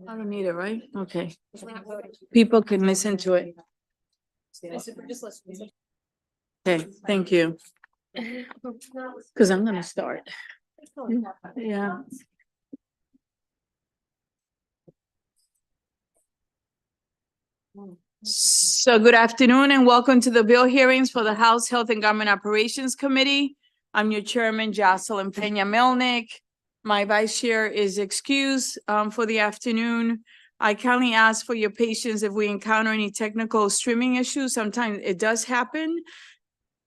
I don't need it, right? Okay. People can listen to it. Okay, thank you. Because I'm gonna start. Yeah. So good afternoon and welcome to the bill hearings for the House Health and Government Operations Committee. I'm your chairman, Jocelyn Peña Melnick. My vice chair is excused for the afternoon. I kindly ask for your patience if we encounter any technical streaming issues. Sometimes it does happen.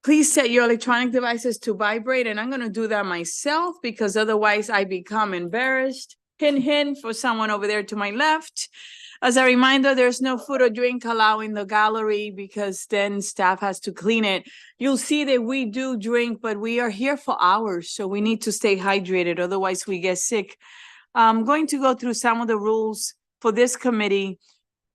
Please set your electronic devices to vibrate, and I'm going to do that myself because otherwise I become embarrassed. Hint, hint for someone over there to my left. As a reminder, there's no food or drink allowed in the gallery because then staff has to clean it. You'll see that we do drink, but we are here for hours, so we need to stay hydrated, otherwise we get sick. I'm going to go through some of the rules for this committee.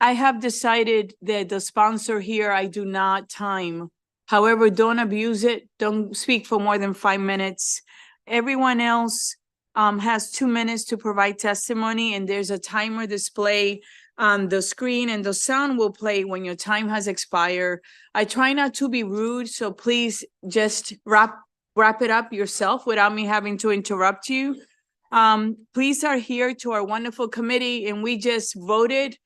I have decided that the sponsor here, I do not time. However, don't abuse it. Don't speak for more than 5 minutes. Everyone else has 2 minutes to provide testimony, and there's a timer display on the screen, and the sound will play when your time has expired. I try not to be rude, so please just wrap it up yourself without me having to interrupt you. Please adhere to our wonderful committee, and we just voted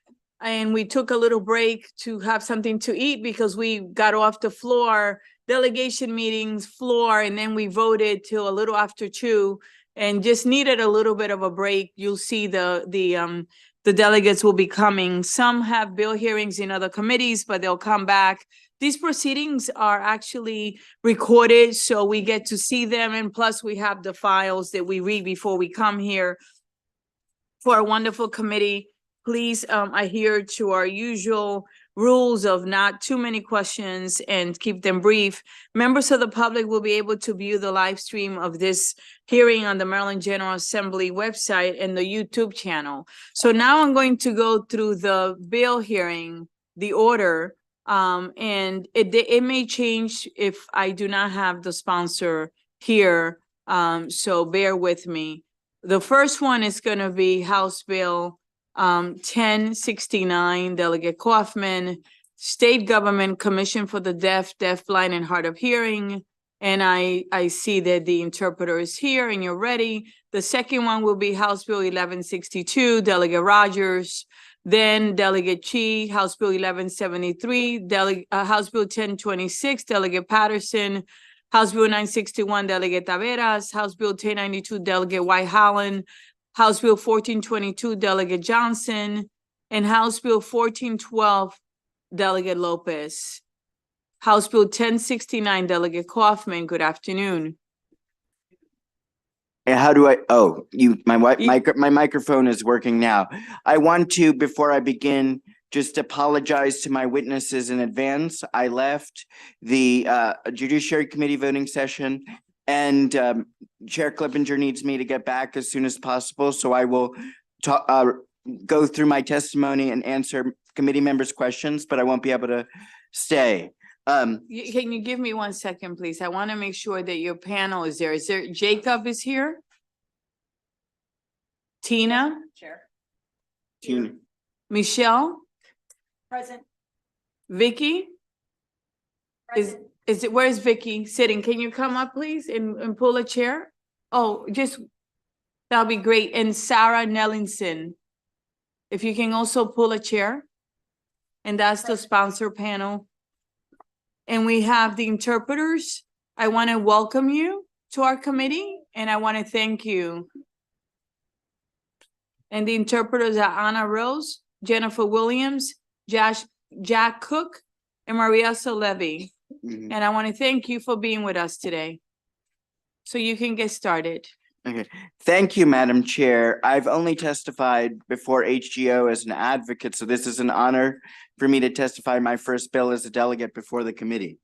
and we took a little break to have something to eat because we got off the floor, delegation meetings floor, and then we voted till a little after 2 and just needed a little bit of a break. You'll see the delegates will be coming. Some have bill hearings in other committees, but they'll come back. These proceedings are actually recorded, so we get to see them. And plus we have the files that we read before we come here. For a wonderful committee, please adhere to our usual rules of not too many questions and keep them brief. Members of the public will be able to view the live stream of this hearing on the Maryland General Assembly website and the YouTube channel. So now I'm going to go through the bill hearing, the order, and it may change if I do not have the sponsor here, so bear with me. The first one is going to be House Bill 1069, Delegate Kaufman, State Government Commission for the Deaf, Deafblind, and Hard of Hearing. And I see that the interpreter is here and you're ready. The second one will be House Bill 1162, Delegate Rogers. Then Delegate Chi, House Bill 1173, House Bill 1026, Delegate Patterson, House Bill 961, Delegate Taveras, House Bill 1092, Delegate White Holland, House Bill 1422, Delegate Johnson, and House Bill 1412, Delegate Lopez. House Bill 1069, Delegate Kaufman, good afternoon. How do I, oh, my microphone is working now. I want to, before I begin, just apologize to my witnesses in advance. I left the Judiciary Committee voting session, and Chair Clippinger needs me to get back as soon as possible. So I will go through my testimony and answer committee members' questions, but I won't be able to stay. Can you give me 1 second, please? I want to make sure that your panel is there. Is there, Jacob is here? Tina? Chair. Tina. Michelle? Present. Vicky? Present. Is it, where's Vicky sitting? Can you come up, please, and pull a chair? Oh, just, that'll be great. And Sarah Nellinson, if you can also pull a chair. And that's the sponsor panel. And we have the interpreters. I want to welcome you to our committee, and I want to thank you. And the interpreters are Anna Rose, Jennifer Williams, Jack Cook, and Maria Solevi. And I want to thank you for being with us today. So you can get started. Okay. Thank you, Madam Chair. I've only testified before HGO as an advocate, so this is an honor for me to testify my first bill as a delegate before the committee.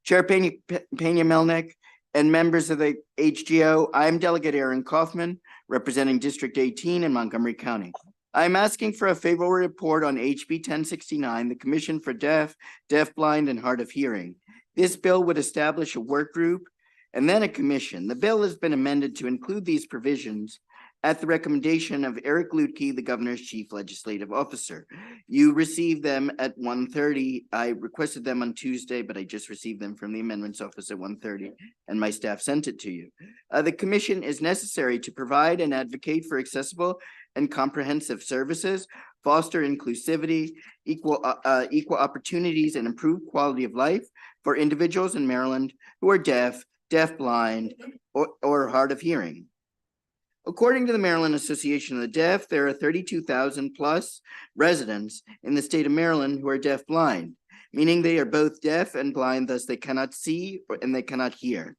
Chair Peña Melnick and members of the HGO, I'm Delegate Aaron Kaufman, representing District 18 in Montgomery County. I'm asking for a favorable report on HB 1069, the Commission for Deaf, Deafblind, and Hard of Hearing. This bill would establish a work group and then a commission. The bill has been amended to include these provisions at the recommendation of Eric Lutke, the governor's chief legislative officer. You received them at 1:30. I requested them on Tuesday, but I just received them from the amendments office at 1:30, and my staff sent it to you. The commission is necessary to provide and advocate for accessible and comprehensive services, foster inclusivity, equal opportunities, and improve quality of life for individuals in Maryland who are deaf, deafblind, or hard of hearing. According to the Maryland Association of the Deaf, there are 32,000 plus residents in the state of Maryland who are deafblind, meaning they are both deaf and blind, thus they cannot see and they cannot hear.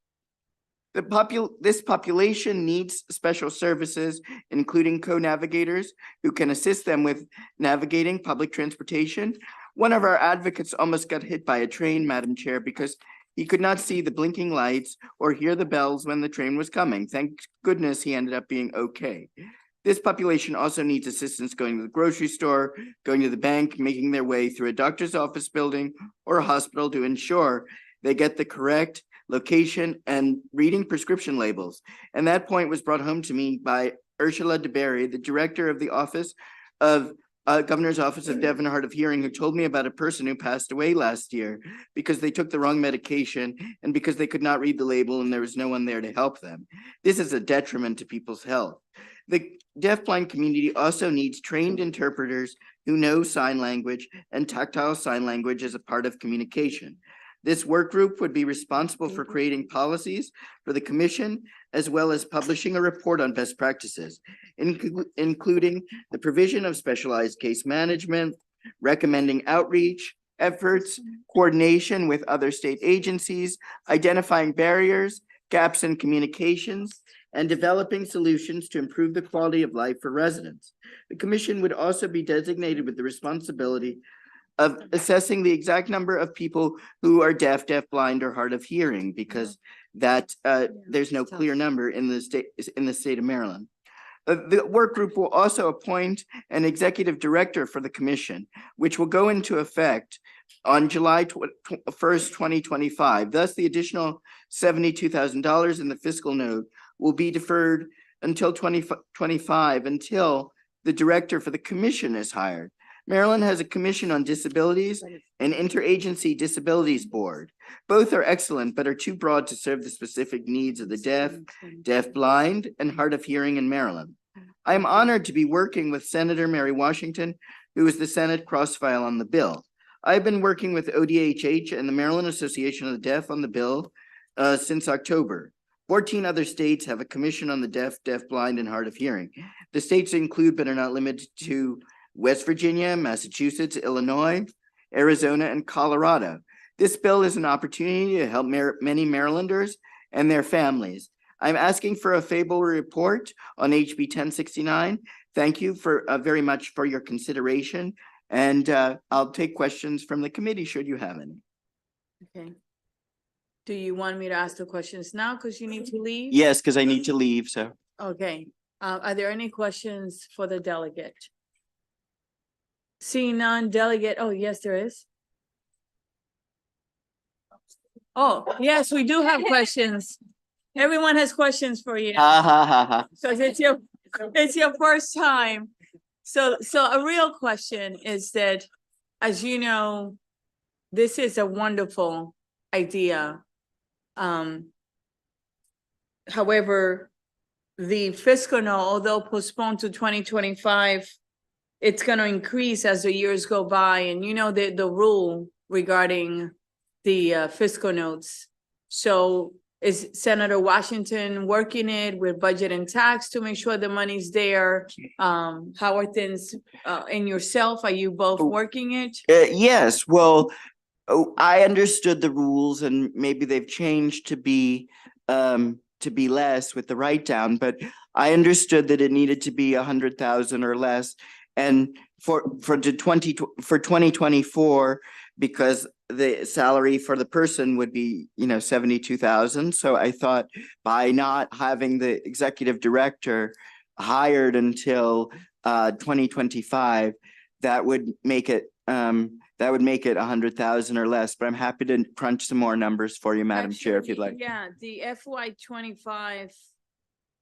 This population needs special services, including co-navigators who can assist them with navigating public transportation. One of our advocates almost got hit by a train, Madam Chair, because he could not see the blinking lights or hear the bells when the train was coming. Thank goodness he ended up being okay. This population also needs assistance going to the grocery store, going to the bank, making their way through a doctor's office building or a hospital to ensure they get the correct location and reading prescription labels. And that point was brought home to me by Ursula DeBerry, the director of the office of Governor's Office of Deaf and Hard of Hearing, who told me about a person who passed away last year because they took the wrong medication and because they could not read the label and there was no one there to help them. This is a detriment to people's health. The deafblind community also needs trained interpreters who know sign language and tactile sign language as a part of communication. This work group would be responsible for creating policies for the commission, as well as publishing a report on best practices, including the provision of specialized case management, recommending outreach efforts, coordination with other state agencies, identifying barriers, gaps in communications, and developing solutions to improve the quality of life for residents. The commission would also be designated with the responsibility of assessing the exact number of people who are deaf, deafblind, or hard of hearing, because that there's no clear number in the state of Maryland. The work group will also appoint an executive director for the commission, which will go into effect on July 1st, 2025. Thus, the additional $72,000 in the fiscal note will be deferred until 2025 until the director for the commission is hired. Maryland has a Commission on Disabilities and Interagency Disabilities Board. Both are excellent, but are too broad to serve the specific needs of the deaf, deafblind, and hard of hearing in Maryland. I am honored to be working with Senator Mary Washington, who is the Senate cross-file on the bill. I've been working with ODHH and the Maryland Association of the Deaf on the bill since October. 14 other states have a commission on the deaf, deafblind, and hard of hearing. The states include, but are not limited to, West Virginia, Massachusetts, Illinois, Arizona, and Colorado. This bill is an opportunity to help many Marylanders and their families. I'm asking for a favorable report on HB 1069. Thank you for very much for your consideration, and I'll take questions from the committee should you have any. Okay. Do you want me to ask the questions now because you need to leave? Yes, because I need to leave, so. Okay. Are there any questions for the delegate? Seeing none, delegate. Oh, yes, there is. Oh, yes, we do have questions. Everyone has questions for you. Ha ha ha ha. Because it's your first time. So a real question is that, as you know, this is a wonderful idea. However, the fiscal note, although postponed to 2025, it's going to increase as the years go by. And you know the rule regarding the fiscal notes. So is Senator Washington working it with budget and tax to make sure the money's there? How are things in yourself? Are you both working it? Yes, well, I understood the rules and maybe they've changed to be less with the write down, but I understood that it needed to be 100,000 or less. And for 2024, because the salary for the person would be, 72,000. So I thought by not having the executive director hired until 2025, that would make it 100,000 or less. But I'm happy to crunch some more numbers for you, Madam Chair, if you'd like. Yeah, the FY 25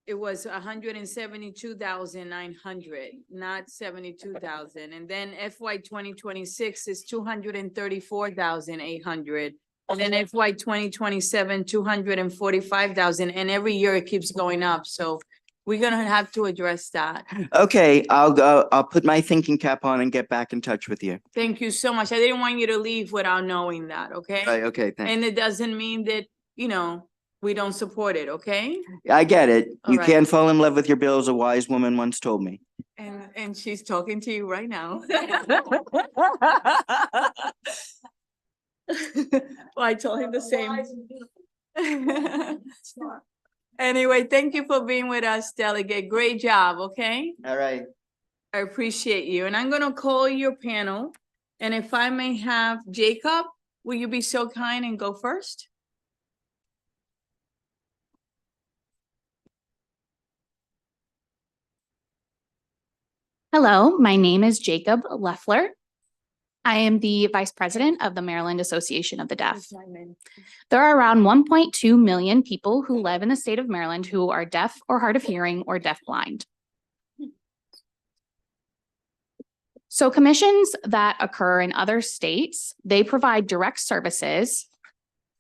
it was 172,900, not 72,000. And then FY 2026 is 234,800. And then FY 2027, 245,000, and every year it keeps going up. So we're gonna have to address that. Okay, I'll go, I'll put my thinking cap on and get back in touch with you. Thank you so much. I didn't want you to leave without knowing that, okay? Right, okay, thanks. And it doesn't mean that, you know, we don't support it, okay? I get it. All You right. can't fall in love with your bills, a wise woman once told me. And she's talking to you right now. Well, I told him the same. Anyway, thank you for being with us, Delegate. Great job, okay? All right. I appreciate you. And I'm gonna call your panel. And if I may have Jacob, will you be so kind and go first? Hello, my name is Jacob Leffler. I am the Vice President of the Maryland Association of the Deaf. There are around 1.2 million people who live in the state of Maryland who are deaf or hard of hearing or deafblind. So commissions that occur in other states, they provide direct services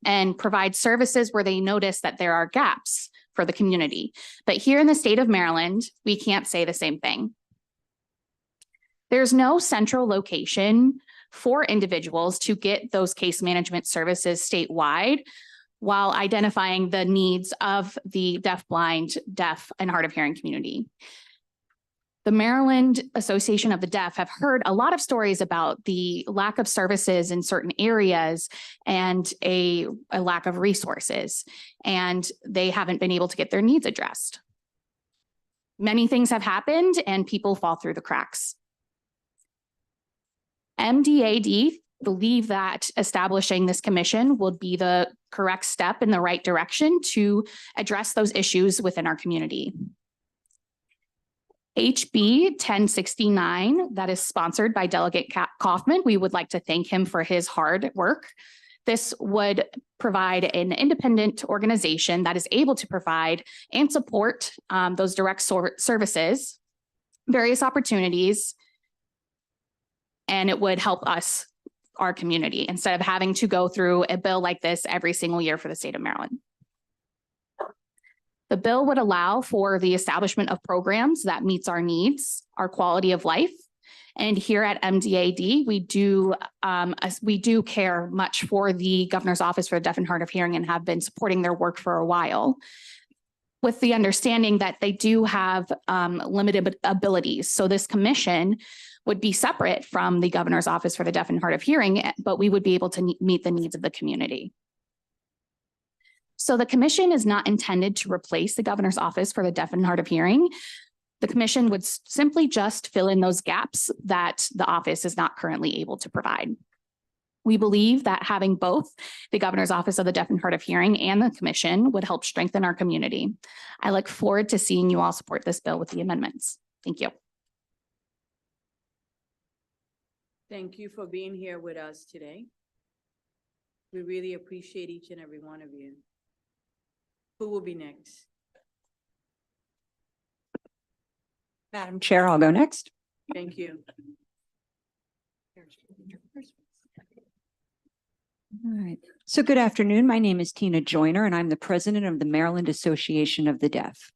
and provide services where they notice that there are gaps for the community. But here in the state of Maryland, we can't say the same thing. There's no central location for individuals to get those case management services statewide while identifying the needs of the deafblind, deaf, and hard of hearing community. The Maryland Association of the Deaf have heard a lot of stories about the lack of services in certain areas and a lack of resources, and they haven't been able to get their needs addressed. Many things have happened and people fall through the cracks. MDAD believe that establishing this commission would be the correct step in the right direction to address those issues within our community. HB 1069, that is sponsored by Delegate Kaufman. We would like to thank him for his hard work. This would provide an independent organization that is able to provide and support those direct services, various opportunities, and it would help us, our community, instead of having to go through a bill like this every single year for the state of Maryland. The bill would allow for the establishment of programs that meets our needs, our quality of life. And here at MDAD, we do care much for the Governor's Office for the Deaf and Hard of Hearing and have been supporting their work for a while, with the understanding that they do have limited abilities. So this commission would be separate from the Governor's Office for the Deaf and Hard of Hearing, but we would be able to meet the needs of the community. So the commission is not intended to replace the Governor's Office for the Deaf and Hard of Hearing. The commission would simply just fill in those gaps that the office is not currently able to provide. We believe that having both the Governor's Office of the Deaf and Hard of Hearing and the commission would help strengthen our community. I look forward to seeing you all support this bill with the amendments. Thank you. Thank you for being here with us today. We really appreciate each and every one of you. Who will be next? Madam Chair, I'll go next. Thank you. All right. So good afternoon. My name is Tina Joyner, and I'm the president of the Maryland Association of the Deaf.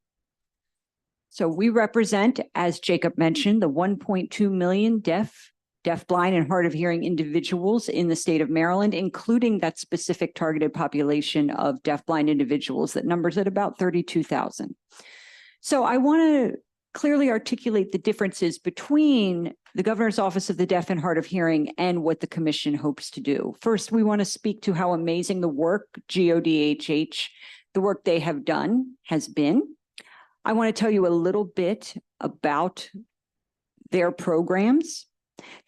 So we represent, as Jacob mentioned, the 1.2 million deaf, blind, and hard of hearing individuals in the state of Maryland, including that specific targeted population of deaf, blind individuals that numbers at about 32,000. So I want to clearly articulate the differences between the Governor's Office of the Deaf and Hard of Hearing and what the commission hopes to do. First, we want to speak to how amazing the work GODHH, the work they have done, has been. I want to tell you a little bit about their programs.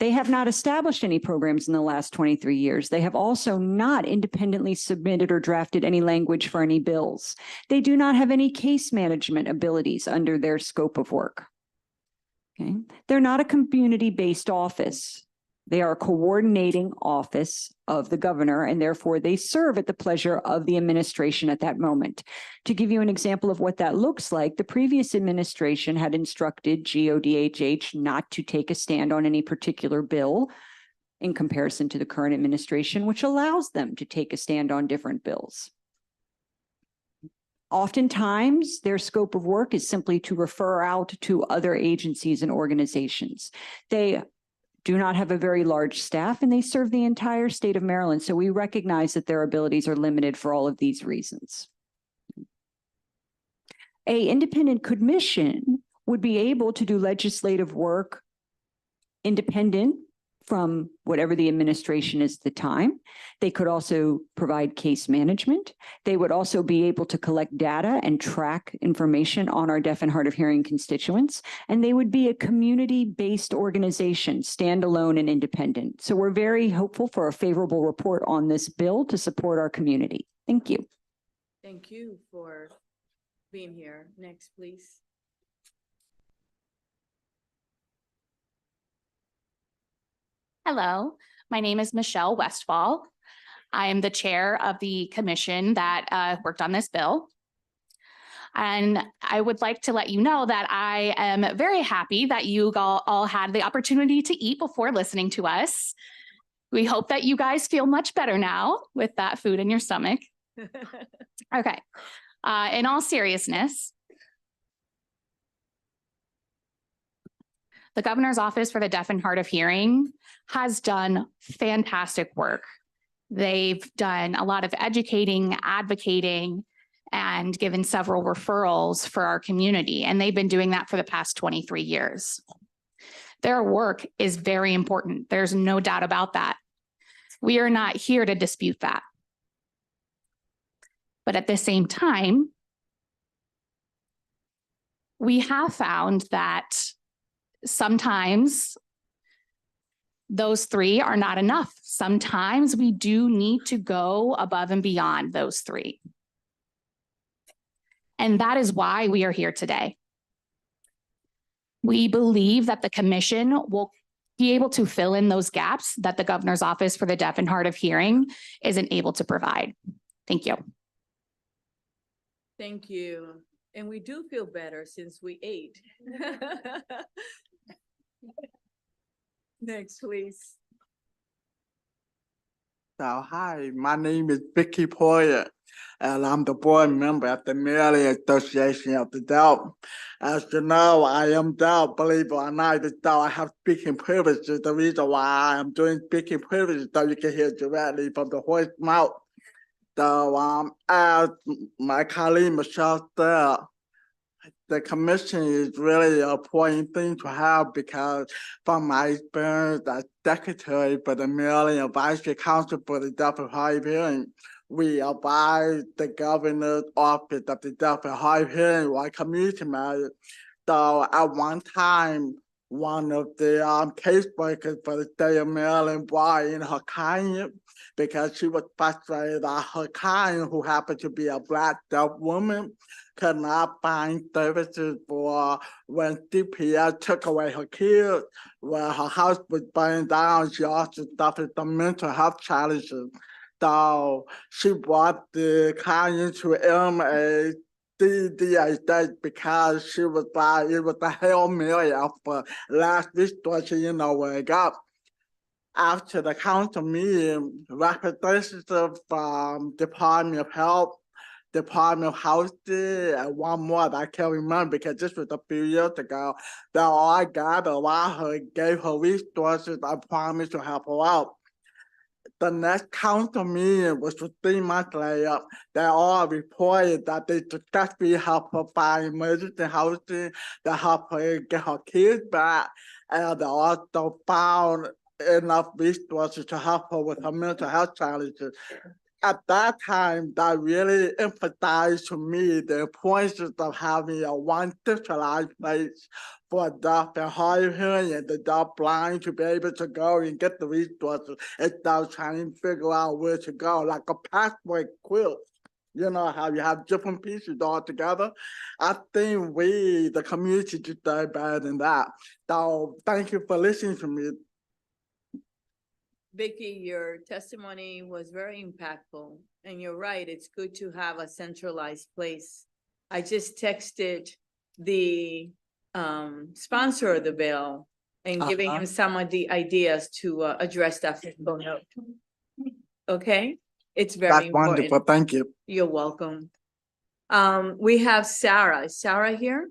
They have not established any programs in the last 23 years. They have also not independently submitted or drafted any language for any bills. They do not have any case management abilities under their scope of work. Okay. They're not a community-based office. They are a coordinating office of the governor, and therefore they serve at the pleasure of the administration at that moment. To give you an example of what that looks like, the previous administration had instructed GODHH not to take a stand on any particular bill in comparison to the current administration, which allows them to take a stand on different bills. Oftentimes, their scope of work is simply to refer out to other agencies and organizations. They do not have a very large staff, and they serve the entire state of Maryland. So we recognize that their abilities are limited for all of these reasons. An independent commission would be able to do legislative work independent from whatever the administration is at the time. They could also provide case management. They would also be able to collect data and track information on our deaf and hard of hearing constituents. And they would be a community-based organization, standalone and independent. So we're very hopeful for a favorable report on this bill to support our community. Thank you. Thank you for being here. Next, please. Hello, my name is Michelle Westfall. I am the chair of the commission that worked on this bill. And I would like to let you know that I am very happy that you all had the opportunity to eat before listening to us. We hope that you guys feel much better now with that food in your stomach. Okay, in all seriousness, the Governor's Office for the Deaf and Hard of Hearing has done fantastic work. They've done a lot of educating, advocating, and given several referrals for our community, and they've been doing that for the past 23 years. Their work is very important. There's no doubt about that. We are not here to dispute that. But at the same time, we have found that sometimes those three are not enough. Sometimes we do need to go above and beyond those three. And that is why we are here today. We believe that the commission will be able to fill in those gaps that the Governor's Office for the Deaf and Hard of Hearing isn't able to provide. Thank you. Thank you. And we do feel better since we ate. Next, please. So, hi, my name is Vicky Poyer, and I'm the board member of the Maryland Association of the Deaf. As you know, I am deaf, believe it or not, though I have speaking privileges. The reason why I am doing speaking privileges, so you can hear directly from the horse's mouth. So, as my colleague Michelle said, the commission is really an important thing to have because from my experience as secretary for the Maryland Advisory Council for the Deaf and Hard of Hearing, we advise the governor's office of the Deaf and Hard of Hearing on community matters. So at one time, one of the caseworkers for the state of Maryland brought in her client because she was frustrated that her client, who happened to be a Black deaf woman, could not find services for when CPS took away her kids, when her house was burned down. She also suffered some mental health challenges. So she brought the client to MA because she was like, it was a Hail Mary for last resort, where it got. After the council meeting, representatives from Department of Health, Department of Housing, and one more that I can't remember because this was a few years ago, they all gathered around her, gave her resources, and promised to help her out. The next council meeting, which was 3 months later, they all reported that they successfully helped her find emergency housing, they helped her get her kids back, and they also found enough resources to help her with her mental health challenges. At that time, that really emphasized to me the importance of having a one centralized place for deaf and hard of hearing and the deaf blind to be able to go and get the resources instead of trying to figure out where to go, like a patchwork quilt. You know how you have different pieces all together. I think we, the community, deserve better than that. So thank you for listening to me. Vicky, your testimony was very impactful, and you're right, it's good to have a centralized place. I just texted the sponsor of the bill and giving him some of the ideas to address that fiscal note. Okay, it's very That's important. wonderful. Thank you. You're welcome. We have Sarah. Is Sarah here?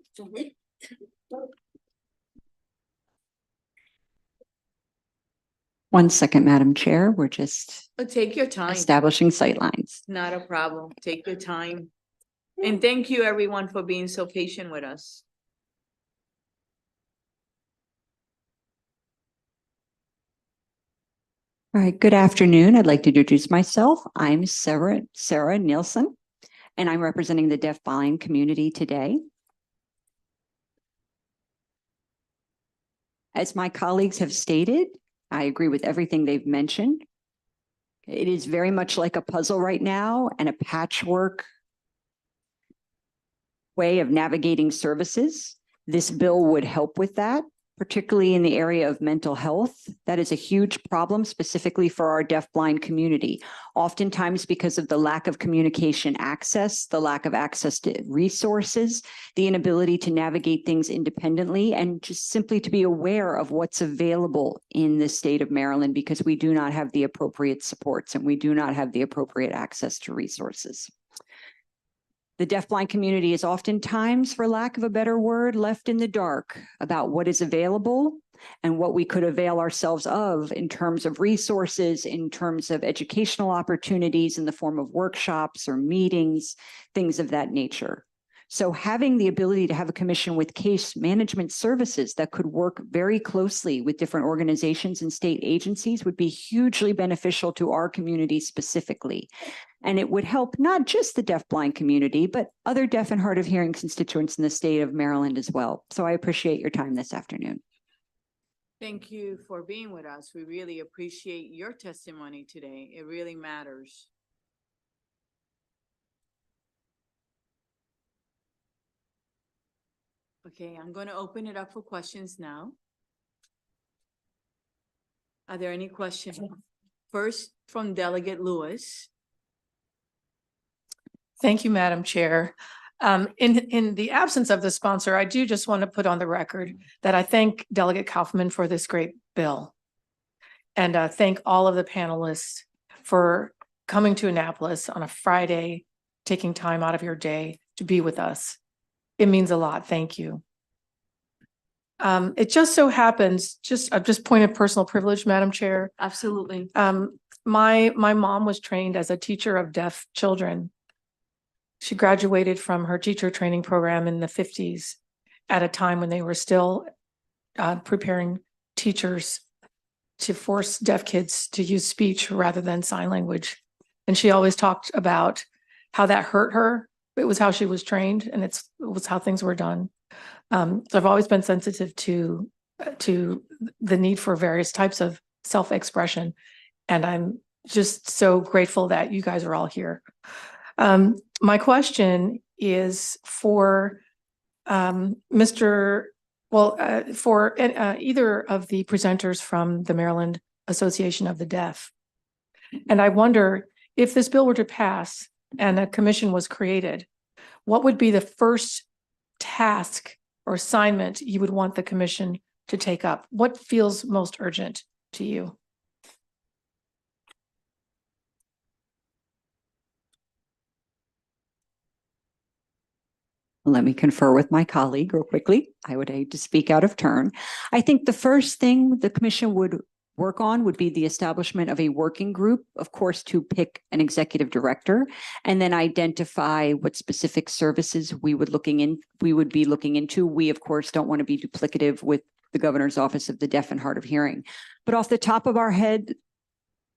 One second, Madam Chair, we're just Take your time. establishing sightlines. Not a problem. Take your time. And thank you everyone for being so patient with us. All right, good afternoon. I'd like to introduce myself. I'm Sarah Nielsen, and I'm representing the deafblind community today. As my colleagues have stated, I agree with everything they've mentioned. It is very much like a puzzle right now and a patchwork way of navigating services. This bill would help with that, particularly in the area of mental health. That is a huge problem specifically for our deafblind community. Oftentimes because of the lack of communication access, the lack of access to resources, the inability to navigate things independently, and just simply to be aware of what's available in the state of Maryland, because we do not have the appropriate supports and we do not have the appropriate access to resources. The deafblind community is oftentimes, for lack of a better word, left in the dark about what is available and what we could avail ourselves of in terms of resources, in terms of educational opportunities in the form of workshops or meetings, things of that nature. So having the ability to have a commission with case management services that could work very closely with different organizations and state agencies would be hugely beneficial to our community specifically. And it would help not just the deafblind community, but other deaf and hard of hearing constituents in the state of Maryland as well. So I appreciate your time this afternoon. Thank you for being with us. We really appreciate your testimony today. It really matters. Okay, I'm going to open it up for questions now. Are there any questions? First, from Delegate Lewis. Thank you, Madam Chair. In the absence of the sponsor, I do just want to put on the record that I thank Delegate Kaufman for this great bill. And thank all of the panelists for coming to Annapolis on a Friday, taking time out of your day to be with us. It means a lot. Thank you. It just so happens, just point of personal privilege, Madam Chair. Absolutely. My mom was trained as a teacher of deaf children. She graduated from her teacher training program in the 50s at a time when they were still preparing teachers to force deaf kids to use speech rather than sign language. And she always talked about how that hurt her. It was how she was trained, and it was how things were done. So I've always been sensitive to the need for various types of self-expression. And I'm just so grateful that you guys are all here. My question is for for either of the presenters from the Maryland Association of the Deaf. And I wonder if this bill were to pass and a commission was created, what would be the first task or assignment you would want the commission to take up? What feels most urgent to you? Let me confer with my colleague real quickly. I would hate to speak out of turn. I think the first thing the commission would work on would be the establishment of a working group, of course, to pick an executive director and then identify what specific services we would be looking into. We, of course, don't want to be duplicative with the governor's office of the deaf and hard of hearing. But off the top of our head,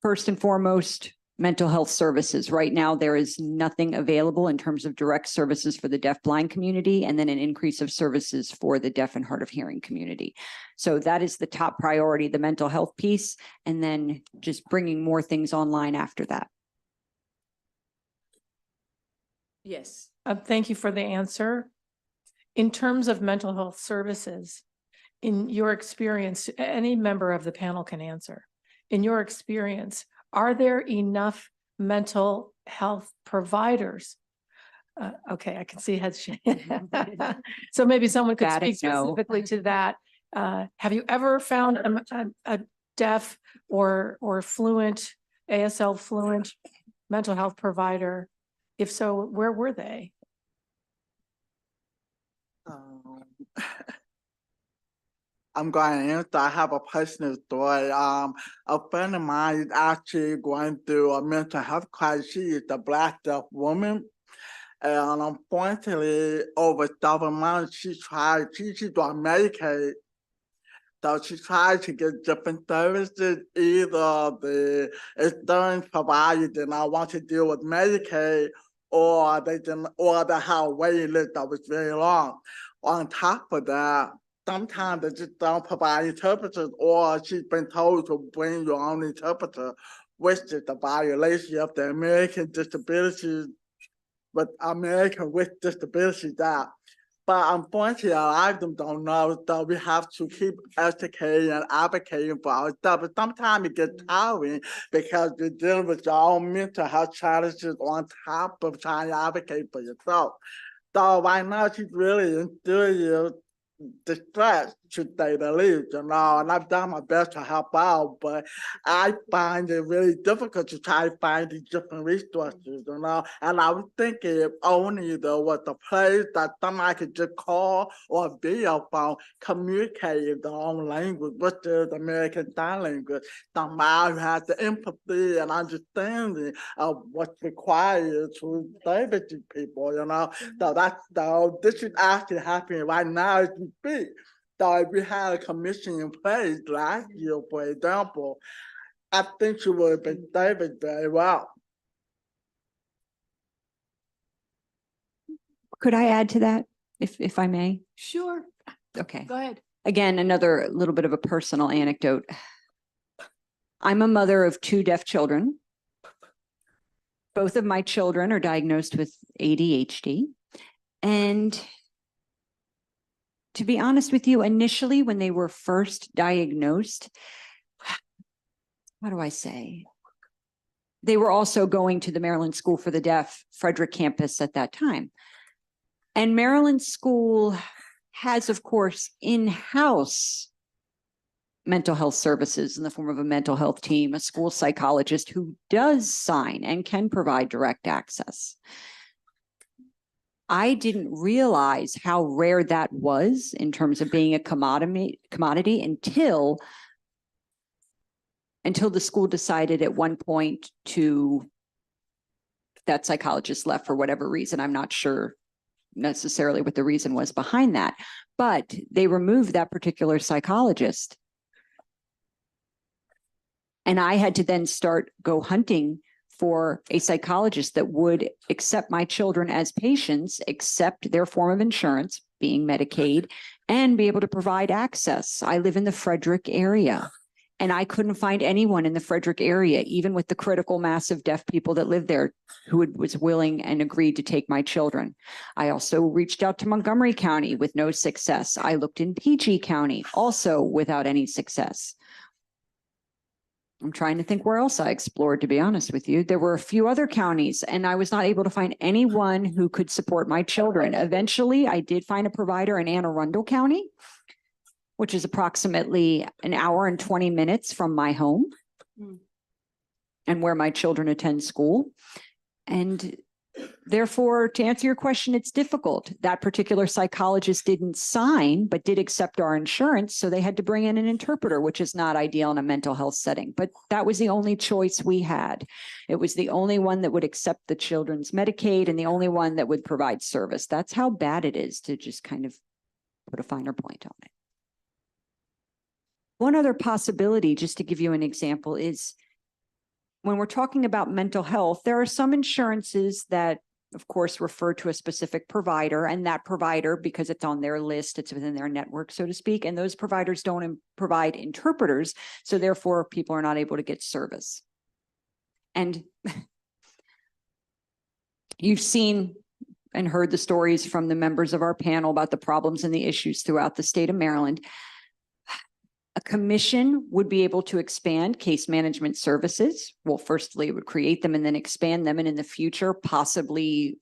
first and foremost, mental health services. Right now, there is nothing available in terms of direct services for the deaf-blind community, and then an increase of services for the deaf and hard of hearing community. So that is the top priority, the mental health piece, and then just bringing more things online after that. Yes. Thank you for the answer. In terms of mental health services, in your experience, any member of the panel can answer. in your experience, are there enough mental health providers? Okay, I can see heads shaking. So maybe someone could speak Emphatic no. specifically to that. Have you ever found a deaf or fluent, ASL fluent mental health provider? If so, where were they? I'm going to answer. I have a personal story. A friend of mine is actually going through a mental health crisis. She is a Black deaf woman. And unfortunately, over 7 months, she's on Medicaid. So she tried to get different services. Either the insurance provider did not want to deal with Medicaid, or they have a waiting list that was very long. On top of that, sometimes they just don't provide interpreters, or she's been told to bring your own interpreter, which is a violation of the American with Disabilities Act. But unfortunately, a lot of them don't know, so we have to keep educating and advocating for ourselves. But sometimes it gets tiring because you're dealing with your own mental health challenges on top of trying to advocate for yourself. So right now, she's really in serious distress, to say the least, and I've done my best to help out, but I find it really difficult to try to find these different resources, and I was thinking if only there was a place that somebody could just call or a video phone, communicate in their own language, which is American Sign Language, somebody who has the empathy and understanding of what's required to service these people, so this is actually happening right now as we speak. So if we had a commission in place last year, for example, I think she would have been serviced very well. Could I add to that, if I may? Sure, Okay. go ahead. Again, another little bit of a personal anecdote. I'm a mother of 2 deaf children. Both of my children are diagnosed with ADHD. And to be honest with you, initially when they were first diagnosed, what do I say? They were also going to the Maryland School for the Deaf, Frederick campus at that time. And Maryland School has, of course, in-house mental health services in the form of a mental health team, a school psychologist who does sign and can provide direct access. I didn't realize how rare that was in terms of being a commodity until the school decided at one point that psychologist left for whatever reason. I'm not sure necessarily what the reason was behind that, but they removed that particular psychologist. And I had to then go hunting for a psychologist that would accept my children as patients, accept their form of insurance, being Medicaid, and be able to provide access. I live in the Frederick area, and I couldn't find anyone in the Frederick area, even with the critical mass of deaf people that live there, who was willing and agreed to take my children. I also reached out to Montgomery County with no success. I looked in PG County, also without any success. I'm trying to think where else I explored, to be honest with you. There were a few other counties, and I was not able to find anyone who could support my children. Eventually, I did find a provider in Anne Arundel County, which is approximately an hour and 20 minutes from my home and where my children attend school. And therefore, to answer your question, it's difficult. That particular psychologist didn't sign, but did accept our insurance. So they had to bring in an interpreter, which is not ideal in a mental health setting. But that was the only choice we had. It was the only one that would accept the children's Medicaid and the only one that would provide service. That's how bad it is, to just kind of put a finer point on it. One other possibility, just to give you an example, is when we're talking about mental health, there are some insurances that, of course, refer to a specific provider, and that provider, because it's on their list, it's within their network, so to speak, and those providers don't provide interpreters, so therefore people are not able to get service. And you've seen and heard the stories from the members of our panel about the problems and the issues throughout the state of Maryland. A commission would be able to expand case management services. Well, firstly, it would create them and then expand them, and in the future, possibly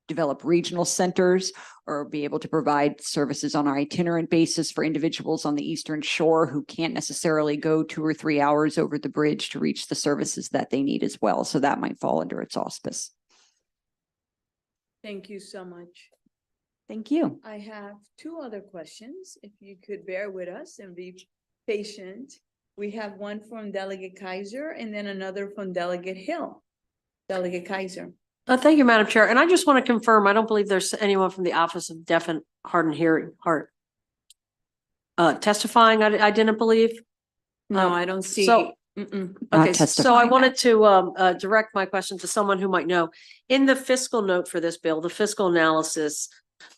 develop regional centers or be able to provide services on an itinerant basis for individuals on the Eastern Shore who can't necessarily go 2 or 3 hours over the bridge to reach the services that they need as well. So that might fall under its auspice. Thank you so much. Thank you. I have 2 other questions, if you could bear with us and be patient. We have one from Delegate Kaiser and then another from Delegate Hill. Delegate Kaiser. Thank you, Madam Chair. And I just want to confirm, I don't believe there's anyone from the Office of Deaf and Hard testifying. I didn't believe. No, I don't see. So, Mm-mm. okay, so I testifying. wanted to direct my question to someone who might know. In the fiscal note for this bill, the fiscal analysis,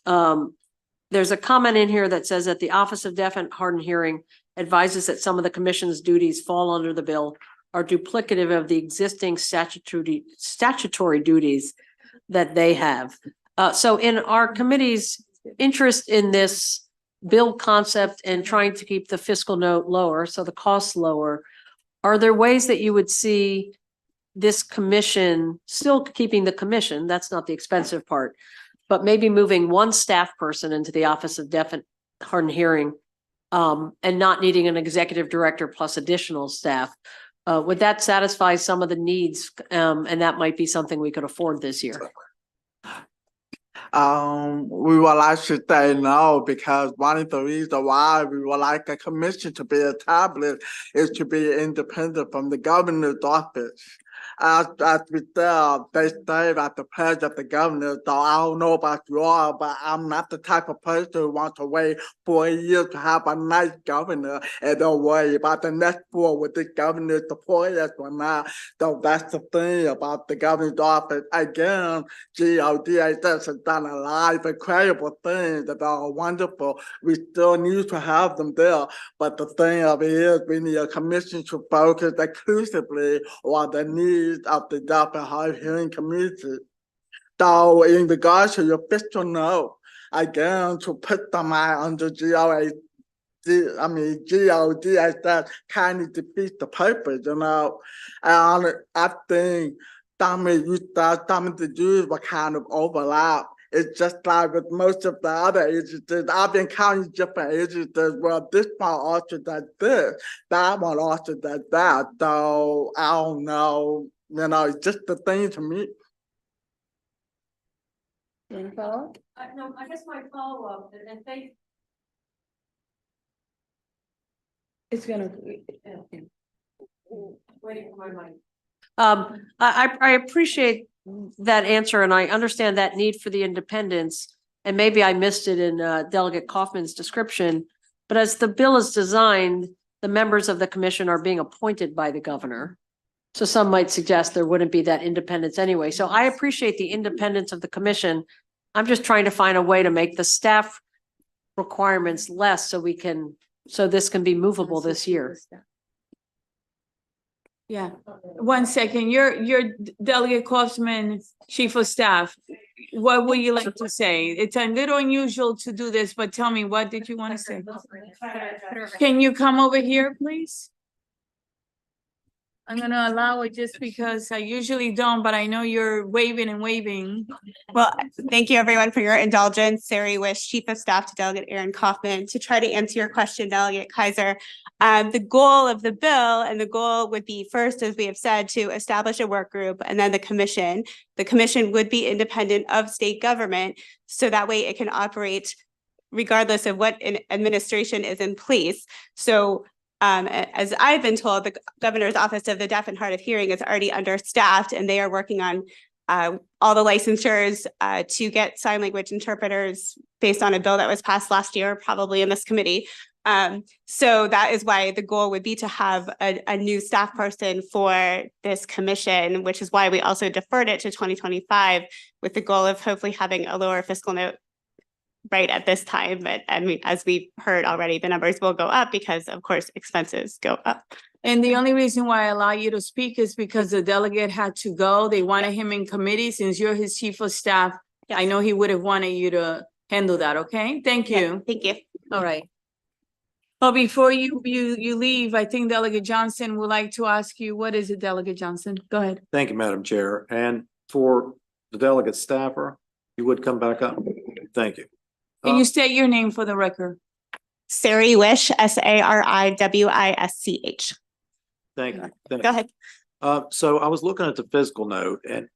there's a comment in here that says that the Office of Deaf and Hard of Hearing advises that some of the commission's duties fall under the bill are duplicative of the existing statutory duties that they have. So in our committee's interest in this bill concept and trying to keep the fiscal note lower, so the costs lower, are there ways that you would see this commission still keeping the commission? That's not the expensive part, but maybe moving one staff person into the Office of Deaf and Hard of Hearing, and not needing an executive director plus additional staff. Would that satisfy some of the needs? And that might be something we could afford this year. We would like to say no, because one of the reasons why we would like a commission to be established is to be independent from the governor's office. As we said, they say that the pledge of the governor, so I don't know about you all, but I'm not the type of person who wants to wait 4 years to have a nice governor and don't worry about the next 4 with the governor support us or not. So that's the thing about the governor's office. Again, GODHS has done a lot of incredible things that are wonderful. We still need to have them there. But the thing of it is, we need a commission to focus exclusively on the needs of the deaf and hard of hearing community. So in regards to your fiscal note, again, to put them under GODHS kind of defeats the purpose, you know. And I think some of the duties were kind of overlap. It's just like with most of the other agencies. I've been counting different agencies. Well, this one also does this, that one also does that. So I don't know, you know, it's just the thing to me. You want to follow up? No, I guess my follow-up, and thank. It's gonna. Waiting for my mic. I appreciate that answer, and I understand that need for the independence. And maybe I missed it in Delegate Kaufman's description, but as the bill is designed, the members of the commission are being appointed by the governor. So some might suggest there wouldn't be that independence anyway. So I appreciate the independence of the commission. I'm just trying to find a way to make the staff requirements less so this can be movable this year. Yeah, 1 second. You're Delegate Kaufman, Chief of Staff. What would you like to say? It's a little unusual to do this, but tell me, what did you want to say? Can you come over here, please? I'm gonna allow it just because I usually don't, but I know you're waving and waving. Well, thank you everyone for your indulgence. Sari Wish, Chief of Staff to Delegate Aaron Kaufman. To try to answer your question, Delegate Kaiser, the goal of the bill and the goal would be first, as we have said, to establish a work group and then the commission. The commission would be independent of state government, so that way it can operate regardless of what administration is in place. So as I've been told, the governor's office of the deaf and hard of hearing is already understaffed, and they are working on all the licensures to get sign language interpreters based on a bill that was passed last year, probably in this committee. So that is why the goal would be to have a new staff person for this commission, which is why we also deferred it to 2025 with the goal of hopefully having a lower fiscal note right at this time. But I mean, as we've heard already, the numbers will go up because of course expenses go up. And the only reason why I allow you to speak is because the delegate had to go. They wanted him in committee. Since you're his chief of staff, I know he would have wanted you to handle that. Okay, thank you. Thank you. All right. But before you leave, I think Delegate Johnson would like to ask you, what is it, Delegate Johnson? Go ahead. Thank you, Madam Chair. And for the delegate staffer, you would come back up. Thank you. Can you state your name for the record? Sari Wish, SARIWISCH. Thank you. Thank Go you. ahead. So I was looking at the fiscal note, and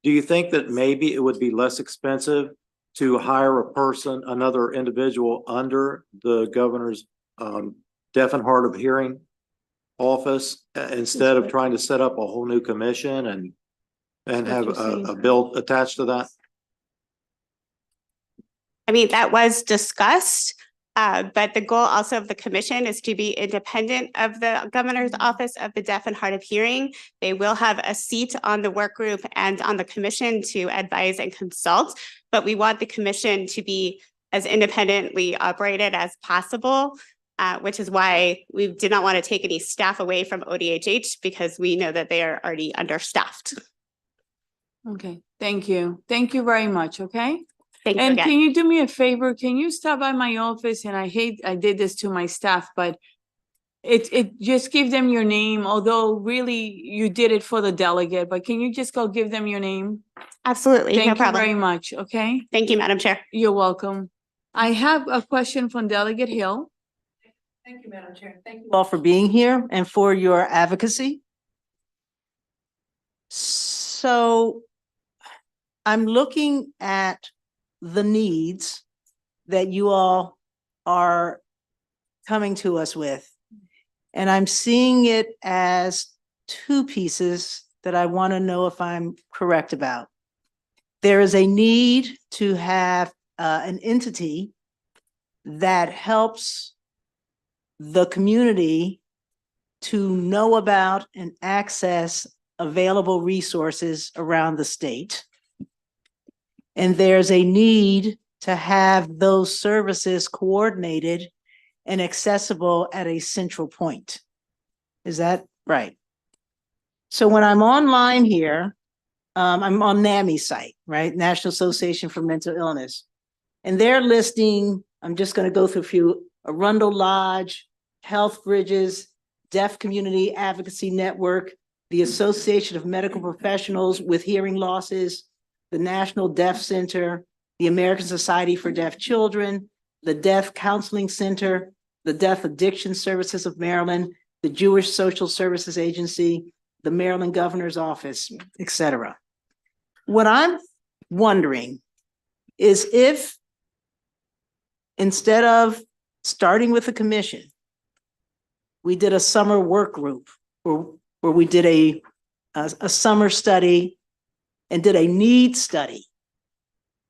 do you think that maybe it would be less expensive to hire a person, another individual under the governor's deaf and hard of hearing office instead of trying to set up a whole new commission and have a bill attached to that? I mean, that was discussed, but the goal also of the commission is to be independent of the governor's office of the deaf and hard of hearing. They will have a seat on the work group and on the commission to advise and consult, but we want the commission to be as independently operated as possible, which is why we did not want to take any staff away from ODHH because we know that they are already understaffed. Okay, thank you. Thank you very much, okay? Thank you And again. can you do me a favor? Can you stop by my office? And I did this to my staff, but it just give them your name, although really you did it for the delegate, but can you just go give them your name? Absolutely, no Thank you problem. very much, okay? Thank you, Madam Chair. You're welcome. I have a question from Delegate Hill. Thank you, Madam Chair. Thank you all for being here and for your advocacy. So I'm looking at the needs that you all are coming to us with. And I'm seeing it as two pieces that I want to know if I'm correct about. There is a need to have an entity that helps the community to know about and access available resources around the state. And there's a need to have those services coordinated and accessible at a central point. Is that right? So when I'm online here, I'm on NAMI's site, right? National Association for Mental Illness. And they're listing, I'm just going to go through a few, Arundel Lodge, Health Bridges, Deaf Community Advocacy Network, the Association of Medical Professionals with Hearing Losses, the National Deaf Center, the American Society for Deaf Children, the Deaf Counseling Center, the Deaf Addiction Services of Maryland, the Jewish Social Services Agency, the Maryland Governor's Office, et cetera. What I'm wondering is if instead of starting with a commission, we did a summer work group where we did a summer study and did a need study.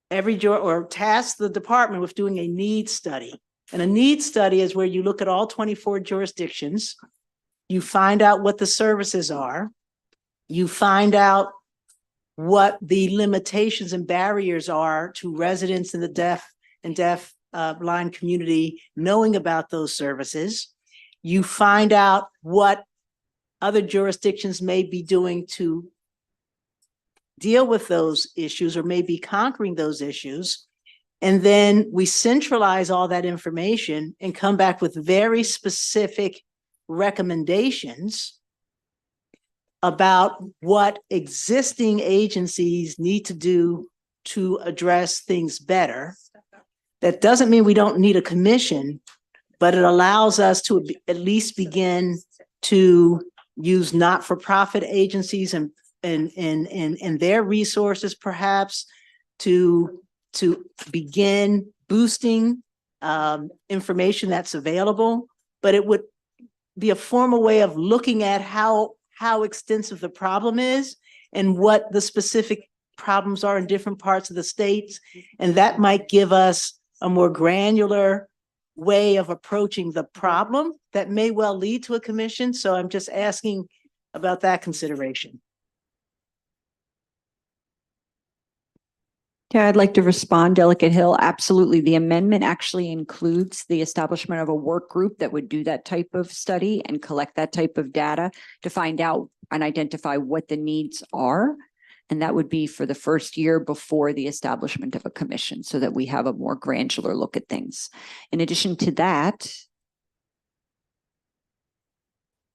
Or tasked the department with doing a need study. And a need study is where you look at all 24 jurisdictions, you find out what the services are, you find out what the limitations and barriers are to residents in the deaf and blind community knowing about those services. You find out what other jurisdictions may be doing to deal with those issues or maybe conquering those issues. And then we centralize all that information and come back with very specific recommendations about what existing agencies need to do to address things better. That doesn't mean we don't need a commission, but it allows us to at least begin to use not-for-profit agencies and their resources perhaps to begin boosting information that's available, but it would be a formal way of looking at how extensive the problem is and what the specific problems are in different parts of the states. And that might give us a more granular way of approaching the problem that may well lead to a commission. So I'm just asking about that consideration. Yeah, I'd like to respond, Delegate Hill. Absolutely. The amendment actually includes the establishment of a work group that would do that type of study and collect that type of data to find out and identify what the needs are. And that would be for the first year before the establishment of a commission so that we have a more granular look at things. In addition to that,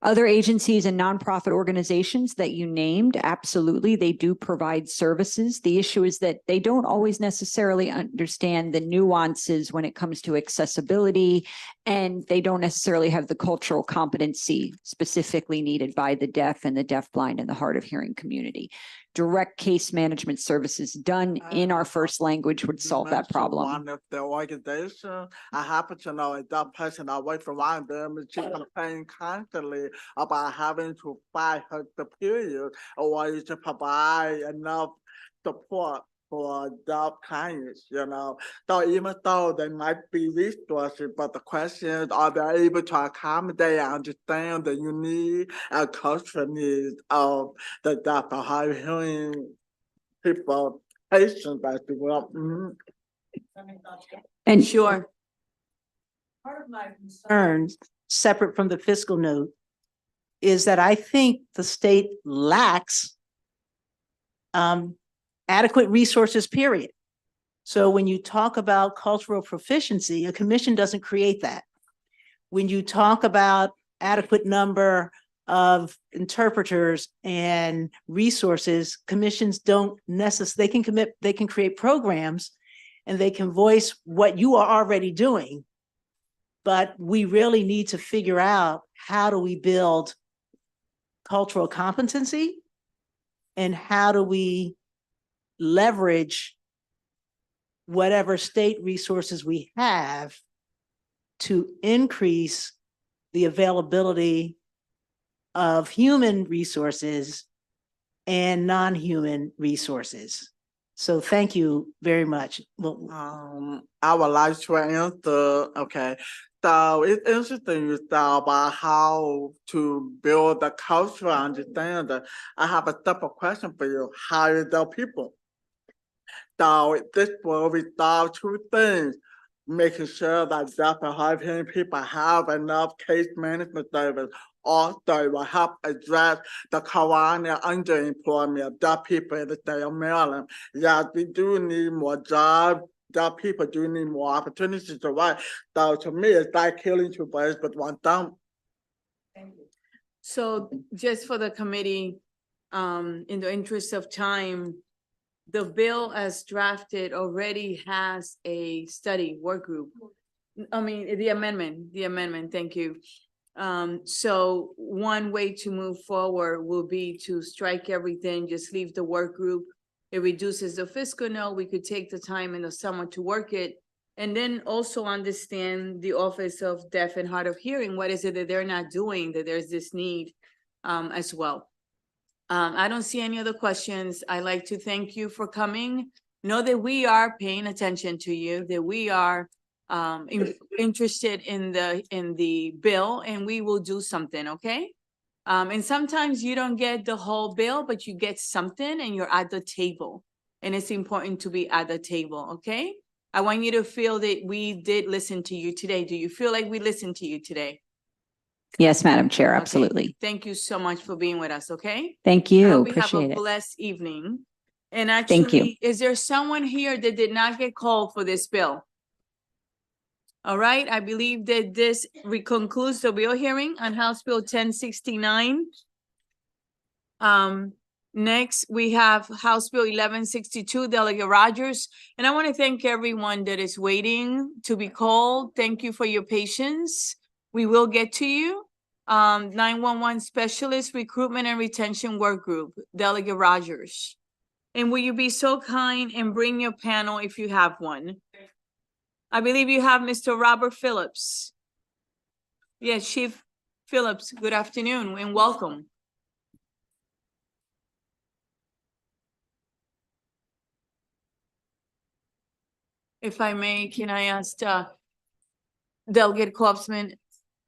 Other agencies and nonprofit organizations that you named, absolutely, they do provide services. The issue is that they don't always necessarily understand the nuances when it comes to accessibility, and they don't necessarily have the cultural competency specifically needed by the deaf and the deafblind and the hard of hearing community. Direct case management services done in our first language would solve that problem. One of the organization, I happen to know that person away from one of them, she complained constantly about having to fight her the period or to provide enough support for deaf clients, you know. So even though they might be resources, but the question is, are they able to accommodate and understand the unique and cultural needs of the deaf and hard of hearing people, patients, as well? And Sure. Part of my concerns, separate from the fiscal note, is that I think the state lacks adequate resources, period. So when you talk about cultural proficiency, a commission doesn't create that. When you talk about adequate number of interpreters and resources, commissions don't necessarily, they can create programs and they can voice what you are already doing. But we really need to figure out, how do we build cultural competency and how do we leverage whatever state resources we have to increase the availability of human resources and non-human resources. So thank you very much. Well, I would like to answer, okay. So it's interesting you thought about how to build the cultural understanding. I have a simple question for you. How is the people? So this will resolve two things: making sure that deaf and hard of hearing people have enough case management service. Also, it will help address the colonial underemployment of deaf people in the state of Maryland. Yes, we do need more jobs. Deaf people do need more opportunities to work. So to me, it's like killing two birds with one stone. So just for the committee, in the interest of time, the bill as drafted already has a study work group. I mean, the amendment, thank you. So one way to move forward will be to strike everything, just leave the work group. It reduces the fiscal note. We could take the time in the summer to work it. And then also understand the Office of Deaf and Hard of Hearing. What is it that they're not doing, that there's this need as well? I don't see any other questions. I'd like to thank you for coming. Know that we are paying attention to you, that we are interested in the bill, and we will do something, okay? And sometimes you don't get the whole bill, but you get something and you're at the table. And it's important to be at the table, okay? I want you to feel that we did listen to you today. Do you feel like we listened to you today? yes, Madam Chair, Okay. absolutely. Thank you so much for being with us, okay? Thank I you. hope we have Appreciate a it. blessed evening. And Thank you. actually, is there someone here that did not get called for this bill? All right, I believe that this concludes the bill hearing on House Bill 1069. Next, we have House Bill 1162, Delegate Rogers. And I want to thank everyone that is waiting to be called. Thank you for your patience. We will get to you. 911 Specialist Recruitment and Retention Work Group, Delegate Rogers. And will you be so kind and bring your panel if you have one? I believe you have Mr. Robert Phillips. Yes, Chief Phillips, good afternoon and welcome. If I may, can I ask Delegate Klopsman,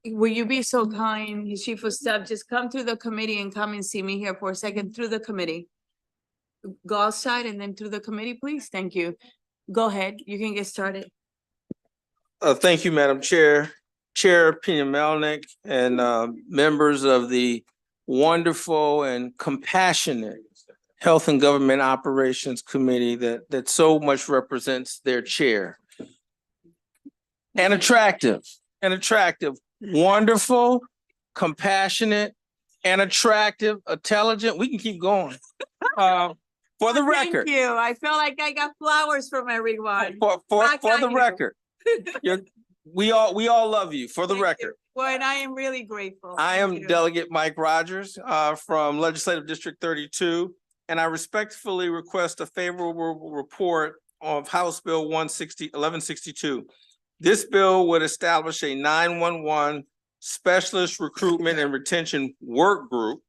will you be so kind, his Chief of Staff, just come through the committee and come and see me here for a second through the committee. Go outside and then through the committee, please. Thank you. Go ahead. You can get started. Thank you, Madam Chair, Chair Pena Melnick, and members of the wonderful and compassionate Health and Government Operations Committee that so much represents their chair. And attractive, wonderful, compassionate, and attractive, intelligent. We can keep going. For the record. Thank you. I feel like I got flowers from everyone. For Back the at you. record. We all love you, for the Thank you. record. Well, and I am really grateful. I Thank am you. Delegate Mike Rogers, from Legislative District 32, and I respectfully request a favorable report of House Bill 1162. This bill would establish a 911 Specialist Recruitment and Retention Work Group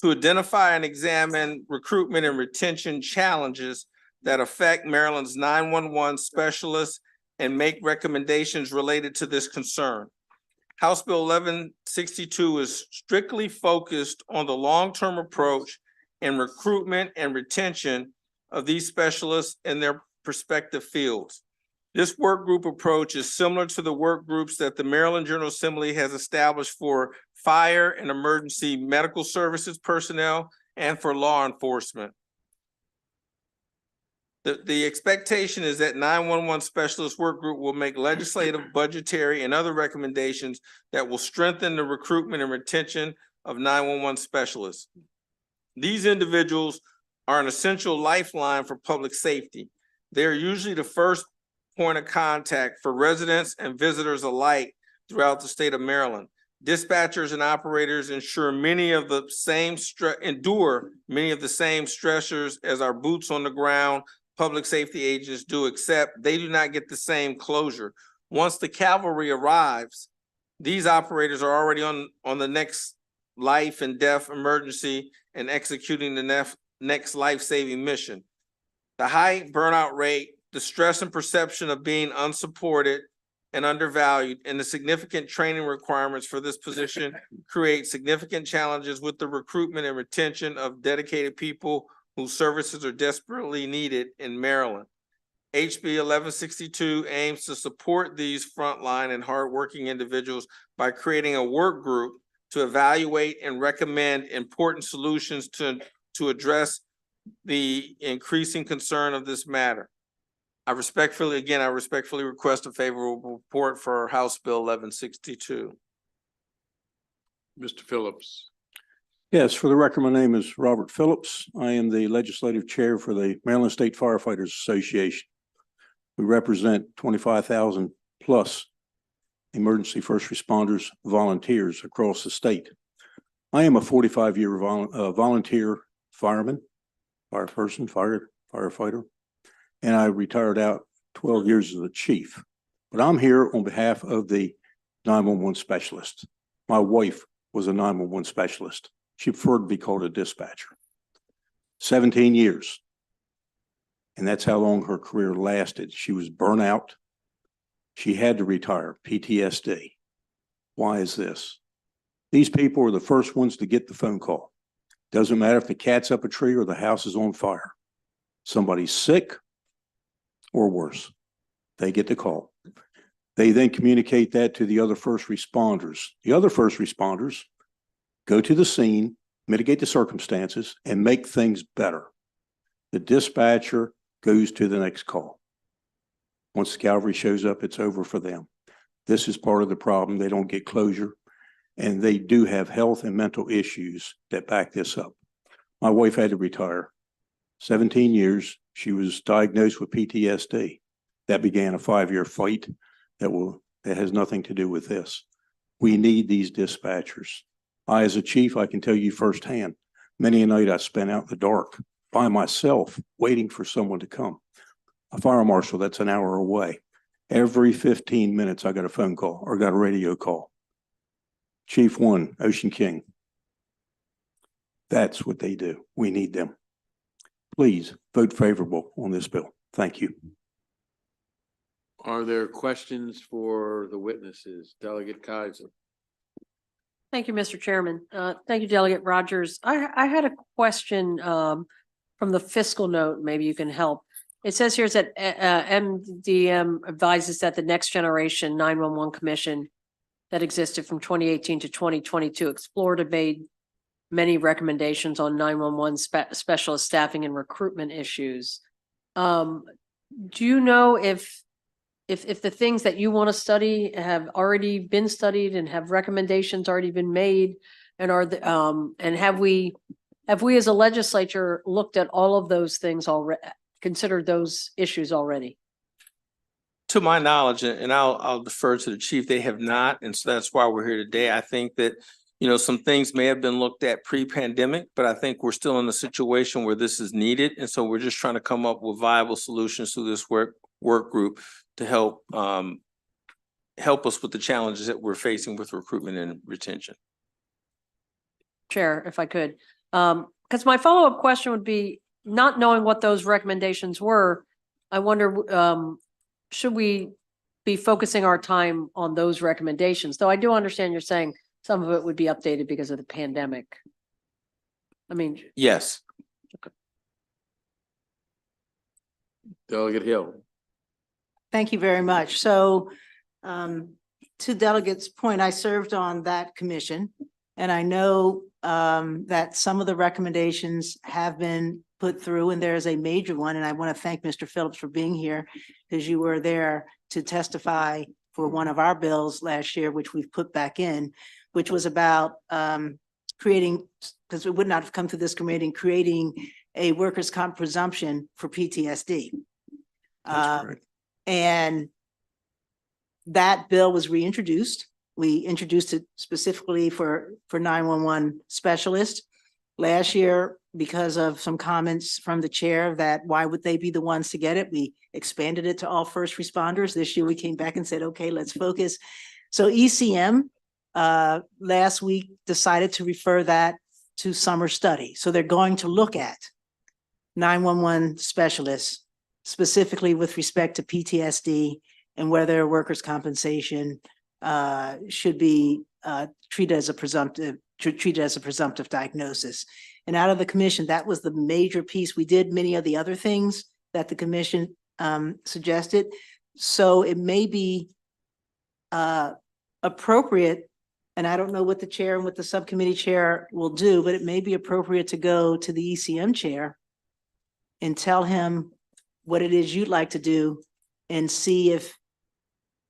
to identify and examine recruitment and retention challenges that affect Maryland's 911 specialists and make recommendations related to this concern. House Bill 1162 is strictly focused on the long-term approach in recruitment and retention of these specialists in their respective fields. This work group approach is similar to the work groups that the Maryland General Assembly has established for fire and emergency medical services personnel and for law enforcement. The expectation is that 911 Specialist Work Group will make legislative, budgetary, and other recommendations that will strengthen the recruitment and retention of 911 specialists. These individuals are an essential lifeline for public safety. They are usually the first point of contact for residents and visitors alike throughout the state of Maryland. Dispatchers and operators endure many of the same stressors as our boots on the ground public safety agents do, except they do not get the same closure. Once the cavalry arrives, these operators are already on the next life and death emergency and executing the next life-saving mission. The high burnout rate, the stress and perception of being unsupported and undervalued, and the significant training requirements for this position create significant challenges with the recruitment and retention of dedicated people whose services are desperately needed in Maryland. HB 1162 aims to support these frontline and hardworking individuals by creating a work group to evaluate and recommend important solutions to address the increasing concern of this matter. I respectfully request a favorable report for House Bill 1162. Mr. Phillips. Yes, for the record, my name is Robert Phillips. I am the legislative chair for the Maryland State Firefighters Association. We represent 25,000 plus emergency first responders, volunteers across the state. I am a 45-year volunteer fireman, firefighter, and I retired out 12 years as a chief. But I'm here on behalf of the 911 specialist. My wife was a 911 specialist. She preferred to be called a dispatcher. 17 years. And that's how long her career lasted. She was burnt out. She had to retire, PTSD. Why is this? These people are the first ones to get the phone call. Doesn't matter if the cat's up a tree or the house is on fire. Somebody's sick or worse. They get the call. They then communicate that to the other first responders. The other first responders go to the scene, mitigate the circumstances, and make things better. The dispatcher goes to the next call. Once the cavalry shows up, it's over for them. This is part of the problem. They don't get closure, and they do have health and mental issues that back this up. My wife had to retire. 17 years, she was diagnosed with PTSD. That began a 5-year fight that has nothing to do with this. We need these dispatchers. I, as a chief, I can tell you firsthand, many a night I spent out in the dark by myself, waiting for someone to come. A fire marshal that's an hour away. Every 15 minutes, I got a phone call or got a radio call. Chief 1, Ocean King. That's what they do. We need them. Please vote favorable on this bill. Thank you. Are there questions for the witnesses? Delegate Kaiser. Thank you, Mr. Chairman. Thank you, Delegate Rogers. I had a question from the fiscal note. Maybe you can help. It says here that MDM advises that the Next Generation 911 Commission that existed from 2018 to 2022 explored and made many recommendations on 911 specialist staffing and recruitment issues. Do you know if if the things that you want to study have already been studied and have recommendations already been made, and and have we as a legislature looked at all of those things already, considered those issues already? To my knowledge, and I'll defer to the chief, they have not, and so that's why we're here today. I think that, you know, some things may have been looked at pre-pandemic, but I think we're still in a situation where this is needed, and so we're just trying to come up with viable solutions through this work group to help us with the challenges that we're facing with recruitment and retention. Chair, if I could, because my follow-up question would be, not knowing what those recommendations were, I wonder, should we be focusing our time on those recommendations? Though I do understand you're saying some of it would be updated because of the pandemic. I mean. Yes. Delegate Hill. Thank you very much. So to Delegate's point, I served on that commission, and I know that some of the recommendations have been put through, and there is a major one, and I want to thank Mr. Phillips for being here, because you were there to testify for one of our bills last year, which we've put back in, which was about creating, because it would not have come through this committee, creating a workers' comp presumption for PTSD. That's correct. And that bill was reintroduced. We introduced it specifically for 911 specialists. Last year, because of some comments from the chair that why would they be the ones to get it, we expanded it to all first responders. This year we came back and said, okay, let's focus. So ECM last week decided to refer that to summer study. So they're going to look at 911 specialists specifically with respect to PTSD and whether workers' compensation should be treated as a presumptive diagnosis. And out of the commission, that was the major piece. We did many of the other things that the commission suggested. So it may be appropriate, and I don't know what the chair and what the subcommittee chair will do, but it may be appropriate to go to the ECM chair and tell him what it is you'd like to do, and see if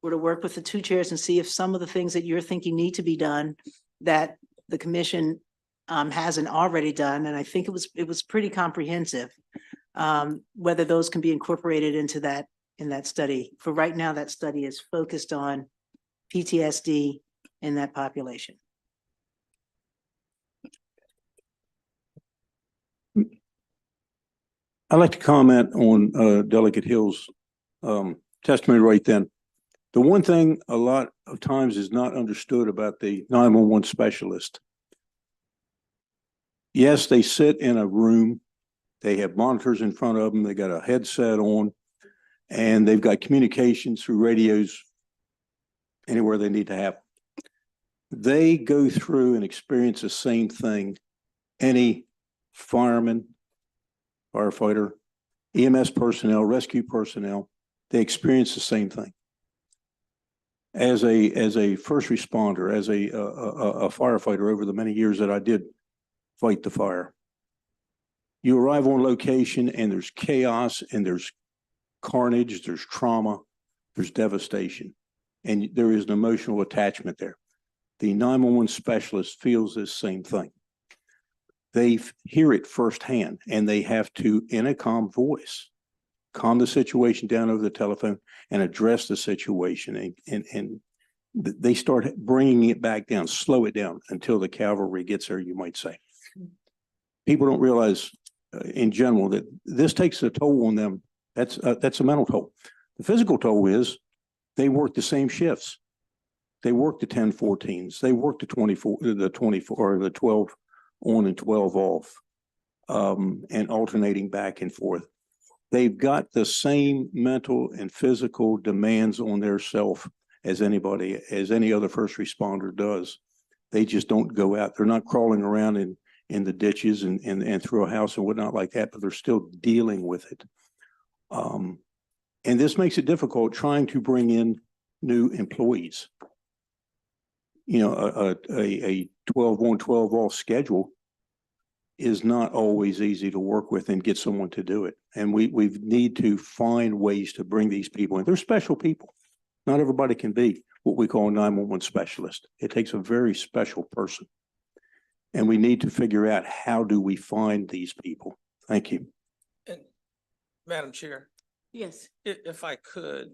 we're to work with the two chairs and see if some of the things that you're thinking need to be done that the commission hasn't already done. And I think it was pretty comprehensive, whether those can be incorporated into that in that study. For right now, that study is focused on PTSD in that population. I'd like to comment on Delegate Hill's testimony right then. The one thing a lot of times is not understood about the 911 specialist. Yes, they sit in a room, they have monitors in front of them, they got a headset on, and they've got communications through radios anywhere they need to have. They go through and experience the same thing any fireman, firefighter, EMS personnel, rescue personnel, they experience the same thing. As a first responder, as a firefighter over the many years that I did fight the fire, you arrive on location and there's chaos and there's carnage, there's trauma, there's devastation, and there is an emotional attachment there. The 911 specialist feels this same thing. They hear it firsthand, and they have to, in a calm voice, calm the situation down over the telephone and address the situation. And they start bringing it back down, slow it down until the cavalry gets there, you might say. People don't realize in general that this takes a toll on them. That's a mental toll. The physical toll is they work the same shifts. They work the 10-14s. They work the 24, or the 12 on and 12 off, and alternating back and forth. They've got the same mental and physical demands on their self as any other first responder does. They just don't go out. They're not crawling around in the ditches and through a house and whatnot like that, but they're still dealing with it. And this makes it difficult trying to bring in new employees. You know, a 12 on 12 off schedule is not always easy to work with and get someone to do it. And we need to find ways to bring these people in. They're special people. Not everybody can be what we call a 911 specialist. It takes a very special person. And we need to figure out how do we find these people. Thank you. And Madam Chair, Yes. if I could,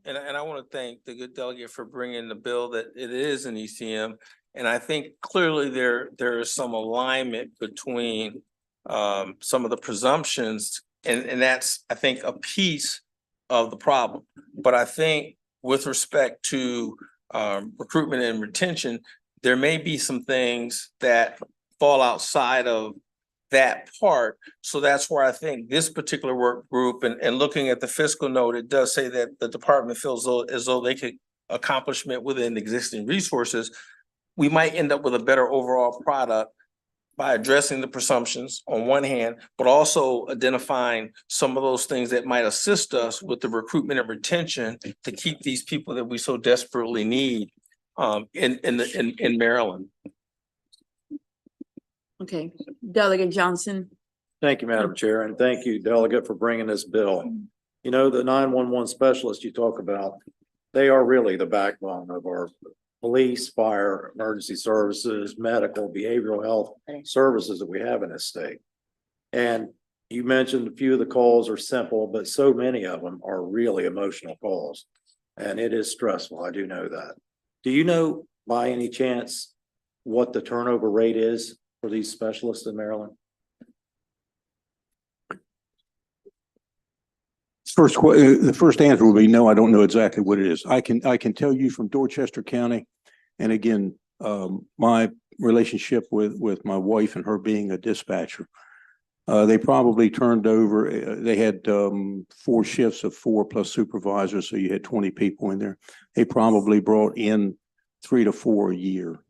and I want to thank the good delegate for bringing the bill that it is an ECM. And I think clearly there is some alignment between some of the presumptions, and that's, I think, a piece of the problem. But I think with respect to recruitment and retention, there may be some things that fall outside of that part. So that's where I think this particular work group and looking at the fiscal note, it does say that the department feels as though they could accomplishment within existing resources. We might end up with a better overall product by addressing the presumptions on one hand, but also identifying some of those things that might assist us with the recruitment and retention to keep these people that we so desperately need in Maryland. Okay, Delegate Johnson. Thank you, Madam Chair, and thank you, Delegate, for bringing this bill. You know, the 911 specialists you talk about, they are really the backbone of our police, fire, emergency services, medical, behavioral health services that we have in this state. And you mentioned a few of the calls are simple, but so many of them are really emotional calls. And it is stressful. I do know that. Do you know by any chance what the turnover rate is for these specialists in Maryland? The first answer will be no, I don't know exactly what it is. I can tell you from Dorchester County, and again, my relationship with my wife and her being a dispatcher, they probably turned over, they had 4 shifts of 4 plus supervisors, so you had 20 people in there. They probably brought in 3 to 4 a year.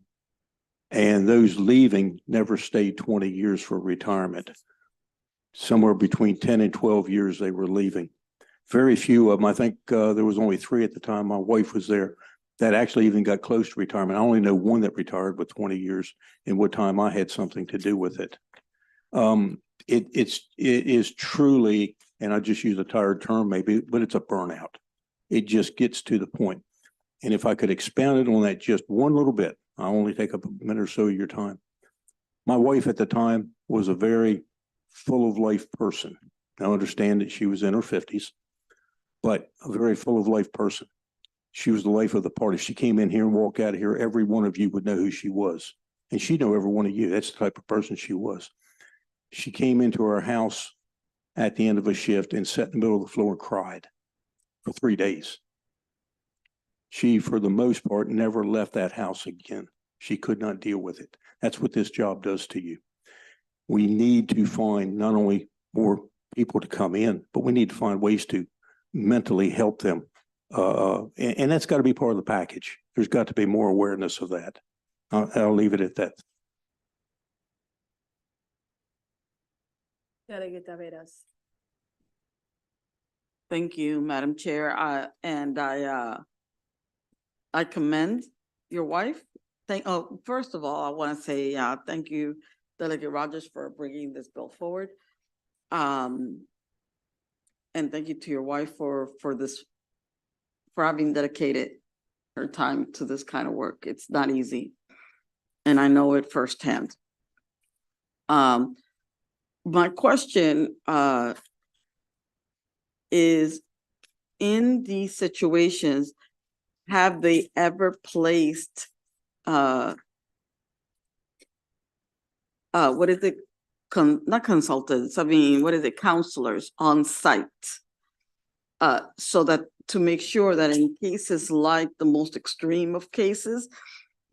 And those leaving never stayed 20 years for retirement. Somewhere between 10 and 12 years they were leaving. Very few of them, I think there was only 3 at the time my wife was there, that actually even got close to retirement. I only know one that retired with 20 years, in what time I had something to do with it. It is truly, and I just use a tired term maybe, but it's a burnout. It just gets to the point. And if I could expound it on that just one little bit, I'll only take up a minute or so of your time. My wife at the time was a very full of life person. I understand that she was in her 50s, but a very full of life person. She was the life of the party. She came in here and walked out of here, every one of you would know who she was. And she'd know every one of you. That's the type of person she was. She came into our house at the end of a shift and sat in the middle of the floor and cried for 3 days. She, for the most part, never left that house again. She could not deal with it. That's what this job does to you. We need to find not only more people to come in, but we need to find ways to mentally help them. And that's got to be part of the package. There's got to be more awareness of that. I'll leave it at that. Delegate Taveras. Thank you, Madam Chair. I commend your wife. First of all, I want to say thank you, Delegate Rogers, for bringing this bill forward. And thank you to your wife for having dedicated her time to this kind of work. It's not easy, and I know it firsthand. My question is, in these situations, have they ever placed what is it? Not consultants, I mean, what is it? Counselors on site, so that to make sure that in cases like the most extreme of cases,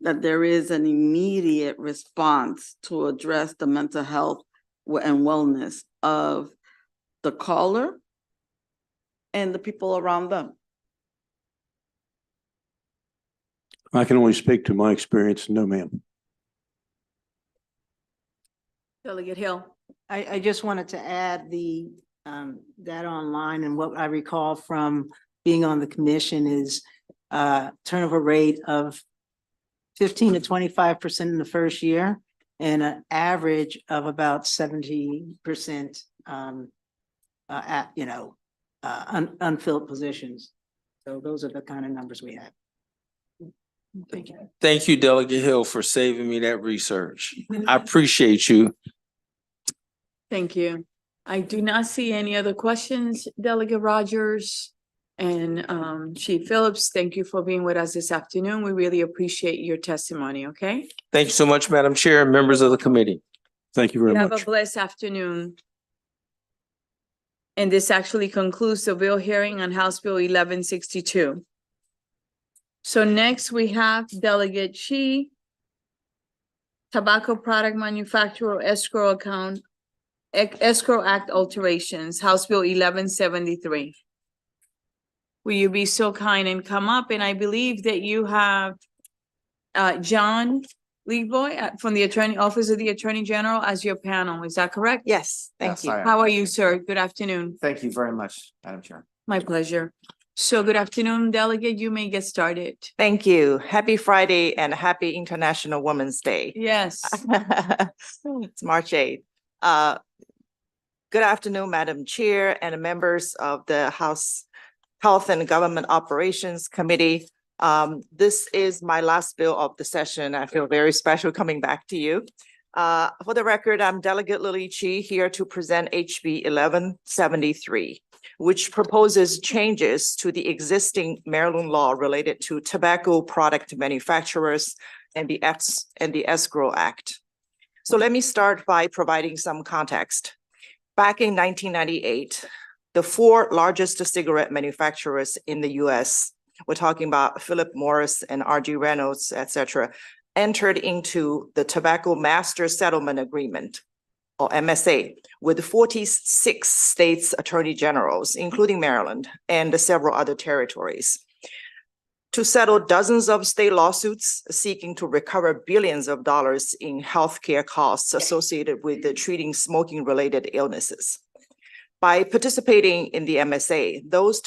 that there is an immediate response to address the mental health and wellness of the caller and the people around them. I can only speak to my experience. No, ma'am. Delegate Hill. I just wanted to add the data online, and what I recall from being on the commission is turnover rate of 15 to 25% in the first year, and an average of about 70% unfilled positions. So those are the kind of numbers we have. Thank you. Thank you, Delegate Hill, for saving me that research. I appreciate you. Thank you. I do not see any other questions, Delegate Rogers. And Chief Phillips, thank you for being with us this afternoon. We really appreciate your testimony, okay? Thank you so much, Madam Chair and members of the committee. Thank you very Have a much. blessed afternoon. And this actually concludes the bill hearing on House Bill 1162. So next we have Delegate Shi, Tobacco Product Manufacturer Escrow Account, Escrow Act alterations, House Bill 1173. Will you be so kind and come up? And I believe that you have John Leavoy from the Office of the Attorney General as your panel. Is that correct? Yes, thank you. How are you, sir? Good afternoon. Thank you very much, Madam Chair. My pleasure. So good afternoon, Delegate. You may get started. Thank you. Happy Friday and happy International Women's Day. Yes. It's March 8th. Good afternoon, Madam Chair and members of the House Health and Government Operations Committee. This is my last bill of the session. I feel very special coming back to you. For the record, I'm Delegate Lily Chi here to present HB 1173, which proposes changes to the existing Maryland law related to tobacco product manufacturers and the Escrow Act. So let me start by providing some context. Back in 1998, the four largest cigarette manufacturers in the US, we're talking about Philip Morris and R.G. Reynolds, et cetera, entered into the Tobacco Master Settlement Agreement, or MSA, with 46 states' attorney generals, including Maryland and several other territories, to settle dozens of state lawsuits seeking to recover billions of dollars in healthcare costs associated with the treating smoking-related illnesses. By participating in the MSA, those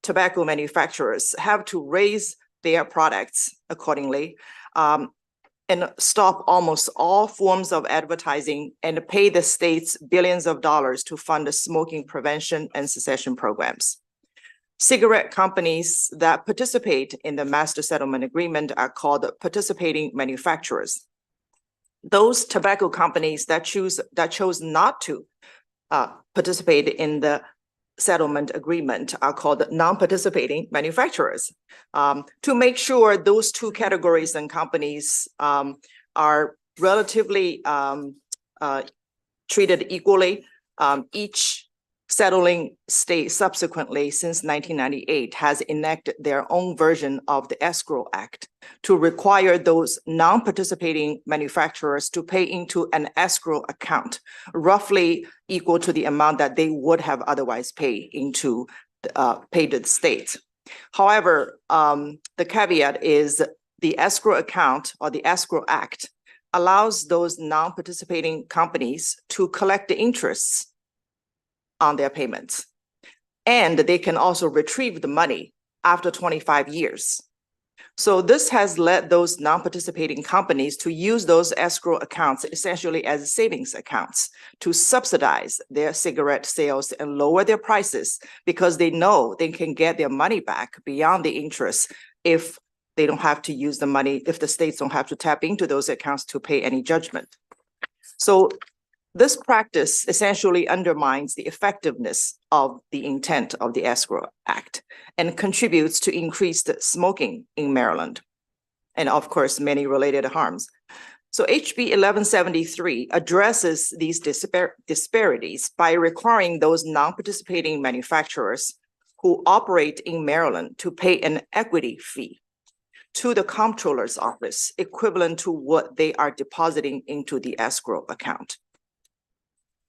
tobacco manufacturers have to raise their products accordingly and stop almost all forms of advertising and pay the states billions of dollars to fund the smoking prevention and cessation programs. Cigarette companies that participate in the Master Settlement Agreement are called participating manufacturers. Those tobacco companies that chose not to participate in the settlement agreement are called non-participating manufacturers. To make sure those two categories and companies are relatively treated equally, each settling state subsequently since 1998 has enacted their own version of the Escrow Act to require those non-participating manufacturers to pay into an escrow account, roughly equal to the amount that they would have otherwise paid to the state. However, the caveat is the escrow account or the Escrow Act allows those non-participating companies to collect the interests on their payments. And they can also retrieve the money after 25 years. So this has led those non-participating companies to use those escrow accounts essentially as savings accounts to subsidize their cigarette sales and lower their prices because they know they can get their money back beyond the interest if they don't have to use the money, if the states don't have to tap into those accounts to pay any judgment. So this practice essentially undermines the effectiveness of the intent of the Escrow Act and contributes to increased smoking in Maryland, and of course, many related harms. So HB 1173 addresses these disparities by requiring those non-participating manufacturers who operate in Maryland to pay an equity fee to the comptroller's office, equivalent to what they are depositing into the escrow account.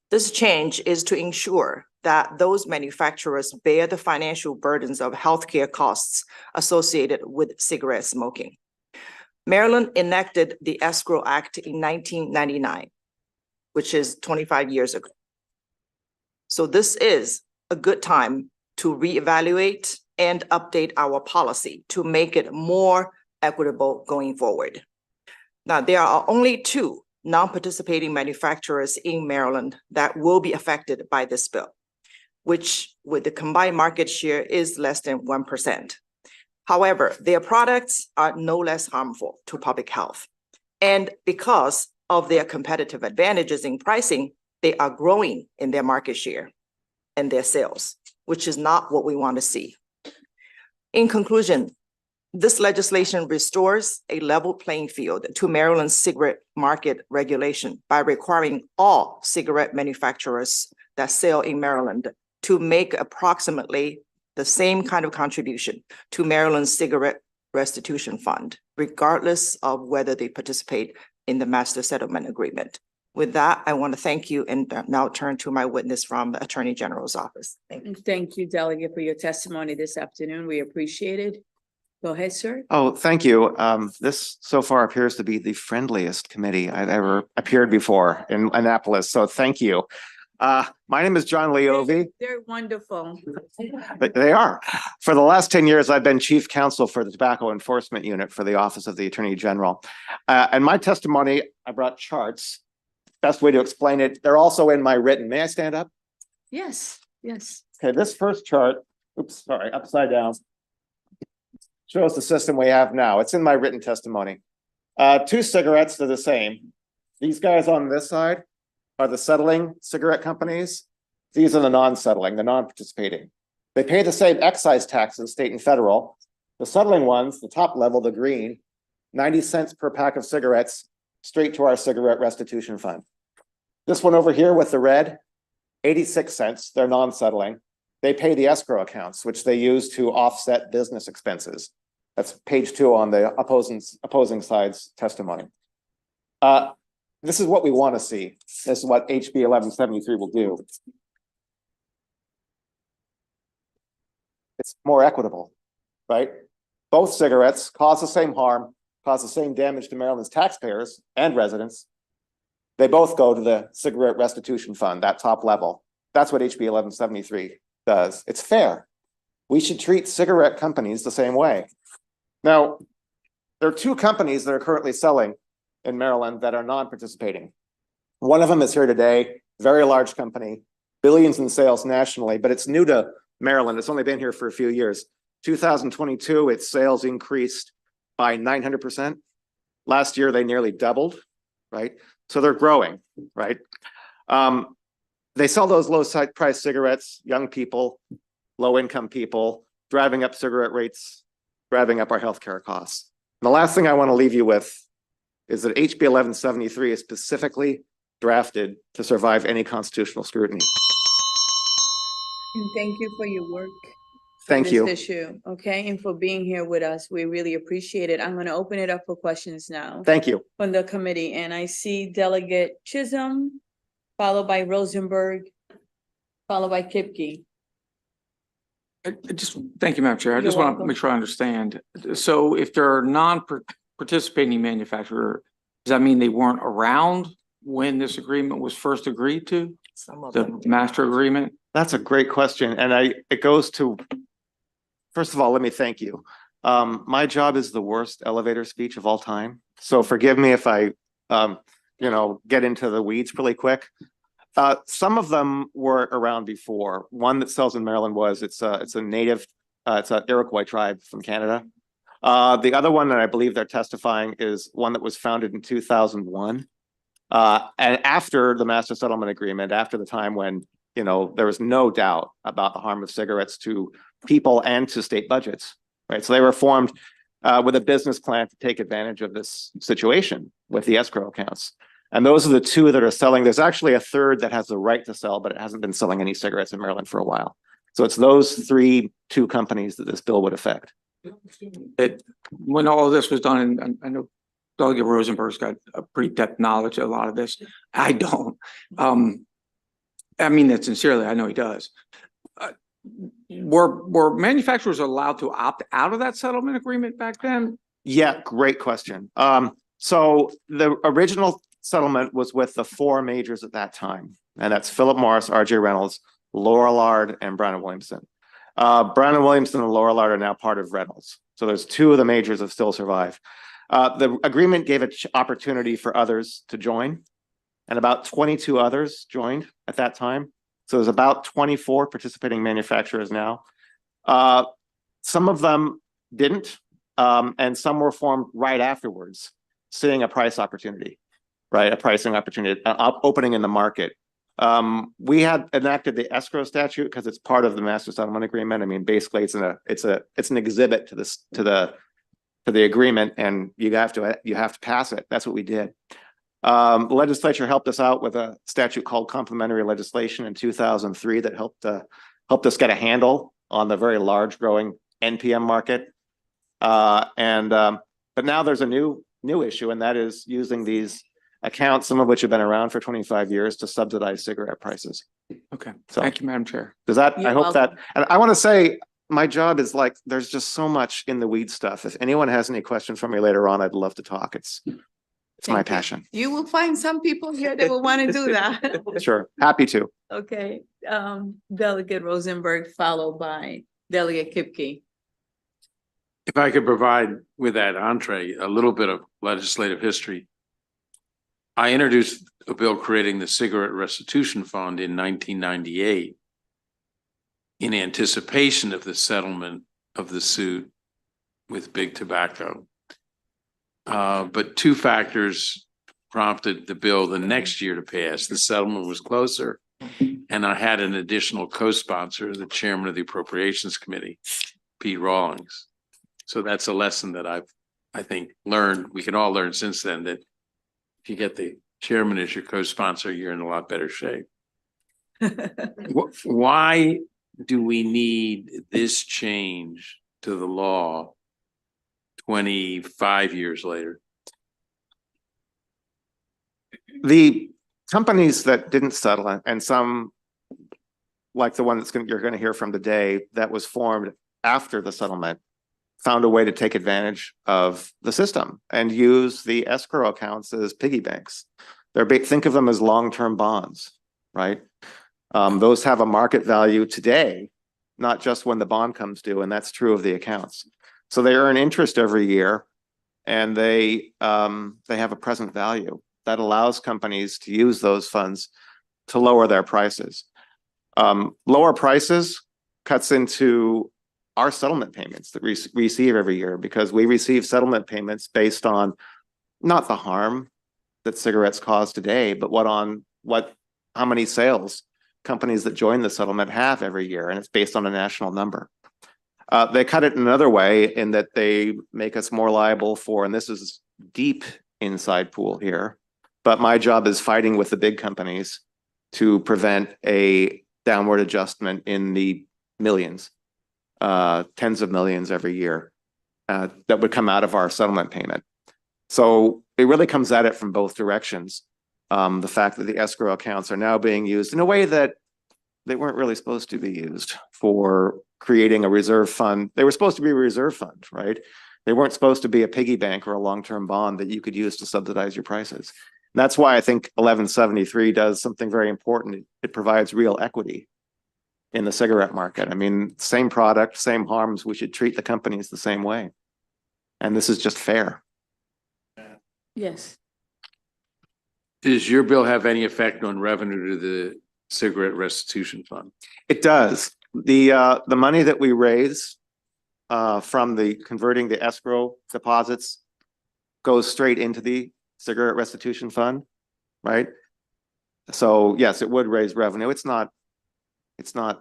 This change is to ensure that those manufacturers bear the financial burdens of healthcare costs associated with cigarette smoking. Maryland enacted the Escrow Act in 1999, which is 25 years ago. So this is a good time to reevaluate and update our policy to make it more equitable going forward. Now, there are only two non-participating manufacturers in Maryland that will be affected by this bill, which with the combined market share is less than 1%. However, their products are no less harmful to public health. And because of their competitive advantages in pricing, they are growing in their market share and their sales, which is not what we want to see. In conclusion, this legislation restores a level playing field to Maryland's cigarette market regulation by requiring all cigarette manufacturers that sell in Maryland to make approximately the same kind of contribution to Maryland's cigarette restitution fund, regardless of whether they participate in the master settlement agreement. With that, I want to thank you and now turn to my witness from the Attorney General's office. Thank you. Thank you, Delegate, for your testimony this afternoon. We appreciate it. Go ahead, sir. Oh, thank you. This so far appears to be the friendliest committee I've ever appeared before in Annapolis. So thank you. My name is John Leovi. They're wonderful. They are. For the last 10 years, I've been chief counsel for the Tobacco Enforcement Unit for the Office of the Attorney General. And my testimony, I brought charts. Best way to explain it, they're also in my written. May I stand up? Yes, yes. Okay, this first chart, oops, sorry, upside down, shows the system we have now. It's in my written testimony. Two cigarettes, they're the same. These guys on this side are the settling cigarette companies. These are the non-settling, the non-participating. They pay the same excise taxes, state and federal. The settling ones, the top level, the green, 90 cents per pack of cigarettes, straight to our cigarette restitution fund. This one over here with the red, 86 cents, they're non-settling. They pay the escrow accounts, which they use to offset business expenses. That's page 2 on the opposing side's testimony. This is what we want to see. This is what HB 1173 will do. It's more equitable, right? Both cigarettes cause the same harm, cause the same damage to Maryland's taxpayers and residents. They both go to the cigarette restitution fund, that top level. That's what HB 1173 does. It's fair. We should treat cigarette companies the same way. Now, there are two companies that are currently selling in Maryland that are non-participating. One of them is here today, very large company, billions in sales nationally, but it's new to Maryland. It's only been here for a few years. 2022, its sales increased by 900%. Last year, they nearly doubled, right? So they're growing, right? They sell those low price cigarettes, young people, low income people, driving up cigarette rates, driving up our healthcare costs. And the last thing I want to leave you with is that HB 1173 is specifically drafted to survive any constitutional scrutiny. And thank you for your work. Thank this you. Issue, okay, and for being here with us. We really appreciate it. I'm going to open it up for questions now. Thank you. From the committee, and I see Delegate Chisholm, followed by Rosenberg, followed by Kipke. Thank you, Madam Chair. I You're just want to welcome. make sure I understand. So if they're non-participating manufacturer, does that mean they weren't around when this agreement was first agreed to? Some of The them. master agreement? That's a great question. And it goes to, first of all, let me thank you. My job is the worst elevator speech of all time. So forgive me if I, get into the weeds really quick. Some of them were around before. One that sells in Maryland it's a native, it's an Iroquois tribe from Canada. The other one that I believe they're testifying is one that was founded in 2001. And after the master settlement agreement, after the time when, there was no doubt about the harm of cigarettes to people and to state budgets, right? So they were formed with a business plan to take advantage of this situation with the escrow accounts. And those are the two that are selling. There's actually a third that has the right to sell, but it hasn't been selling any cigarettes in Maryland for a while. So it's those two companies that this bill would affect. When all of this was done, and I know Delegate Rosenberg's got a pretty depth knowledge of a lot of this. I don't. I mean that sincerely. I know he does. Were manufacturers allowed to opt out of that settlement agreement back then? Yeah, great question. So the original settlement was with the 4 majors at that time, and that's Philip Morris, RJ Reynolds, Lorillard, and Brown & Williamson. Brown & Williamson and Lorillard are now part of Reynolds. So there's 2 of the majors that still survive. The agreement gave an opportunity for others to join, and about 22 others joined at that time. So there's about 24 participating manufacturers now. Some of them didn't, and some were formed right afterwards, seeing a price opportunity, right? A pricing opportunity, opening in the market. We had enacted the escrow statute because it's part of the master settlement agreement. I mean, basically, it's an exhibit to this to the agreement, and you have to pass it. That's what we did. The legislature helped us out with a statute called complementary legislation in 2003 that helped us get a handle on the very large growing NPM market. But now there's a new issue, and that is using these accounts, some of which have been around for 25 years, to subsidize cigarette prices. Okay, So, thank you, Madam Chair. does that, I You're hope that, welcome. and I want to say, my job is like, there's just so much in the weed stuff. If anyone has any questions for me later on, I'd love to talk. It's my Thank you. passion. You will find some people here that will want to do that. Sure, happy to. Okay, Delegate Rosenberg, followed by Delegate Kipke. If I could provide with that entree a little bit of legislative history. I introduced a bill creating the Cigarette Restitution Fund in 1998 in anticipation of the settlement of the suit with Big Tobacco. But two factors prompted the bill the next year to pass. The settlement was closer, and I had an additional co-sponsor, the chairman of the Appropriations Committee, Pete Rawlings. So that's a lesson that I think learned, we can all learn since then, that if you get the chairman as your co-sponsor, you're in a lot better shape. Why do we need this change to the law 25 years later? The companies that didn't settle, and some, like the one you're going to hear from today, that was formed after the settlement, found a way to take advantage of the system and use the escrow accounts as piggy banks. Think of them as long-term bonds, right? Those have a market value today, not just when the bond comes due, and that's true of the accounts. So they earn interest every year, and they have a present value that allows companies to use those funds to lower their prices. Lower prices cuts into our settlement payments that we receive every year, because we receive settlement payments based on not the harm that cigarettes cause today, but how many sales companies that join the settlement have every year, and it's based on a national number. They cut it another way in that they make us more liable for, and this is deep inside pool here, but my job is fighting with the big companies to prevent a downward adjustment in the millions, tens of millions every year that would come out of our settlement payment. So it really comes at it from both directions. The fact that the escrow accounts are now being used in a way that they weren't really supposed to be used, for creating a reserve fund. They were supposed to be a reserve fund, right? They weren't supposed to be a piggy bank or a long-term bond that you could use to subsidize your prices. And that's why I think 1173 does something very important. It provides real equity in the cigarette market. I mean, same product, same harms. We should treat the companies the same way. And this is just fair. Yes. Does your bill have any effect on revenue to the Cigarette Restitution Fund? It does. The money that we raise from converting the escrow deposits goes straight into the Cigarette Restitution Fund, right? So yes, it would raise revenue. It's not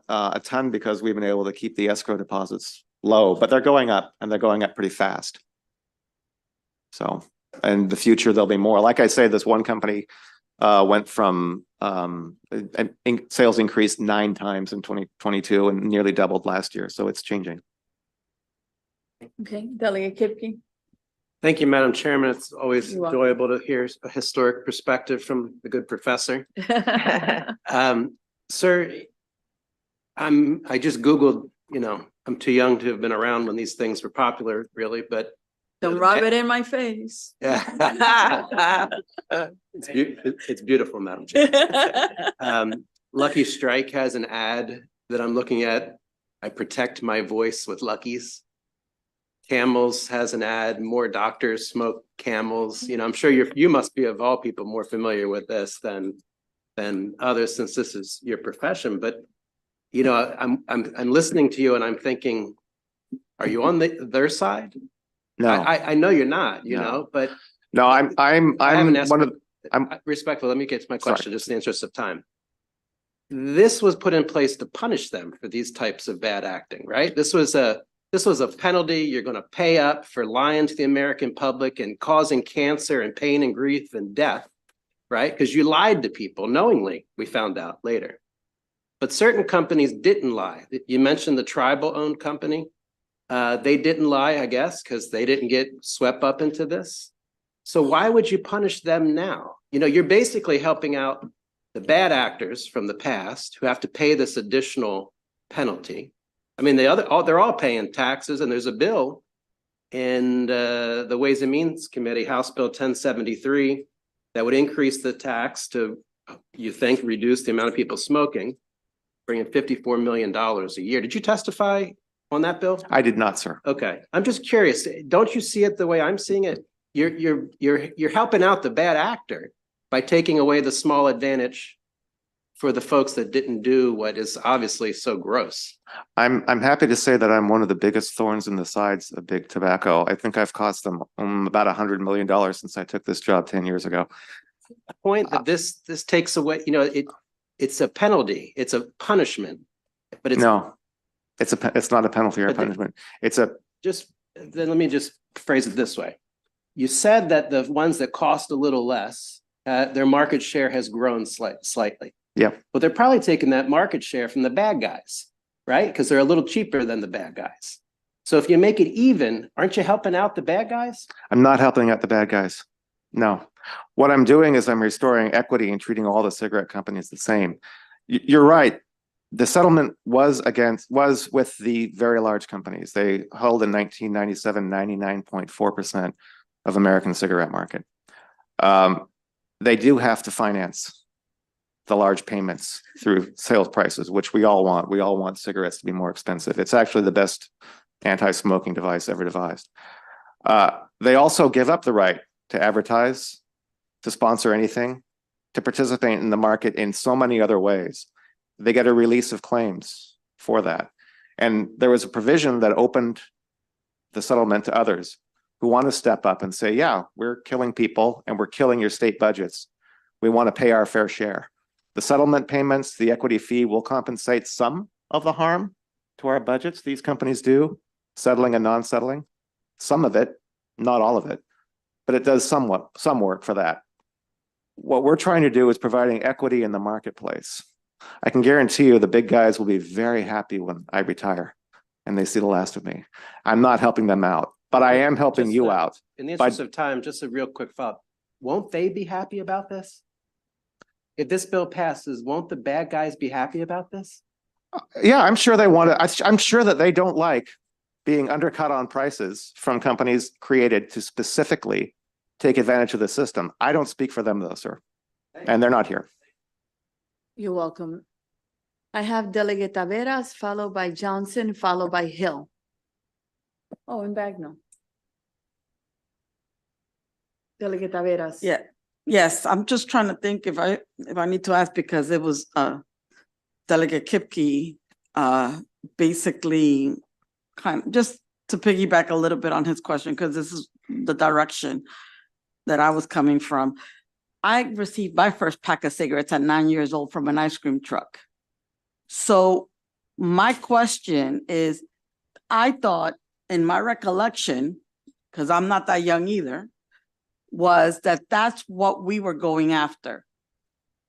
a ton, because we've been able to keep the escrow deposits low, but they're going up, and they're going up pretty fast. So, in the future, there'll be more. Like I say, this one company went from sales increased 9 times in 2022 and nearly doubled last year. So it's changing. Okay, Delegate Kipke. Thank you, Madam Chairman. It's always You're welcome. enjoyable to hear a historic perspective from the good professor. Sir, I just Googled, I'm too young to have been around when these things were popular, really, but Don't rub it in my face. yeah. It's beautiful, Madam Chair. Lucky Strike has an ad that I'm looking at. I protect my voice with Lucky's. Camels has an ad, more doctors smoke Camels. You know, I'm sure you must be of all people more familiar with this than others since this is your profession. But, you know, I'm listening to you and I'm thinking, are you on their side? No, I know you're not, you No. know, but no, I'm I haven't asked one of, respectful, let me get to my Sorry. question, just in the interest of time. This was put in place to punish them for these types of bad acting, right? This was a penalty. You're going to pay up for lying to the American public and causing cancer and pain and grief and death, right? Because you lied to people knowingly, we found out later. But certain companies didn't lie. You mentioned the tribal-owned company. They didn't lie, I guess, because they didn't get swept up into this. So why would you punish them now? You know, you're basically helping out the bad actors from the past who have to pay this additional penalty. I mean, they're all paying taxes, and there's a bill in the Ways and Means Committee, House Bill 1073, that would increase the tax to, you think, reduce the amount of people smoking, bringing $54 million a year. Did you testify on that bill? I did not, sir. Okay, I'm just curious. Don't you see it the way I'm seeing it? You're helping out the bad actor by taking away the small advantage for the folks that didn't do what is obviously so gross. I'm happy to say that I'm one of the biggest thorns in the sides of big tobacco. I think I've cost them about $100 million since I took this job 10 years ago. The point that this takes away, you know, it's a penalty, it's a punishment, but it's No, it's not a penalty or a punishment. Then let me just phrase it this way. You said that the ones that cost a little less, their market share has grown slightly. Yeah. But they're probably taking that market share from the bad guys, right? Because they're a little cheaper than the bad guys. So if you make it even, aren't you helping out the bad guys? I'm not helping out the bad guys. No. What I'm doing is I'm restoring equity and treating all the cigarette companies the same. You're right. The settlement was with the very large companies. They held in 1997 99.4% of American cigarette market. They do have to finance the large payments through sales prices, which we all want. We all want cigarettes to be more expensive. It's actually the best anti-smoking device ever devised. They also give up the right to advertise, to sponsor anything, to participate in the market in so many other ways. They get a release of claims for that. And there was a provision that opened the settlement to others who want to step up and say, yeah, we're killing people and we're killing your state budgets. We want to pay our fair share. The settlement payments, the equity fee will compensate some of the harm to our budgets. These companies do, settling and non-settling. Some of it, not all of it, but it does some work for that. What we're trying to do is providing equity in the marketplace. I can guarantee you the big guys will be very happy when I retire and they see the last of me. I'm not helping them out, but I am helping you out. In the interest of time, just a real quick thought. Won't they be happy about this? If this bill passes, won't the bad guys be happy about this? Yeah, I'm sure they want to. I'm sure that they don't like being undercut on prices from companies created to specifically take advantage of the system. I don't speak for them though, sir. And they're not here. You're welcome. I have Delegate Taveras, followed by Johnson, followed by Hill. Oh, and Bagnell. Delegate Taveras. Yeah, yes, I'm just trying to think if I need to ask, because it was Delegate Kipke basically kind of just to piggyback a little bit on his question, because this is the direction that I was coming from. I received my first pack of cigarettes at 9 years old from an ice cream truck. So my question is, I thought in my recollection, because I'm not that young either, was that that's what we were going after.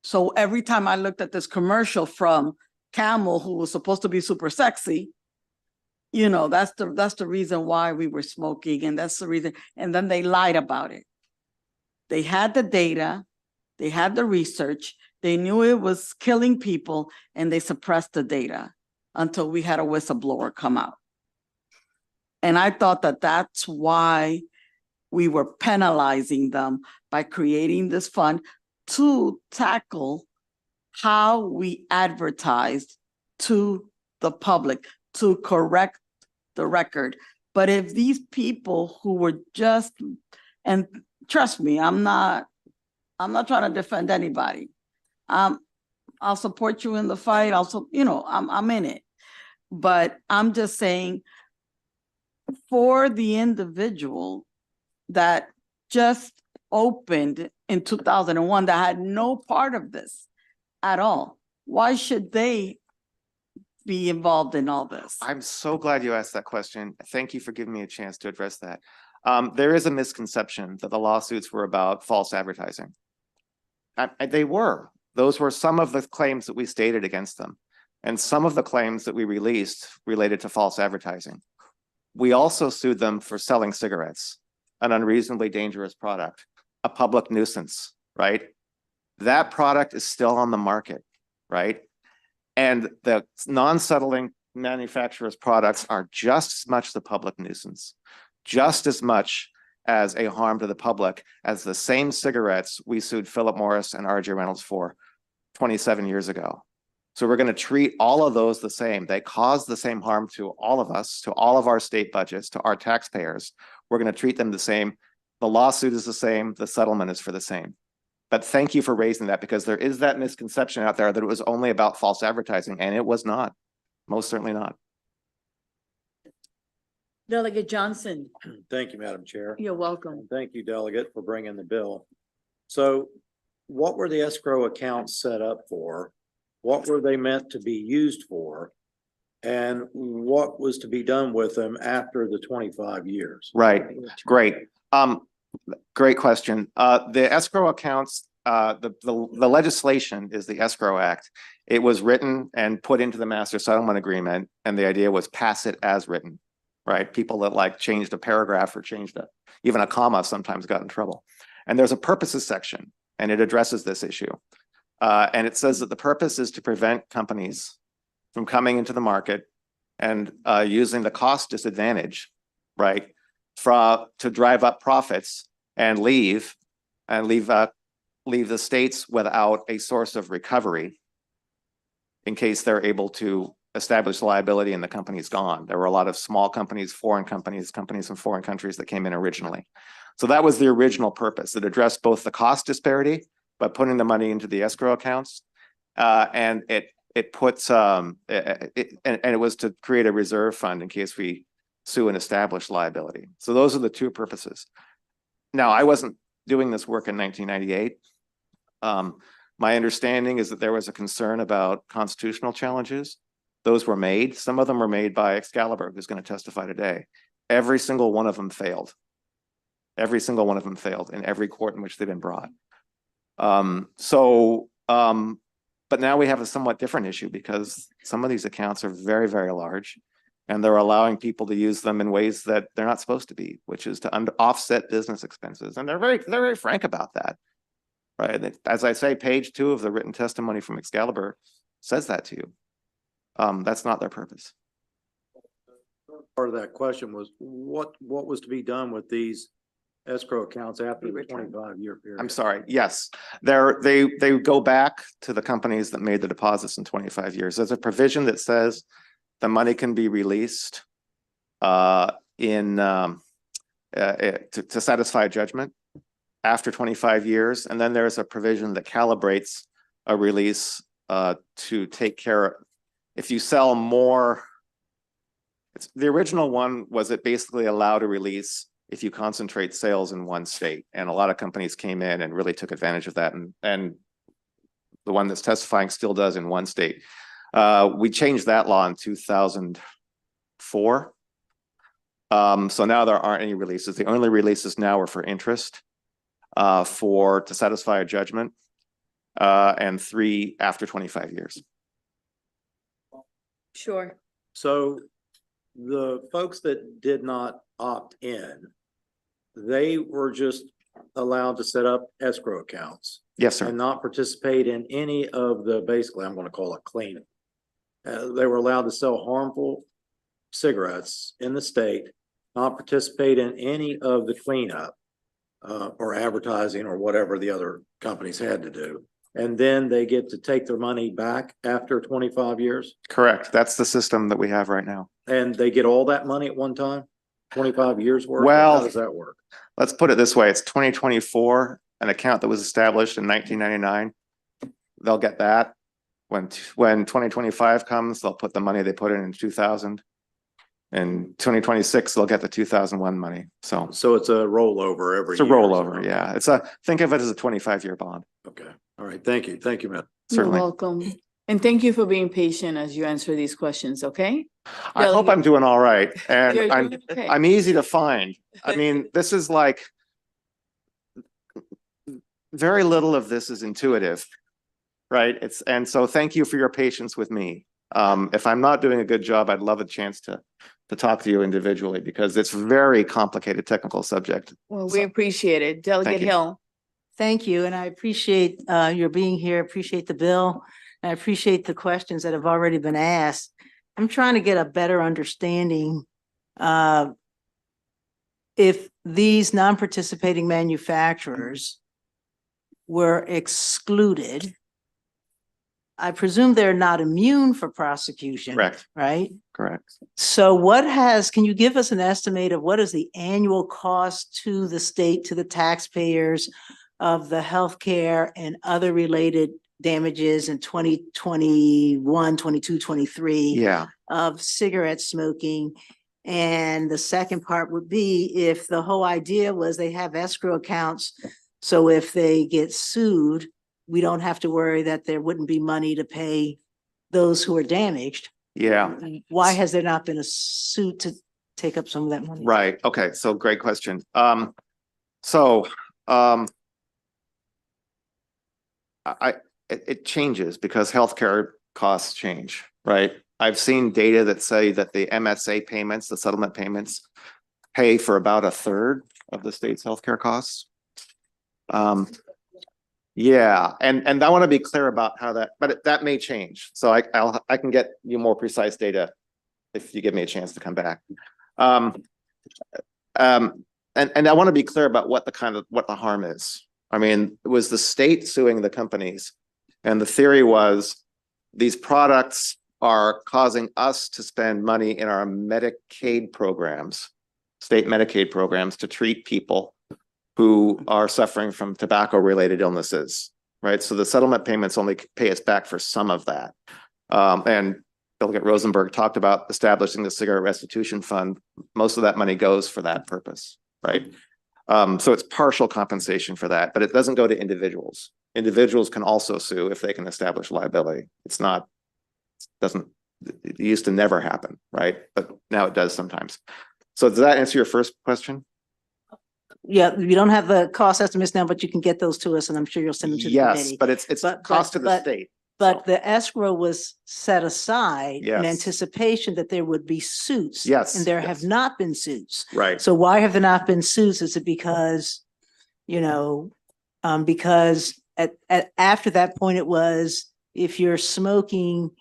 So every time I looked at this commercial from Camel, who was supposed to be super sexy, you know, that's the reason why we were smoking, and that's the reason. And then they lied about it. They had the data, they had the research, they knew it was killing people, and they suppressed the data until we had a whistleblower come out. And I thought that that's why we were penalizing them by creating this fund to tackle how we advertised to the public, to correct the record. But if these people who were just, and trust me, I'm not trying to defend anybody. I'll support you in the fight. Also, I'm in it. But I'm just saying, for the individual that just opened in 2001 that had no part of this at all, why should they be involved in all this? I'm so glad you asked that question. Thank you for giving me a chance to address that. There is a misconception that the lawsuits were about false advertising. They were. Those were some of the claims that we stated against them. And some of the claims that we released related to false advertising. We also sued them for selling cigarettes, an unreasonably dangerous product, a public nuisance, right? That product is still on the market, right? And the non-settling manufacturers' products are just as much the public nuisance, just as much as a harm to the public as the same cigarettes we sued Philip Morris and RJ Reynolds for 27 years ago. So we're going to treat all of those the same. They cause the same harm to all of us, to all of our state budgets, to our taxpayers. We're going to treat them the same. The lawsuit is the same. The settlement is for the same. But thank you for raising that, because there is that misconception out there that it was only about false advertising, and it was not. Most certainly not. Delegate Johnson, Thank you, Madam Chair. you're welcome. Thank you, Delegate, for bringing the bill. So what were the escrow accounts set up for? What were they meant to be used for? And what was to be done with them after the 25 years? Right. Great. Great question. The escrow accounts, the legislation is the Escrow Act. It was written and put into the master settlement agreement, and the idea was pass it as written, right? People that like changed a paragraph or changed even a comma sometimes got in trouble. And there's a purposes section, and it addresses this issue. And it says that the purpose is to prevent companies from coming into the market and using the cost disadvantage, right, to drive up profits and leave the states without a source of recovery in case they're able to establish liability and the company's gone. There were a lot of small companies, foreign companies in foreign countries that came in originally. So that was the original purpose. It addressed both the cost disparity by putting the money into the escrow accounts, and it puts and it was to create a reserve fund in case we sue and establish liability. So those are the two purposes. Now, I wasn't doing this work in 1998. My understanding is that there was a concern about constitutional challenges. Those were made. Some of them were made by Excalibur, who's going to testify today. Every single one of them failed. Every single one of them failed in every court in which they've been brought. But now we have a somewhat different issue, because some of these accounts are very, very large, and they're allowing people to use them in ways that they're not supposed to be, which is to offset business expenses. And they're very frank about that, right? As I say, page 2 of the written testimony from Excalibur says that to you. That's not their purpose. Part of that question was what was to be done with these escrow accounts after the 25-year period? I'm sorry. Yes, they go back to the companies that made the deposits in 25 years. There's a provision that says the money can be released to satisfy a judgment after 25 years, and then there's a provision that calibrates a release to take care of if you sell more. The original one was it basically allowed a release if you concentrate sales in one state, and a lot of companies came in and really took advantage of that, and the one that's testifying still does in one state. We changed that law in 2004. So now there aren't any releases. The only releases now are for interest, to satisfy a judgment, and 3 after 25 years. Sure. So the folks that did not opt in, they were just allowed to set up escrow accounts. Yes, sir. And not participate in any of the, basically, I'm going to call it cleanup. They were allowed to sell harmful cigarettes in the state, not participate in any of the cleanup or advertising or whatever the other companies had to do. And then they get to take their money back after 25 years? Correct. That's the system that we have right now. And they get all that money at one time? 25 years worth? Well- How does that work? Let's put it this way, it's 2024, an account that was established in 1999. They'll get that. When 2025 comes, they'll put the money they put in 2000. In 2026, they'll get the 2001 money. So So it's a rollover every it's a year. rollover, yeah. Think of it as a 25-year bond, Okay, all right, thank you, man. You're certainly. welcome. And thank you for being patient as you answer these questions, okay? I hope I'm doing all right, and You're I'm doing okay. I'm easy to find. I mean, this is like very little of this is intuitive, right? And so thank you for your patience with me. If I'm not doing a good job, I'd love a chance to talk to you individually because it's very complicated technical subject. Well, we appreciate it. Delegate you. Hill. Thank you, and I appreciate your being here, appreciate the bill, and I appreciate the questions that have already been asked. I'm trying to get a better understanding if these non-participating manufacturers were excluded. I presume they're not immune for prosecution. Correct. Right? Correct. So can you give us an estimate of what is the annual cost to the state, to the taxpayers of the healthcare and other related damages in 2021, 22, 23 Yeah. of cigarette smoking? And the second part would be if the whole idea was they have escrow accounts, so if they get sued, we don't have to worry that there wouldn't be money to pay those who are damaged. Yeah. Why has there not been a suit to take up some of that money? Right. Okay. So great question. It changes because healthcare costs change, right? I've seen data that say that the MSA payments, the settlement payments, pay for about a third of the state's healthcare costs. Yeah, and I want to be clear about how that, but that may change. So I can get you more precise data if you give me a chance to come back. And I want to be clear about what the harm is. I mean, it was the state suing the companies, and the theory was these products are causing us to spend money in our Medicaid programs, state Medicaid programs, to treat people who are suffering from tobacco-related illnesses, right? So the settlement payments only pay us back for some of that. And Delegate Rosenberg talked about establishing the cigarette restitution fund. Most of that money goes for that purpose, right? So it's partial compensation for that, but it doesn't go to individuals. Individuals can also sue if they can establish liability. It used to never happen, right? But now it does sometimes. So does that answer your first question? Yeah, we don't have the cost estimates now, but you can get those to us and I'm sure you'll send them to the committee. Yes, but it's cost to the state. But the escrow was set aside in Yes. anticipation that there would be suits. Yes, And there yes. have not been suits. Right. So why have there not been suits? Is it because, because after that point, it was, if you're smoking,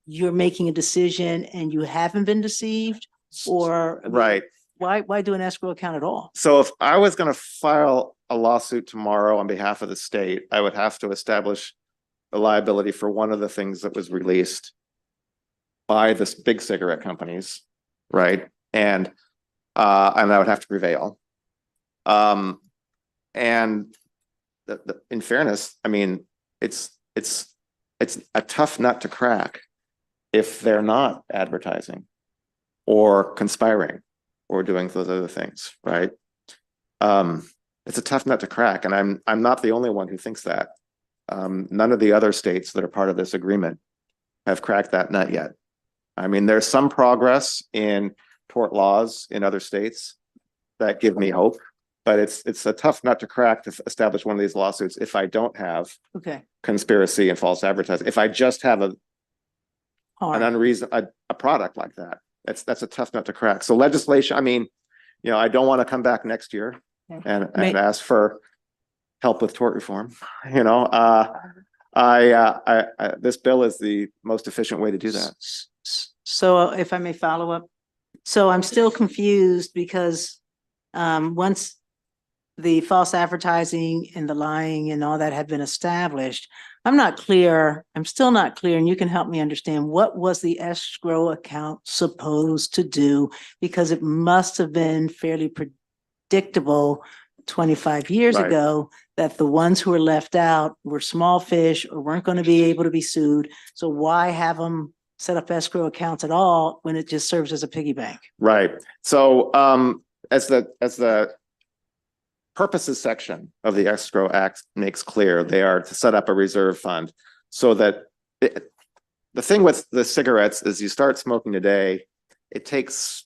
you're making a decision and you haven't been deceived? Or Right. why do an escrow account at all? So if I was going to file a lawsuit tomorrow on behalf of the state, I would have to establish the liability for one of the things that was released by the big cigarette companies, right? And I would have to prevail. And in fairness, I mean, it's a tough nut to crack if they're not advertising or conspiring or doing those other things, right? It's a tough nut to crack, and I'm not the only one who thinks that. None of the other states that are part of this agreement have cracked that nut yet. I mean, there's some progress in tort laws in other states that give me hope, but it's a tough nut to crack to establish one of these lawsuits if I don't have conspiracy and false advertising. If I just have a product like that, that's a tough nut to crack. So legislation, I mean, I don't want to come back next year and ask for help with tort reform. This bill is the most efficient way to do that. So if I may follow up, so I'm still confused because once the false advertising and the lying and all that had been established, I'm not clear, I'm still not clear, and you can help me understand, what was the escrow account supposed to do? Because it must have been fairly predictable 25 years Right. ago that the ones who were left out were small fish or weren't going to be able to be sued. So why have them set up escrow accounts at all when it just serves as a piggy bank? Right. So as the purposes section of the escrow act makes clear, they are to set up a reserve fund so that the thing with the cigarettes is you start smoking today, it takes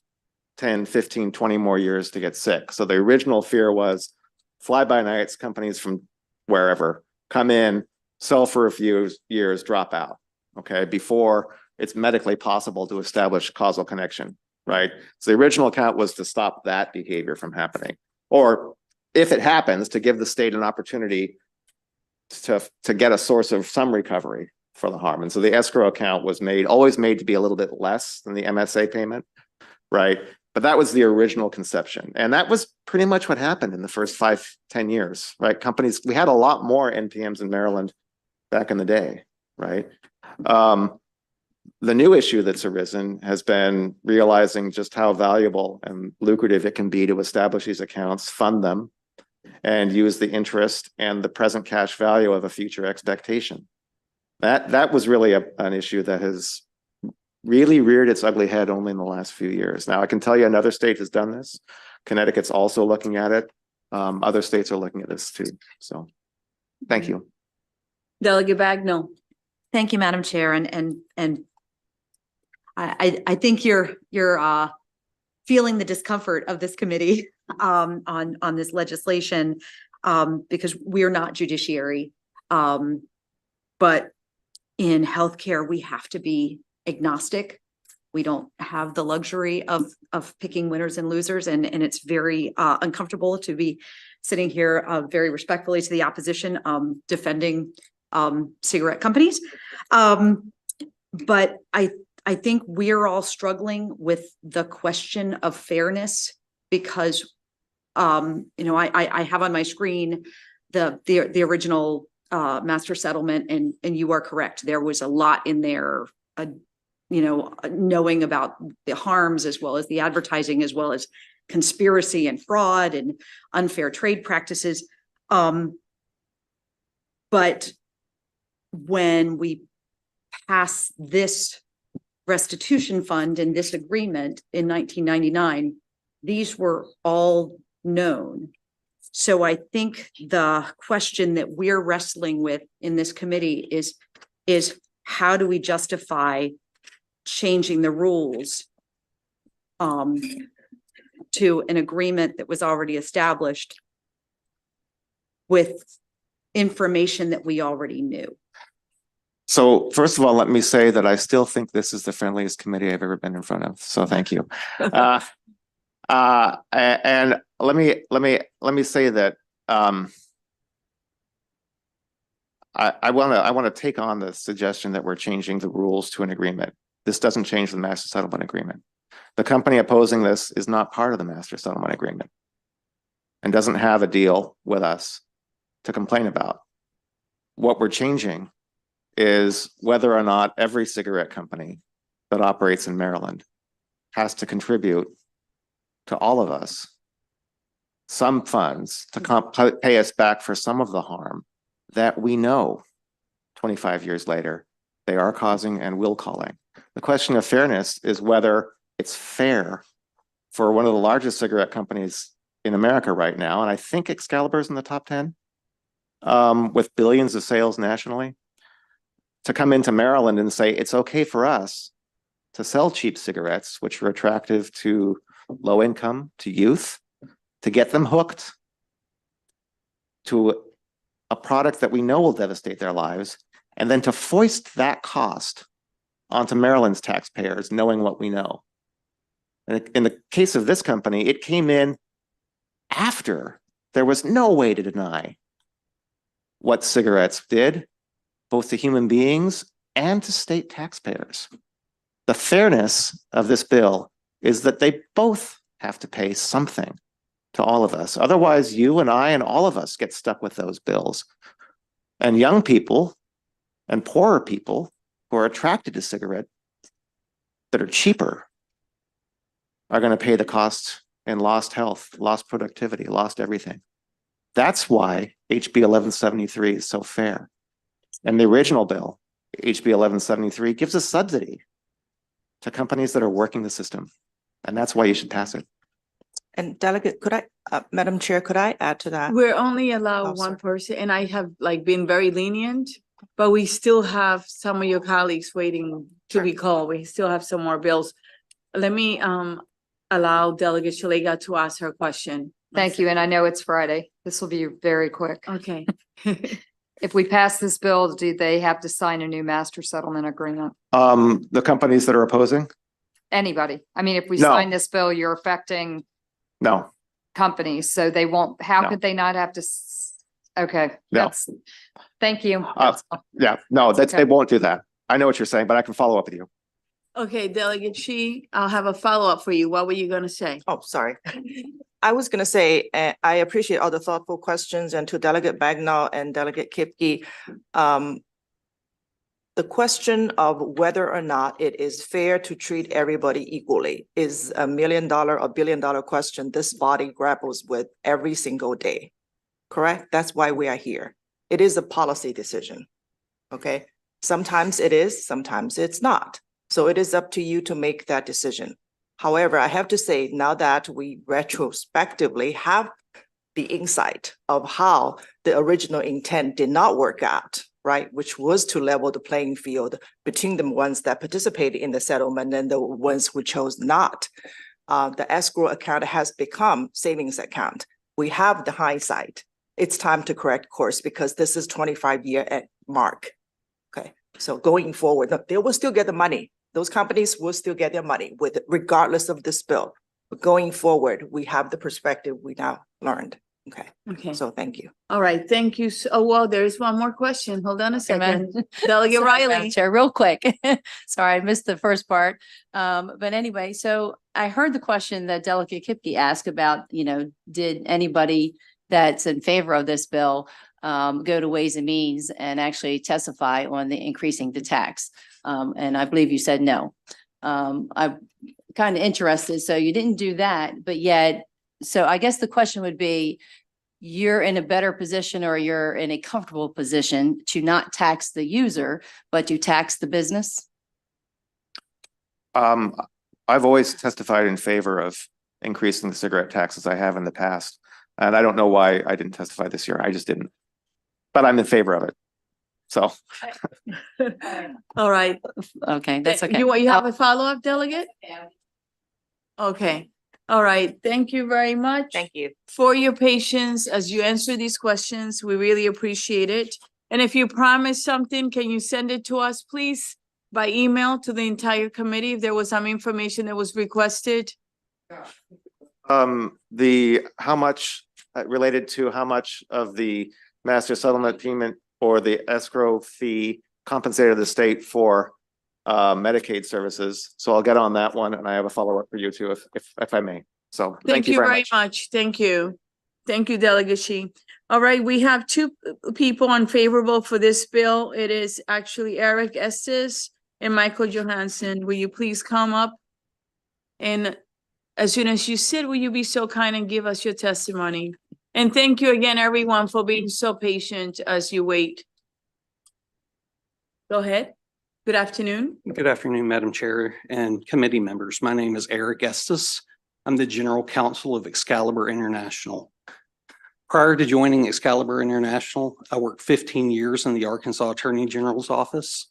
10, 15, 20 more years to get sick. So the original fear was fly-by-nights, companies from wherever come in, sell for a few years, drop out, okay, before it's medically possible to establish causal connection, right? So the original account was to stop that behavior from happening. Or if it happens, to give the state an opportunity to get a source of some recovery for the harm. And so the escrow account was always made to be a little bit less than the MSA payment, right? But that was the original conception. And that was pretty much what happened in the first 5-10 years, right? Companies, we had a lot more NPMs in Maryland back in the day, right? The new issue that's arisen has been realizing just how valuable and lucrative it can be to establish these accounts, fund them, and use the interest and the present cash value of a future expectation. That was really an issue that has really reared its ugly head only in the last few years. Now, I can tell you another state has done this. Connecticut's also looking at it. Other states are looking at this too. So thank you. Delegate Bagnell. Thank you, Madam Chair. And I think you're feeling the discomfort of this committee on this legislation because we're not judiciary. But in healthcare, we have to be agnostic. We don't have the luxury of picking winners and losers, and it's very uncomfortable to be sitting here very respectfully to the opposition defending cigarette companies. But I think we're all struggling with the question of fairness because I have on my screen the original master settlement, and you are correct. There was a lot in there, knowing about the harms as well as the advertising, as well as conspiracy and fraud and unfair trade practices. But when we pass this restitution fund and this agreement in 1999, these were all known. So I think the question that we're wrestling with in this committee is how do we justify changing the rules to an agreement that was already established with information that we already knew? So first of all, let me say that I still think this is the friendliest committee I've ever been in front of. So thank you. And let me say that I want to take on the suggestion that we're changing the rules to an agreement. This doesn't change the master settlement agreement. The company opposing this is not part of the master settlement agreement and doesn't have a deal with us to complain about. What we're changing is whether or not every cigarette company that operates in Maryland has to contribute to all of us some funds to pay us back for some of the harm that we know 25 years later they are causing and will causing. The question of fairness is whether it's fair for one of the largest cigarette companies in America right now, and I think Excalibur's in the top 10, with billions of sales nationally, to come into Maryland and say it's okay for us to sell cheap cigarettes, which are attractive to low income, to youth, to get them hooked to a product that we know will devastate their lives, and then to foist that cost onto Maryland's taxpayers, knowing what we know. And in the case of this company, it came in after there was no way to deny what cigarettes did, both to human beings and to state taxpayers. The fairness of this bill is that they both have to pay something to all of us. Otherwise, you and I and all of us get stuck with those bills. And young people And poorer people who are attracted to cigarettes that are cheaper are going to pay the cost in lost health, lost productivity, lost everything. That's why HB 1173 is so fair. And the original bill, HB 1173, gives a subsidy to companies that are working the system. And that's why you should pass it. And Delegate, could I, Madam Chair, could I add to that? We're only allowed Oh, one sorry. person, and I have like been very lenient, but we still have some of your colleagues waiting to be called. We still have some more bills. Let me allow Delegate Shalega to ask her question. Thank you, and I know it's Friday. This will be very quick. Okay. If we pass this bill, do they have to sign a new master settlement agreement? The companies that are opposing? Anybody? I mean, if we No. sign this bill, you're affecting No. companies, so they won't, how No. could they not have to? Okay, No. that's, thank you. Yeah, no, that's, Okay. they won't do that. I know what you're saying, but I can follow up with you. Okay, Delegate Shi, I'll have a follow-up for you. What were you gonna say? Oh, sorry. I was gonna say, I appreciate all the thoughtful questions, and to Delegate Bagnall and Delegate Kipke, the question of whether or not it is fair to treat everybody equally is a $1 million or $1 billion question this body grapples with every single day. Correct? That's why we are here. It is a policy decision. Okay? Sometimes it is, sometimes it's not. So it is up to you to make that decision. However, I have to say, now that we retrospectively have the insight of how the original intent did not work out, right, which was to level the playing field between the ones that participated in the settlement and the ones who chose not, the escrow account has become savings account. We have the hindsight. It's time to correct course because this is 25-year mark. Okay, so going forward, they will still get the money. Those companies will still get their money with regardless of this bill. But going forward, we have the perspective we now learned. Okay. Okay. So thank you. All right, thank you. Oh, well, there is one more question. Hold on a second. Delegate Sorry, Madam Riley. Chair, real quick. Sorry, I missed the first part. But anyway, so I heard the question that Delegate Kipke asked about, did anybody that's in favor of this bill go to Ways and Means and actually testify on the increasing the tax? And I believe you said no. I'm kind of interested. So you didn't do that, but yet, so I guess the question would be, you're in a better position or you're in a comfortable position to not tax the user, but to tax the business? I've always testified in favor of increasing the cigarette taxes I have in the past. And I don't know why I didn't testify this year. I just didn't. But I'm in favor of it. So. All right. Okay, that's okay. You have a follow-up, Delegate? Okay. All right. Thank you very much. Thank you. For your patience as you answer these questions. We really appreciate it. And if you promise something, can you send it to us, please, by email to the entire committee if there was some information that was requested? How much related to how much of the master settlement payment or the escrow fee compensated the state for Medicaid services. So I'll get on that one and I have a follow-up for you too, if I may. So Thank you very much. Thank you. Thank you, Delegate Shi. All right, we have two people unfavorable for this bill. It is actually Eric Estes and Michael Johansson. Will you please come up? And as soon as you sit, will you be so kind and give us your testimony? And thank you again, everyone, for being so patient as you wait. Go ahead. Good afternoon. Good afternoon, Madam Chair and committee members. My name is Eric Estes. I'm the General Counsel of Excalibur International. Prior to joining Excalibur International, I worked 15 years in the Arkansas Attorney General's office.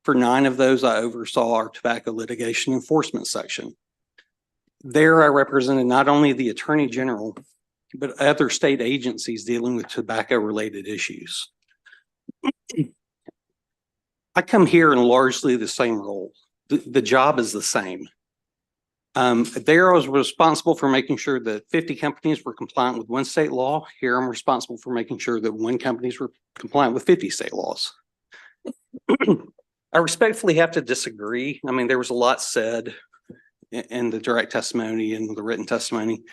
For 9 of those, I oversaw our tobacco litigation enforcement section. There, I represented not only the Attorney General, but other state agencies dealing with tobacco-related issues. I come here in largely the same role. The job is the same. There I was responsible for making sure that 50 companies were compliant with one state law. Here I'm responsible for making sure that 1 companies were compliant with 50 state laws. I respectfully have to disagree. I mean, there was a lot said in the direct testimony and the written testimony,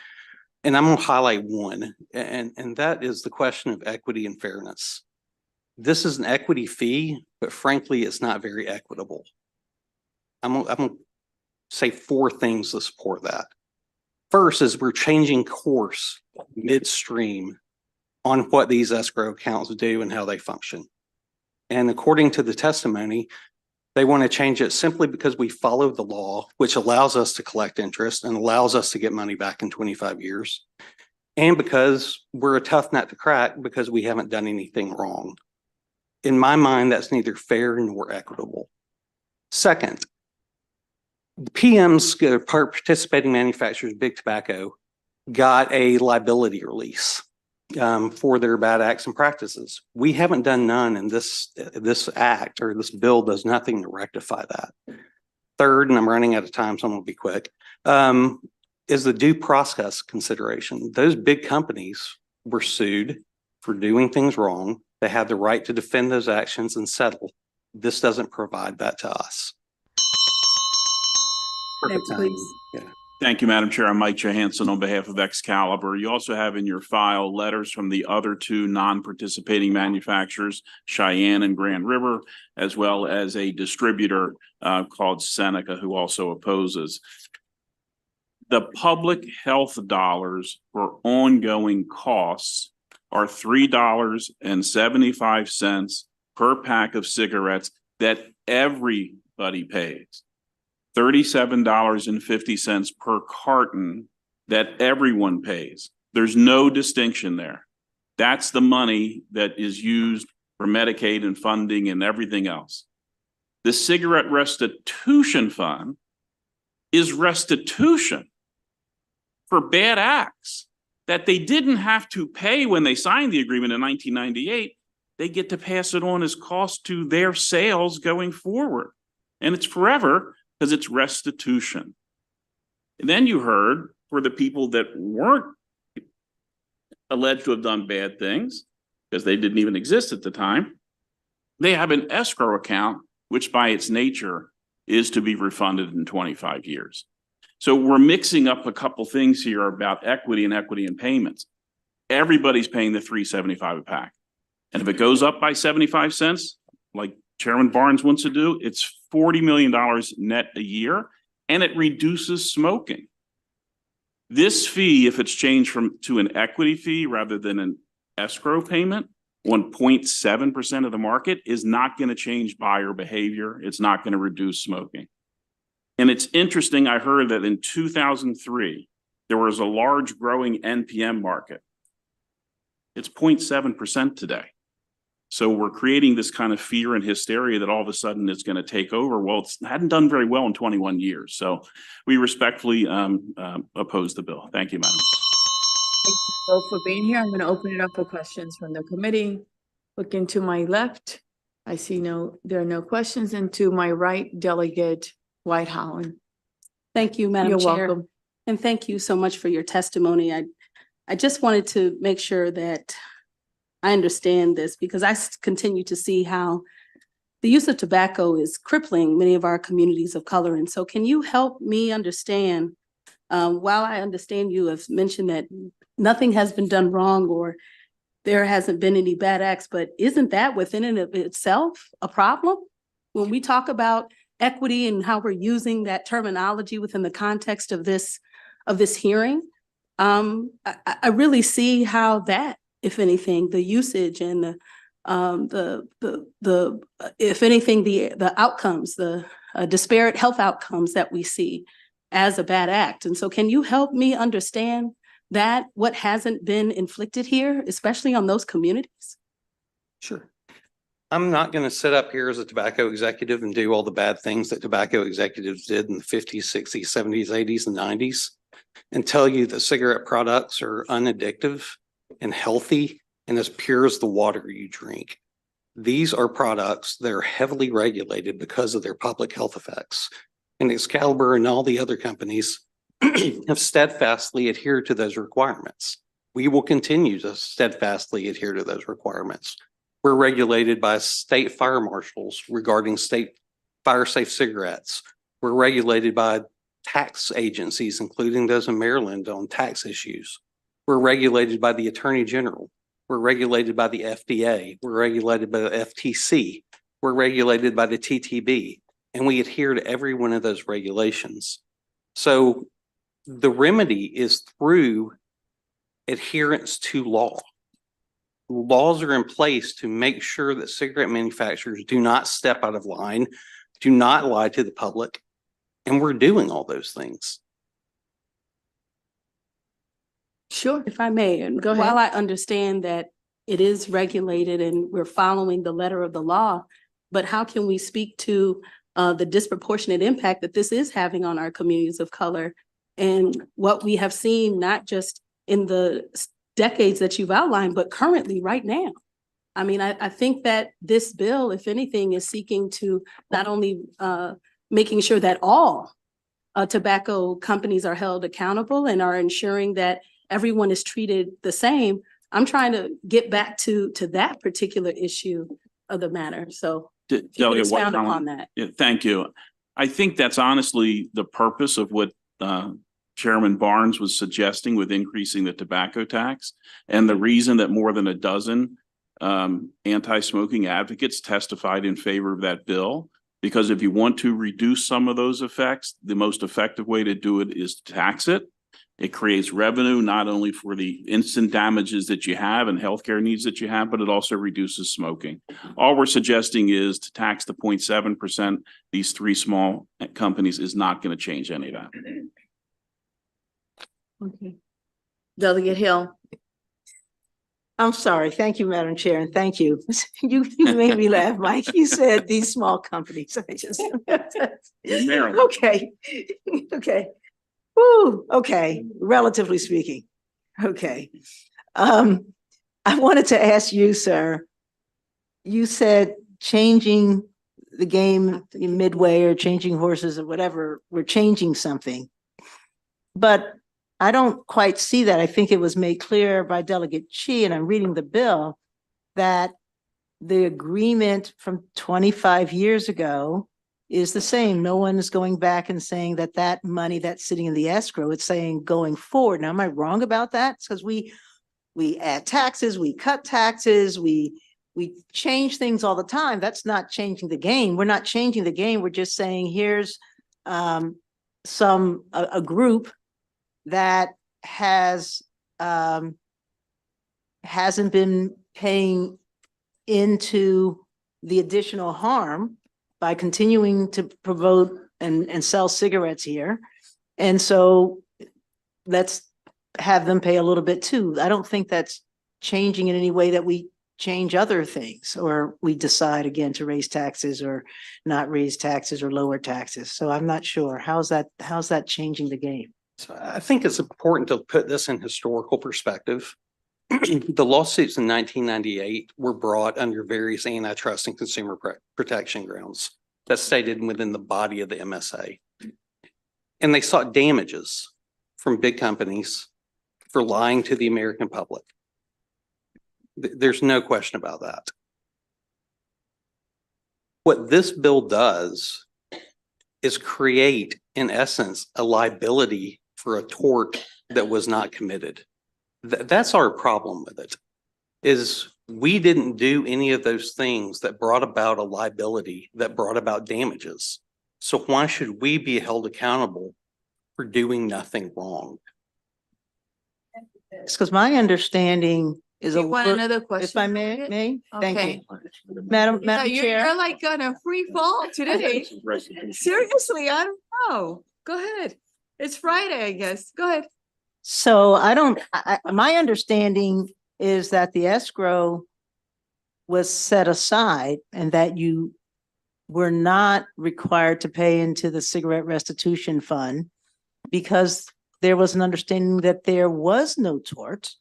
and I'm going to highlight one, and that is the question of equity and fairness. This is an equity fee, but frankly, it's not very equitable. I'm gonna say four things to support that. First is we're changing course midstream on what these escrow accounts do and how they function. And according to the testimony, they want to change it simply because we follow the law, which allows us to collect interest and allows us to get money back in 25 years. And because we're a tough nut to crack because we haven't done anything wrong. In my mind, that's neither fair nor equitable. Second, the PM's participating manufacturers, Big Tobacco, got a liability release for their bad acts and practices. We haven't done none, and this act or this bill does nothing to rectify that. Third, and I'm running out of time, so I'm gonna be quick, is the due process consideration. Those big companies were sued for doing things wrong. They have the right to defend those actions and settle. This doesn't provide that to us. Next, please. Yeah. Thank you, Madam Chair. I'm Mike Johansson on behalf of Excalibur. You also have in your file letters from the other two non-participating manufacturers, Cheyenne and Grand River, as well as a distributor called Seneca, who also opposes. The public health dollars for ongoing costs are $3.75 per pack of cigarettes that everybody pays. $37.50 per carton that everyone pays. There's no distinction there. That's the money that is used for Medicaid and funding and everything else. The cigarette restitution fund is restitution for bad acts that they didn't have to pay when they signed the agreement in 1998. They get to pass it on as cost to their sales going forward. And it's forever, because it's restitution. And then you heard for the people that weren't alleged to have done bad things, because they didn't even exist at the time, they have an escrow account, which by its nature is to be refunded in 25 years. So we're mixing up a couple things here about equity and payments. Everybody's paying the $3.75 a pack. And if it goes up by 75 cents, like Chairman Barnes wants to do, it's $40 million net a year, and it reduces smoking. This fee, if it's changed to an equity fee rather than an escrow payment, 1.7% of the market, is not going to change buyer behavior. It's not going to reduce smoking. And it's interesting, I heard that in 2003, there was a large growing NPM market. It's 0.7% today. So we're creating this kind of fear and hysteria that all of a sudden it's going to take over. Well, it hadn't done very well in 21 years. So we respectfully oppose the bill. Thank you, Madam. Thank you both for being here. I'm going to open it up for questions from the committee. Looking to my left, I see there are no questions, and to my right, Delegate White Holland. Thank you, Madam You're Chair. welcome. And thank you so much for your testimony. I just wanted to make sure that I understand this, because I continue to see how the use of tobacco is crippling many of our communities of color. And so can you help me understand, while I understand you have mentioned that nothing has been done wrong or there hasn't been any bad acts, but isn't that within and of itself a problem? When we talk about equity and how we're using that terminology within the context of this hearing, I really see how that, if anything, the usage and if anything, the outcomes, the disparate health outcomes that we see as a bad act. And so can you help me understand that, what hasn't been inflicted here, especially on those communities? Sure. I'm not going to sit up here as a tobacco executive and do all the bad things that tobacco executives did in the 50s, 60s, 70s, 80s, and 90s and tell you that cigarette products are unaddictive and healthy and as pure as the water you drink. These are products that are heavily regulated because of their public health effects. And Excalibur and all the other companies have steadfastly adhered to those requirements. We will continue to steadfastly adhere to those requirements. We're regulated by state fire marshals regarding state fire safe cigarettes. We're regulated by tax agencies, including those in Maryland, on tax issues. We're regulated by the Attorney General. We're regulated by the FDA. We're regulated by the FTC. We're regulated by the TTB, and we adhere to every one of those regulations. So the remedy is through adherence to law. Laws are in place to make sure that cigarette manufacturers do not step out of line, do not lie to the public, and we're doing all those things. Sure. If I may, and Go ahead. while I understand that it is regulated and we're following the letter of the law, but how can we speak to the disproportionate impact that this is having on our communities of color and what we have seen, not just in the decades that you've outlined, but currently right now? I mean, I think that this bill, if anything, is seeking to not only making sure that all tobacco companies are held accountable and are ensuring that everyone is treated the same. I'm trying to get back to that particular issue of the matter. So if you could Delegate expound White, upon that. Yeah, thank you. I think that's honestly the purpose of what Chairman Barnes was suggesting with increasing the tobacco tax. And the reason that more than a dozen anti-smoking advocates testified in favor of that bill, because if you want to reduce some of those effects, the most effective way to do it is to tax it. It creates revenue not only for the instant damages that you have and healthcare needs that you have, but it also reduces smoking. All we're suggesting is to tax the 0.7%. These three small companies is not going to change any of that. Okay. Delegate Hill. I'm sorry. Thank you, Madam Chair, and thank you. You made me laugh, Mike. You said these small companies. I just. Maryland. Okay. Okay. Woo, okay, relatively speaking. Okay. I wanted to ask you, sir, you said changing the game midway or changing horses or whatever, we're changing something. But I don't quite see that. I think it was made clear by Delegate Chi, and I'm reading the bill, that the agreement from 25 years ago is the same. No one is going back and saying that that money that's sitting in the escrow, it's saying going forward. Now, am I wrong about that? It's because we add taxes, we cut taxes, we change things all the time. That's not changing the game. We're not changing the game. We're just saying here's a group that hasn't been paying into the additional harm by continuing to promote and sell cigarettes here. And so let's have them pay a little bit too. I don't think that's changing in any way that we change other things, or we decide again to raise taxes or not raise taxes or lower taxes. So I'm not sure. How's that changing the game? So I think it's important to put this in historical perspective. The lawsuits in 1998 were brought under various antitrust and consumer protection grounds that's stated within the body of the MSA. And they sought damages from big companies for lying to the American public. There's no question about that. What this bill does is create, in essence, a liability for a tort that was not committed. That's our problem with it, is we didn't do any of those things that brought about a liability, that brought about damages. So why should we be held accountable for doing nothing wrong? It's because my understanding is You want another question? If I may, thank Okay. you. Madam So you're Chair. like on a free fall today. Seriously, I don't know. Go ahead. It's Friday, I guess. Go ahead. So my understanding is that the escrow was set aside and that you were not required to pay into the cigarette restitution fund because there was an understanding that there was no tort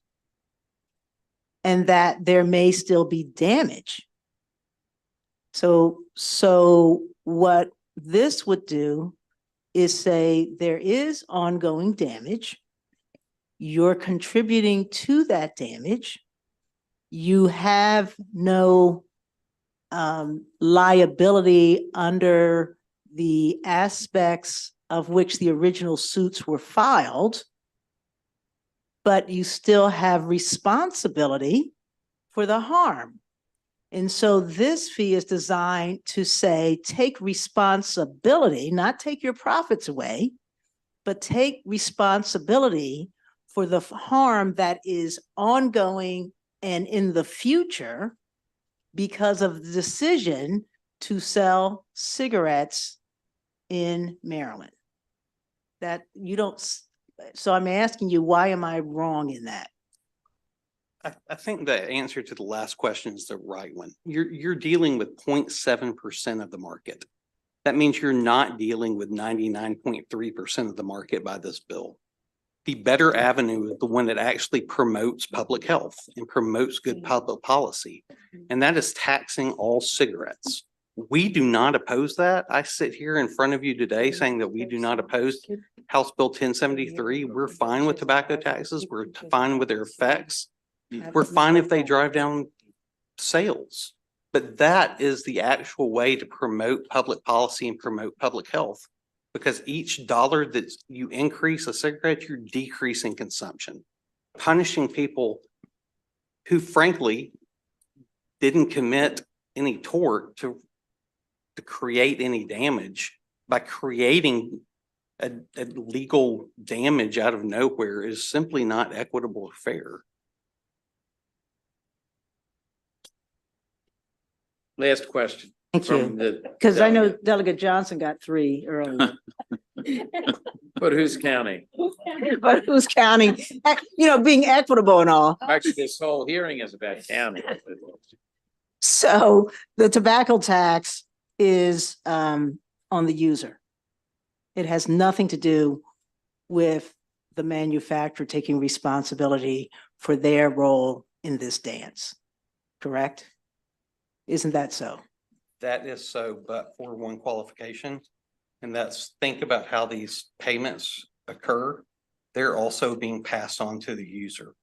and that there may still be damage. So what this would do is say there is ongoing damage. You're contributing to that damage. You have no liability under the aspects of which the original suits were filed, but you still have responsibility for the harm. And so this fee is designed to say, take responsibility, not take your profits away, but take responsibility for the harm that is ongoing and in the future because of the decision to sell cigarettes in Maryland. That you don't, so I'm asking you, why am I wrong in that? I think the answer to the last question is the right one. You're dealing with 0.7% of the market. That means you're not dealing with 99.3% of the market by this bill. The better avenue is the one that actually promotes public health and promotes good public policy, and that is taxing all cigarettes. We do not oppose that. I sit here in front of you today saying that we do not oppose House Bill 1073. We're fine with tobacco taxes. We're fine with their effects. We're fine if they drive down sales, but that is the actual way to promote public policy and promote public health. Because each dollar that you increase a cigarette, you're decreasing consumption, punishing people who frankly didn't commit any tort to create any damage by creating a legal damage out of nowhere is simply not equitable or fair. Last question. Thank you. Because I know Delegate Johnson got 3 earlier. But who's counting? But who's counting? You know, being equitable and all. Actually, this whole hearing is about counting. So the tobacco tax is on the user. It has nothing to do with the manufacturer taking responsibility for their role in this dance, correct? Isn't that so? That is so, but for one qualification, and that's think about how these payments occur. They're also being passed on to the user.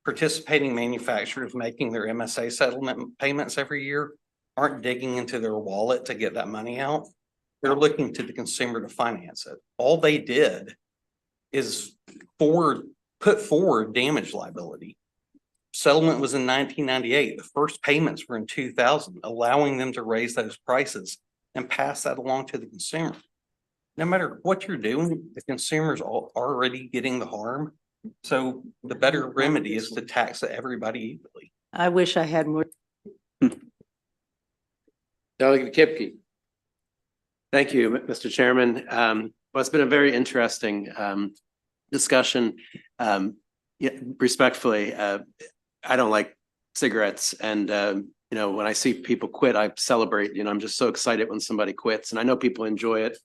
Participating manufacturers making their MSA settlement payments every year aren't digging into their wallet to get that money out. They're looking to the consumer to finance it. All they did is put forward damage liability. Settlement was in 1998. The first payments were in 2000, allowing them to raise those prices and pass that along to the consumer. No matter what you're doing, the consumer's already getting the harm. So the better remedy is to tax everybody equally. I wish I had more. Delegate Kipke. Thank you, Mr. Chairman. Well, it's been a very interesting discussion. Yeah, respectfully, I don't like cigarettes, and you know, when I see people quit, I celebrate. You know, I'm just so excited when somebody quits, and I know people enjoy it.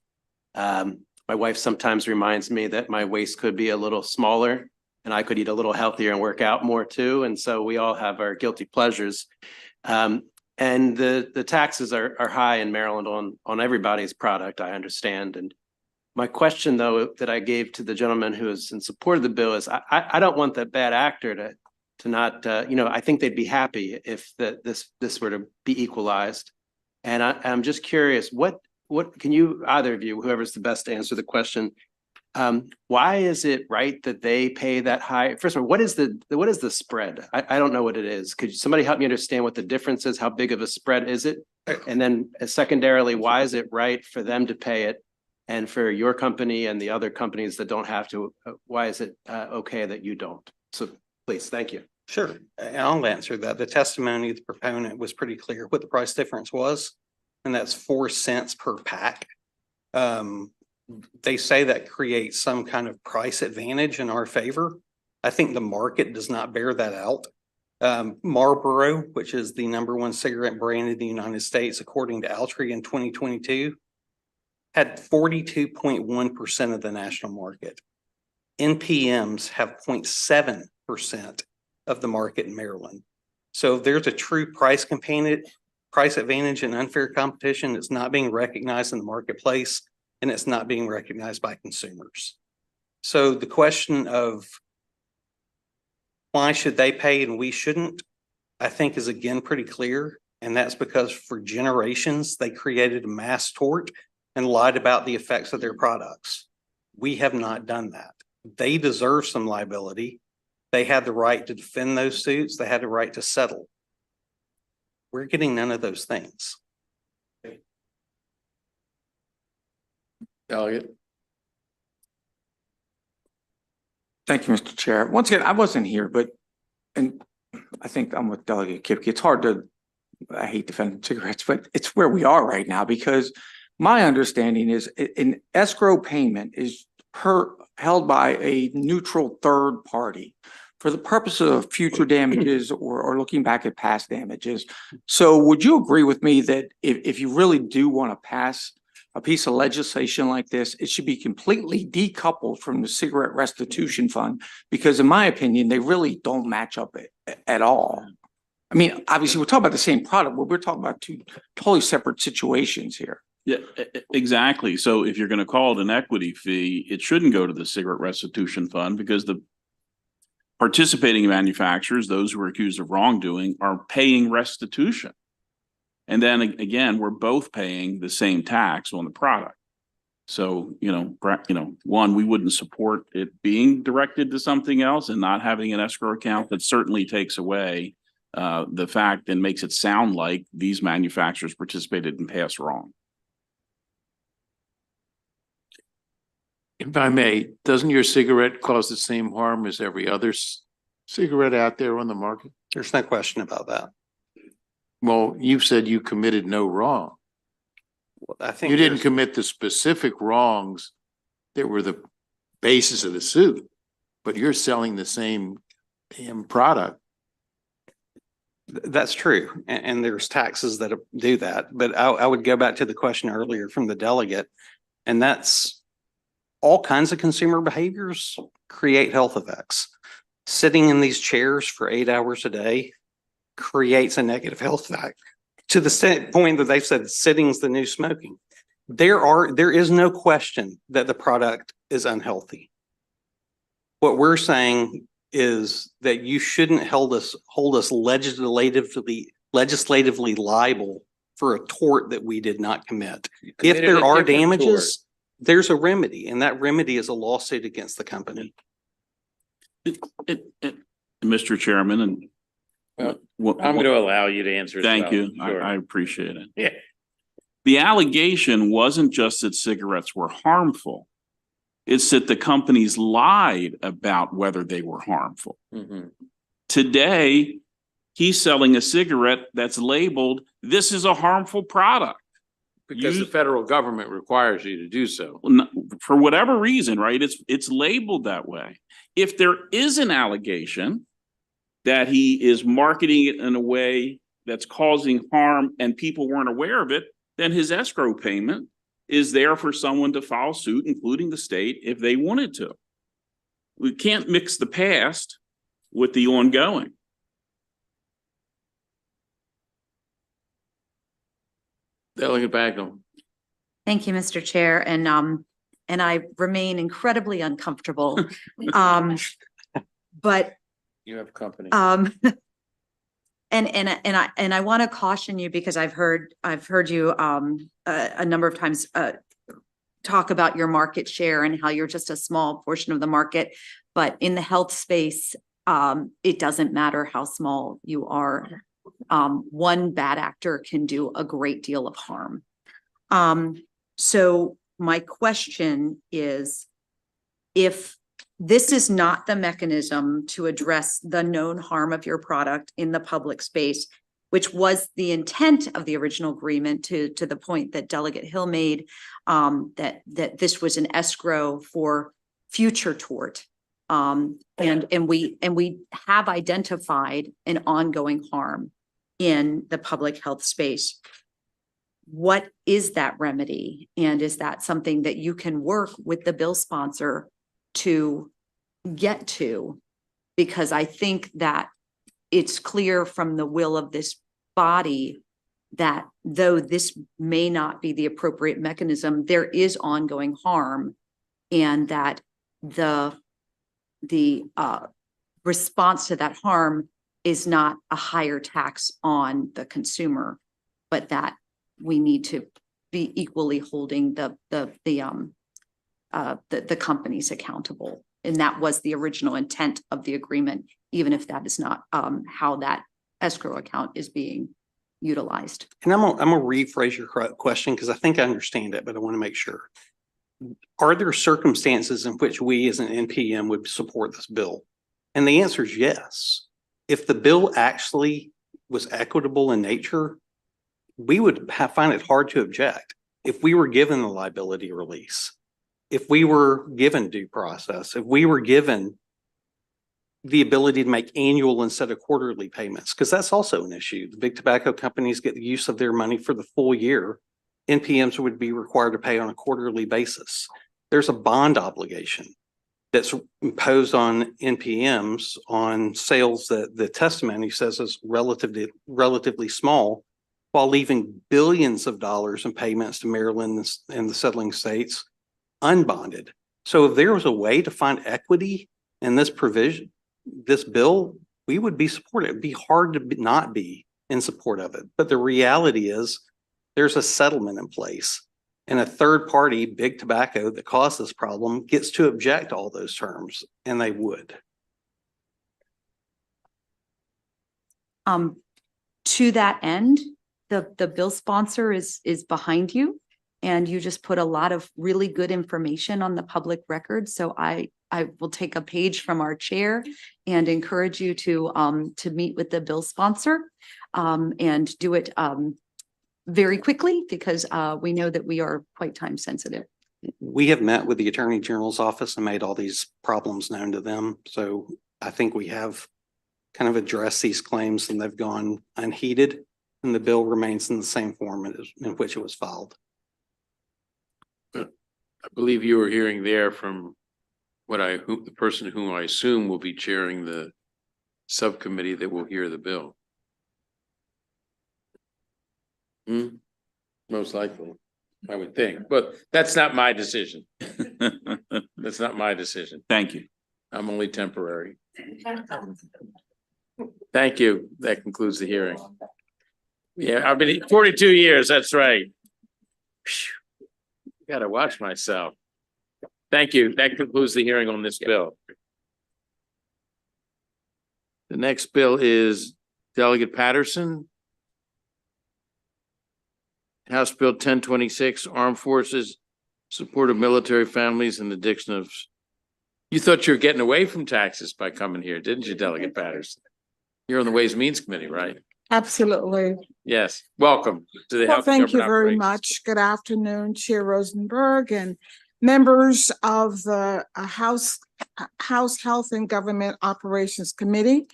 My wife sometimes reminds me that my waist could be a little smaller, and I could eat a little healthier and work out more too. And so we all have our guilty pleasures. And the taxes are high in Maryland on everybody's product, I understand. And my question, though, that I gave to the gentleman who is in support of the bill is I don't want that bad actor to not, you know, I think they'd be happy if this were to be equalized. And I'm just curious, what can you, either of you, whoever's the best to answer the question, why is it right that they pay that high? First of all, what is the spread? I don't know what it is. Could somebody help me understand what the difference is? How big of a spread is it? And then secondarily, why is it right for them to pay it? And for your company and the other companies that don't have to, why is it okay that you don't? So please, thank you. Sure, and I'll answer that. The testimony of the proponent was pretty clear what the price difference was, and that's 4 cents per pack. They say that creates some kind of price advantage in our favor. I think the market does not bear that out. Marlboro, which is the #1 cigarette brand in the United States, according to Altria in 2022, had 42.1% of the national market. NPMs have 0.7% of the market in Maryland. So if there's a true price advantage and unfair competition, it's not being recognized in the marketplace, and it's not being recognized by consumers. So the question of why should they pay and we shouldn't, I think is again pretty clear. And that's because for generations, they created a mass tort and lied about the effects of their products. We have not done that. They deserve some liability. They had the right to defend those suits. They had the right to settle. We're getting none of those things. Elliot? Thank you, Mr. Chair. Once again, I wasn't here, but, and I think I'm with Delegate Kipke. It's hard to, I hate defending cigarettes, but it's where we are right now because my understanding is an escrow payment is held by a neutral third party for the purpose of future damages or looking back at past damages. So would you agree with me that if you really do want to pass a piece of legislation like this, it should be completely decoupled from the cigarette restitution fund? Because in my opinion, they really don't match up at all. I mean, obviously we're talking about the same product, but we're talking about two totally separate situations here. Yeah, exactly. So if you're going to call it an equity fee, it shouldn't go to the cigarette restitution fund because the participating manufacturers, those who are accused of wrongdoing, are paying restitution. And then again, we're both paying the same tax on the product. So, one, we wouldn't support it being directed to something else, and not having an escrow account that certainly takes away the fact and makes it sound like these manufacturers participated in past wrong. If I may, doesn't your cigarette cause the same harm as every other cigarette out there on the market? There's no question about that. Well, you've said you committed no wrong. Well, I think you didn't commit the specific wrongs that were the basis of the suit, but you're selling the same damn product. That's true. And there's taxes that do that. But I would go back to the question earlier from the delegate, and that's all kinds of consumer behaviors create health effects. Sitting in these chairs for 8 hours a day creates a negative health effect, to the point that they've said sitting's the new smoking. There is no question that the product is unhealthy. What we're saying is that you shouldn't hold us legislatively liable for a tort that we did not commit. If there are damages, there's a remedy, and that remedy is a lawsuit against the company. Mr. Chairman, and I'm going to allow you to answer. Thank you. Sure. I appreciate it. Yeah. The allegation wasn't just that cigarettes were harmful. It's that the companies lied about whether they were harmful. Mm-hmm. Today, he's selling a cigarette that's labeled, "This is a harmful product." Because the federal government requires you to do so. For whatever reason, right? It's labeled that way. If there is an allegation that he is marketing it in a way that's causing harm and people weren't aware of it, then his escrow payment is there for someone to file suit, including the state, if they wanted to. We can't mix the past with the ongoing. Delegate Bagel. Thank you, Mr. Chair, and I remain incredibly uncomfortable. But You have company. and I want to caution you because I've heard you a number of times talk about your market share and how you're just a small portion of the market, but in the health space, it doesn't matter how small you are. One bad actor can do a great deal of harm. So my question is, if this is not the mechanism to address the known harm of your product in the public space, which was the intent of the original agreement to the point that Delegate Hill made, that this was an escrow for future tort. And we have identified an ongoing harm in the public health space. What is that remedy? And is that something that you can work with the bill sponsor to get to? Because I think that it's clear from the will of this body that though this may not be the appropriate mechanism, there is ongoing harm, and that the response to that harm is not a higher tax on the consumer, but that we need to be equally holding the companies accountable. And that was the original intent of the agreement, even if that is not how that escrow account is being utilized. And I'm gonna rephrase your question because I think I understand it, but I want to make sure. Are there circumstances in which we as an NPM would support this bill? And the answer is yes. If the bill actually was equitable in nature, we would find it hard to object. If we were given the liability release, if we were given due process, if we were given the ability to make annual instead of quarterly payments, because that's also an issue. The big tobacco companies get the use of their money for the full year. NPMs would be required to pay on a quarterly basis. There's a bond obligation that's imposed on NPMs on sales that the testimony says is relatively small, while leaving billions of dollars in payments to Maryland and the settling states unbonded. So if there was a way to find equity in this provision, this bill, we would be supportive. It'd be hard to not be in support of it. But the reality is there's a settlement in place, and a third party, big tobacco, that caused this problem gets to object to all those terms, and they would. To that end, the bill sponsor is behind you, and you just put a lot of really good information on the public record. So I will take a page from our chair and encourage you to meet with the bill sponsor and do it very quickly, because we know that we are quite time sensitive. We have met with the Attorney General's office and made all these problems known to them. So I think we have kind of addressed these claims and they've gone unheeded, and the bill remains in the same form in which it was filed. I believe you were hearing there from the person whom I assume will be chairing the subcommittee that will hear the bill. Most likely, I would think, but that's not my decision. That's not my decision. Thank you. I'm only temporary. Thank you. That concludes the hearing. Yeah, I've been 42 years. That's right. Gotta watch myself. Thank you. That concludes the hearing on this bill. The next bill is Delegate Patterson. House Bill 1026, Armed Forces, Support of Military Families and the Addiction of. You thought you were getting away from taxes by coming here, didn't you, Delegate Patterson? You're on the Ways and Means Committee, right? Absolutely. Yes. Welcome to the Well, Health thank you Government very Operations. much. Good afternoon, Chair Rosenberg and members of the House Health and Government Operations Committee.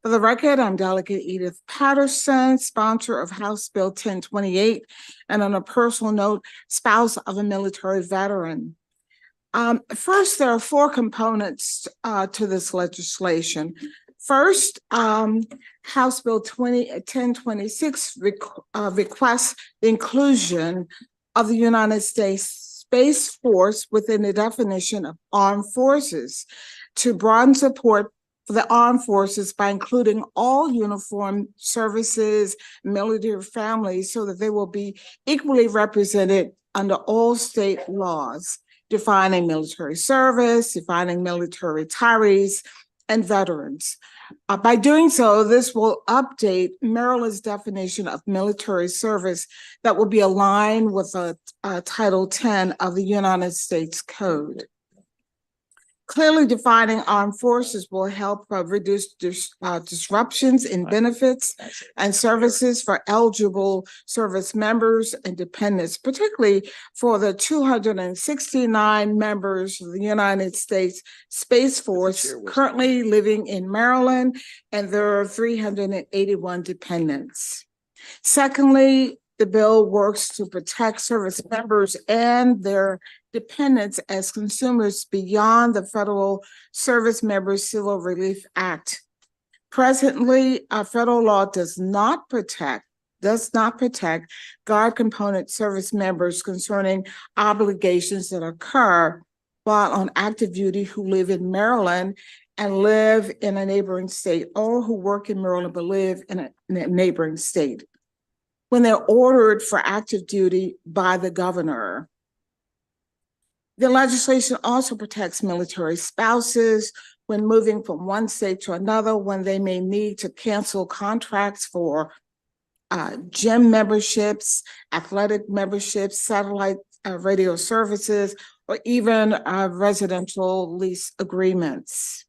For the record, I'm Delegate Edith Patterson, sponsor of House Bill 1028, and on a personal note, spouse of a military veteran. First, there are four components to this legislation. First, House Bill 1026 requests the inclusion of the United States Space Force within the definition of armed forces to broaden support for the armed forces by including all uniformed services, military families, so that they will be equally represented under all state laws, defining military service, defining military retirees, and veterans. By doing so, this will update Maryland's definition of military service that will be aligned with Title 10 of the United States Code. Clearly defining armed forces will help reduce disruptions in benefits and services for eligible service members and dependents, particularly for the 269 members of the United States Space Force currently living in Maryland, and there are 381 dependents. Secondly, the bill works to protect service members and their dependents as consumers beyond the Federal Service Members Civil Relief Act. Presently, our federal law does not protect Guard component service members concerning obligations that occur while on active duty who live in Maryland and live in a neighboring state, or who work in Maryland but live in a neighboring state, when they're ordered for active duty by the governor. The legislation also protects military spouses when moving from one state to another, when they may need to cancel contracts for gym memberships, athletic memberships, satellite radio services, or even residential lease agreements.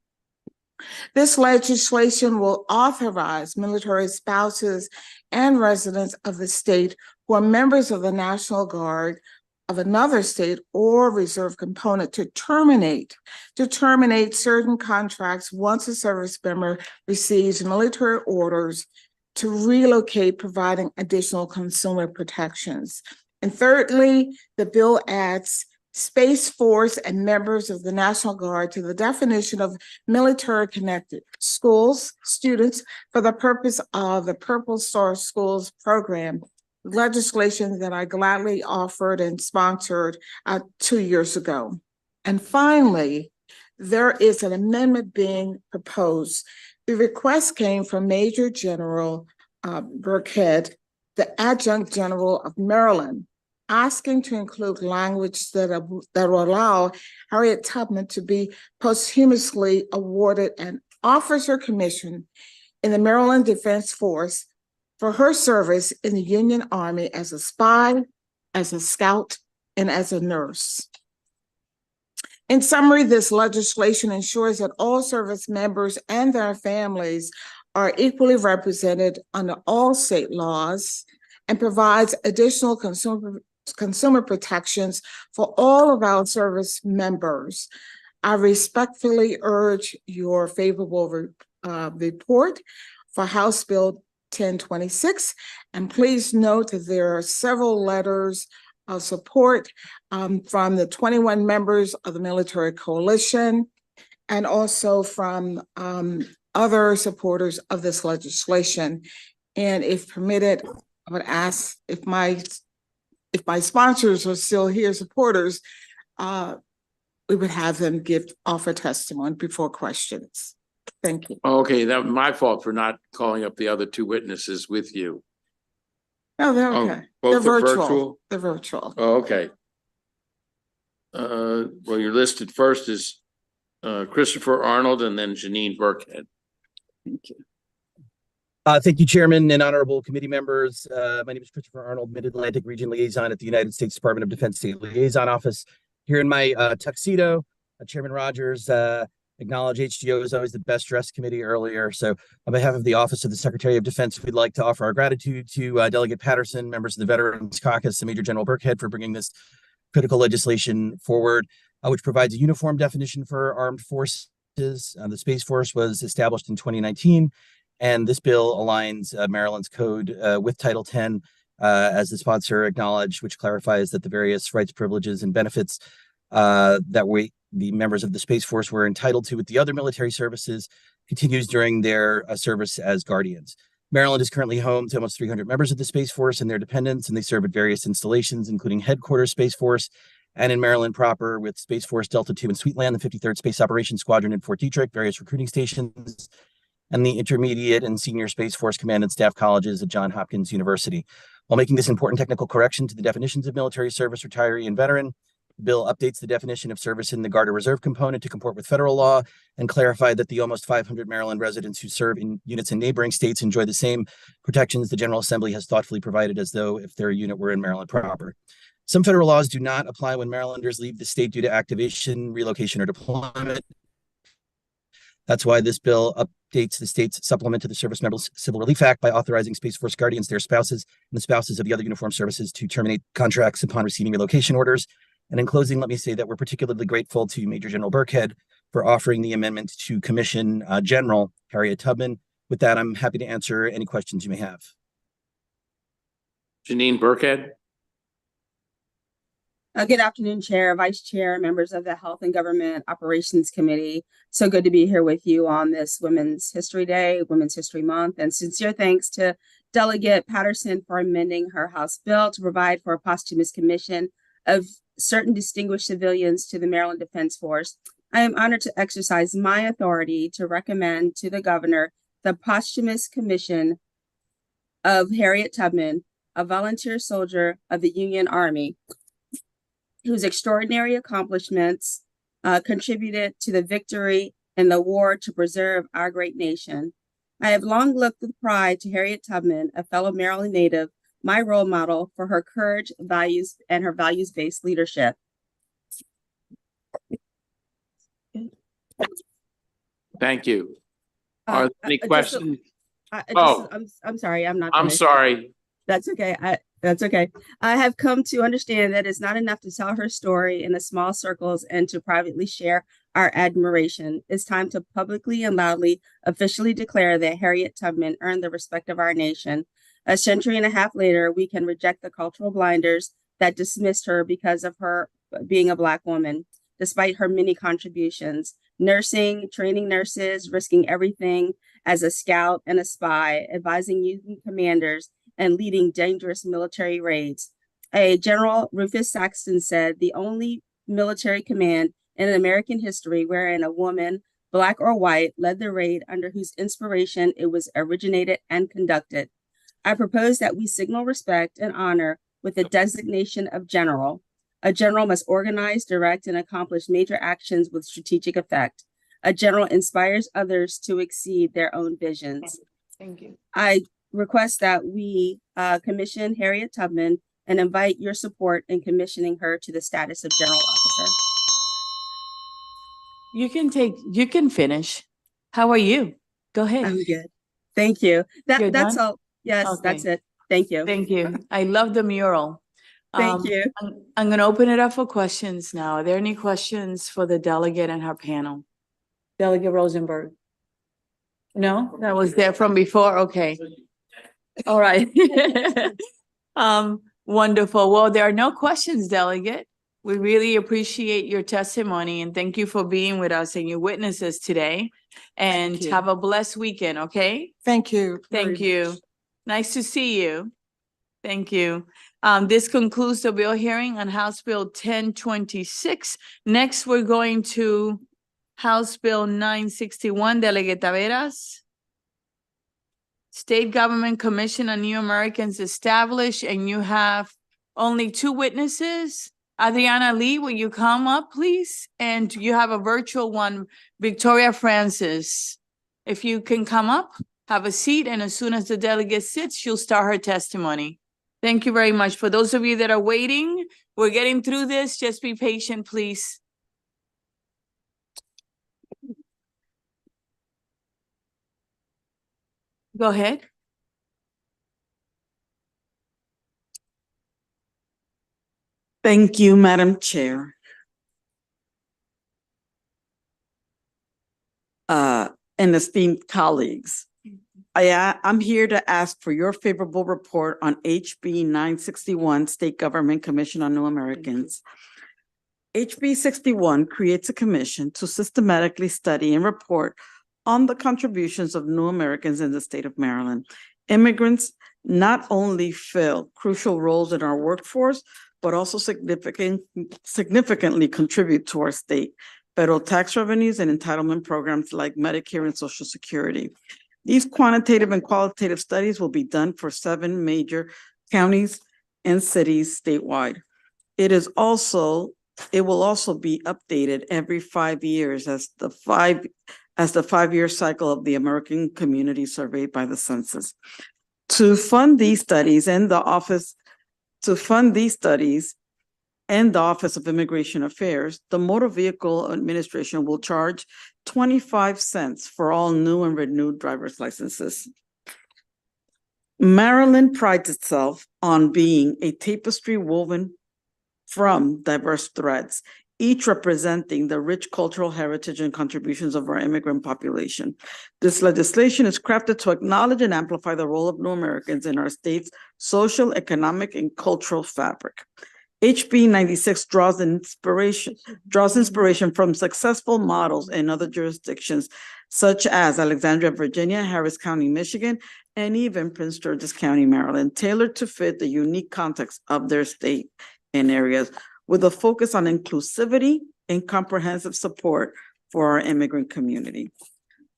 This legislation will authorize military spouses and residents of the state who are members of the National Guard of another state or reserve component to terminate certain contracts once a service member receives military orders to relocate, providing additional consumer protections. And thirdly, the bill adds Space Force and members of the National Guard to the definition of military-connected schools, students, for the purpose of the Purple Star Schools program, legislation that I gladly offered and sponsored 2 years ago. And finally, there is an amendment being proposed. The request came from Major General Burkhead, the Adjunct General of Maryland, asking to include language that will allow Harriet Tubman to be posthumously awarded an officer commission in the Maryland Defense Force for her service in the Union Army as a spy, as a scout, and as a nurse. In summary, this legislation ensures that all service members and their families are equally represented under all state laws and provides additional consumer protections for all of our service members. I respectfully urge your favorable report for House Bill 1026. And please note that there are several letters of support from the 21 members of the Military Coalition and also from other supporters of this legislation. And if permitted, I would ask if my sponsors are still here, supporters, we would have them offer testimony before questions. Thank you. Okay, that was my fault for not calling up the other two witnesses with you. No, they're Oh, okay. both They're are virtual. virtual? They're virtual. Oh, okay. Well, you're listed first as Christopher Arnold and then Janine Burkhead. Thank you. Thank you, Chairman and honorable committee members. My name is Christopher Arnold, Mid-Atlantic Region Liaison at the United States Department of Defense State Liaison Office. Here in my tuxedo, Chairman Rogers acknowledged HGO is always the best dressed committee earlier. So on behalf of the Office of the Secretary of Defense, we'd like to offer our gratitude to Delegate Patterson, members of the Veterans Caucus, and Major General Burkhead for bringing this critical legislation forward, which provides a uniform definition for armed forces. The Space Force was established in 2019. And this bill aligns Maryland's code with Title 10, as the sponsor acknowledged, which clarifies that the various rights, privileges, and benefits that the members of the Space Force were entitled to with the other military services continues during their service as guardians. Maryland is currently home to almost 300 members of the Space Force and their dependents, and they serve at various installations, including Headquarters Space Force, and in Maryland proper with Space Force Delta II in Sweetland, the 53rd Space Operations Squadron in Fort Detrick, various recruiting stations, and the Intermediate and Senior Space Force Command and Staff Colleges at Johns Hopkins University. While making this important technical correction to the definitions of military service, retiree, and veteran, the bill updates the definition of service in the Guard or Reserve component to comport with federal law and clarified that the almost 500 Maryland residents who serve in units in neighboring states enjoy the same protections the General Assembly has thoughtfully provided as though if their unit were in Maryland proper. Some federal laws do not apply when Marylanders leave the state due to activation, relocation, or deployment. That's why this bill updates the state's supplement to the Service Members Civil Relief Act by authorizing Space Force guardians, their spouses, and the spouses of the other uniformed services to terminate contracts upon receiving relocation orders. And in closing, let me say that we're particularly grateful to Major General Burkhead for offering the amendment to Commission General Harriet Tubman. With that, I'm happy to answer any questions you may have. Janine Burkhead. Good afternoon, Chair, Vice Chair, members of the Health and Government Operations Committee. So good to be here with you on this Women's History Day, Women's History Month, and sincere thanks to Delegate Patterson for amending her House bill to provide for a posthumous commission of certain distinguished civilians to the Maryland Defense Force. I am honored to exercise my authority to recommend to the governor the posthumous commission of Harriet Tubman, a volunteer soldier of the Union Army, whose extraordinary accomplishments contributed to the victory in the war to preserve our great nation. I have long looked with pride to Harriet Tubman, a fellow Maryland native, my role model for her courage, values, and her values-based leadership. Thank you. Are there any just a- questions? Oh, I'm sorry, I'm not I'm finished. sorry. That's okay. That's okay. I have come to understand that it's not enough to tell her story in the small circles and to privately share our admiration. It's time to publicly and loudly officially declare that Harriet Tubman earned the respect of our nation. A century and a half later, we can reject the cultural blinders that dismissed her because of her being a Black woman, despite her many contributions. Nursing, training nurses, risking everything as a scout and a spy, advising Union commanders, and leading dangerous military raids. A General Rufus Saxton said, the only military command in American history wherein a woman, Black or white, led the raid under whose inspiration it was originated and conducted. I propose that we signal respect and honor with the designation of general. A general must organize, direct, and accomplish major actions with strategic effect. A general inspires others to exceed their own visions. Thank you. I request that we commission Harriet Tubman and invite your support in commissioning her to the status of general officer. You can finish. How are you? Go ahead. I'm good. Thank you. You're That's done? all. Yes, Okay. that's it. Thank you. Thank you. I love the mural. Thank you. I'm going to open it up for questions now. Are there any questions for the delegate and her panel? Delegate Rosenberg? No, that was there from before. Okay. All right. Wonderful. Well, there are no questions, delegate. We really appreciate your testimony and thank you for being with us and your witnesses today. And you. have a blessed weekend, okay? Thank you. Thank very you. much. Nice to see you. Thank you. This concludes the bill hearing on House Bill 1026. Next, we're going to House Bill 961, Delegate Taveras. State Government Commission on New Americans established, and you have only two witnesses. Adriana Lee, will you come up, please? And you have a virtual one, Victoria Francis. If you can come up, have a seat, and as soon as the delegate sits, she'll start her testimony. Thank you very much. For those of you that are waiting, we're getting through this. Just be patient, please. Go ahead. Thank you, Madam Chair. And esteemed colleagues, I'm here to ask for your favorable report on HB 961, State Government Commission on New Americans. HB 61 creates a commission to systematically study and report on the contributions of new Americans in the state of Maryland. Immigrants not only fill crucial roles in our workforce, but also significantly contribute to our state, federal tax revenues and entitlement programs like Medicare and Social Security. These quantitative and qualitative studies will be done for 7 major counties and cities statewide. It will also be updated every 5 years as the 5-year cycle of the American community surveyed by the census. To fund these studies and the Office of Immigration Affairs, the Motor Vehicle Administration will charge 25 cents for all new and renewed driver's licenses. Maryland prides itself on being a tapestry woven from diverse threads, each representing the rich cultural heritage and contributions of our immigrant population. This legislation is crafted to acknowledge and amplify the role of new Americans in our state's social, economic, and cultural fabric. HB 96 draws inspiration from successful models in other jurisdictions, such as Alexandria, Virginia, Harris County, Michigan, and even Prince George's County, Maryland, tailored to fit the unique context of their state and areas, with a focus on inclusivity and comprehensive support for our immigrant community.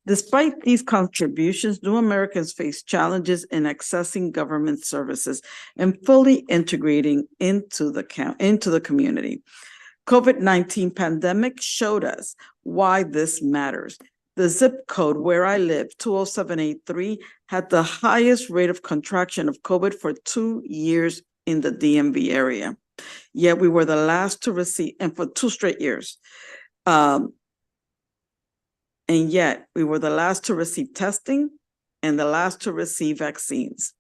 Despite these contributions, new Americans face challenges in accessing government services and fully integrating into the community. COVID-19 pandemic showed us why this matters. The zip code where I live, 20783, had the highest rate of contraction of COVID for 2 years in the DMV area. Yet we were the last to receive, and for 2 straight years. And yet we were the last to receive testing and the last to receive vaccines.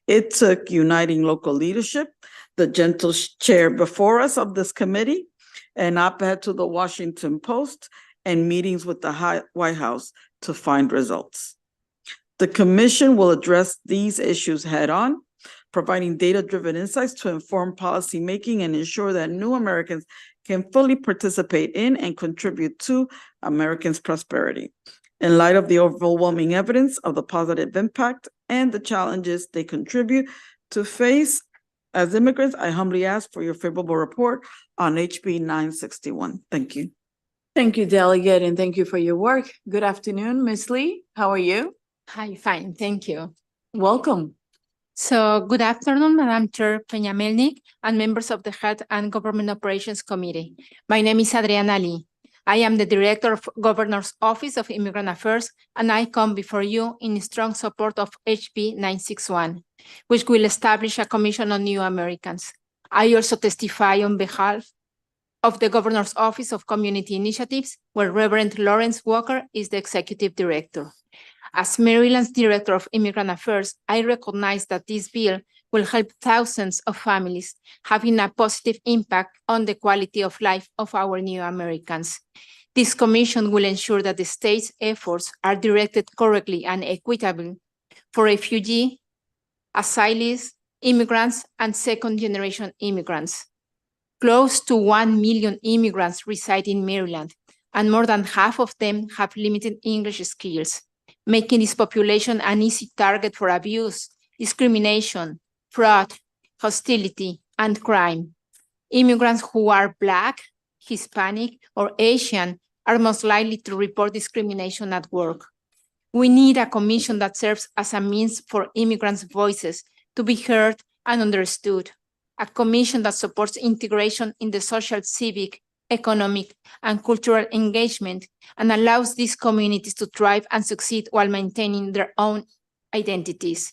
It took uniting local leadership, the gentle chair before us of this committee, an op-ed to the Washington Post, and meetings with the White House to find results. The commission will address these issues head-on, providing data-driven insights to inform policymaking and ensure that new Americans can fully participate in and contribute to Americans' prosperity. In light of the overwhelming evidence of the positive impact and the challenges they contribute to face as immigrants, I humbly ask for your favorable report on HB 961. Thank you. Thank you, Delegate, and thank you for your work. Good afternoon, Ms. Lee. How are you? Hi, fine, thank you. Welcome. So good afternoon, Madam Chair Peña-Melnick and members of the Health and Government Operations Committee. My name is Adriana Lee. I am the Director of Governor's Office of Immigrant Affairs, and I come before you in strong support of HB 961, which will establish a Commission on New Americans. I also testify on behalf of the Governor's Office of Community Initiatives, where Reverend Lawrence Walker is the Executive Director. As Maryland's Director of Immigrant Affairs, I recognize that this bill will help thousands of families, having a positive impact on the quality of life of our new Americans. This commission will ensure that the state's efforts are directed correctly and equitably for refugee, asylees, immigrants, and second-generation immigrants. Close to 1 million immigrants reside in Maryland, and more than half of them have limited English skills, making this population an easy target for abuse, discrimination, fraud, hostility, and crime. Immigrants who are Black, Hispanic, or Asian are most likely to report discrimination at work. We need a commission that serves as a means for immigrants' voices to be heard and understood, a commission that supports integration in the social, civic, economic, and cultural engagement and allows these communities to thrive and succeed while maintaining their own identities.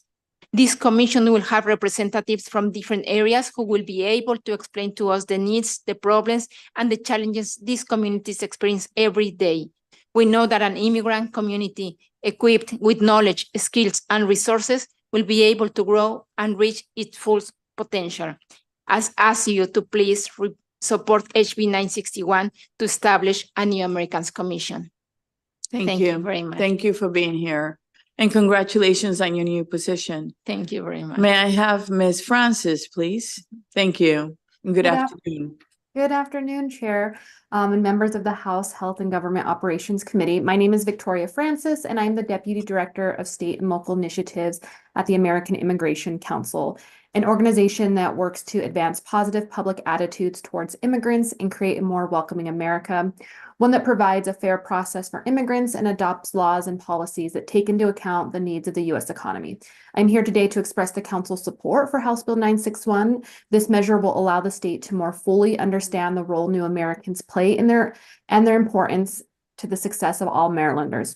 This commission will have representatives from different areas who will be able to explain to us the needs, the problems, and the challenges these communities experience every day. We know that an immigrant community equipped with knowledge, skills, and resources will be able to grow and reach its full potential. I ask you to please support HB 961 to establish a New Americans Commission. Thank you very much. Thank you for being here. And congratulations on your new position. Thank you very much. May I have Ms. Francis, please? Thank you. And good afternoon. Good afternoon, Chair, and members of the House Health and Government Operations Committee. My name is Victoria Francis, and I'm the Deputy Director of State and Local Initiatives at the American Immigration Council, an organization that works to advance positive public attitudes towards immigrants and create a more welcoming America, one that provides a fair process for immigrants and adopts laws and policies that take into account the needs of the U.S. economy. I'm here today to express the Council's support for House Bill 961. This measure will allow the state to more fully understand the role new Americans play in their importance to the success of all Marylanders.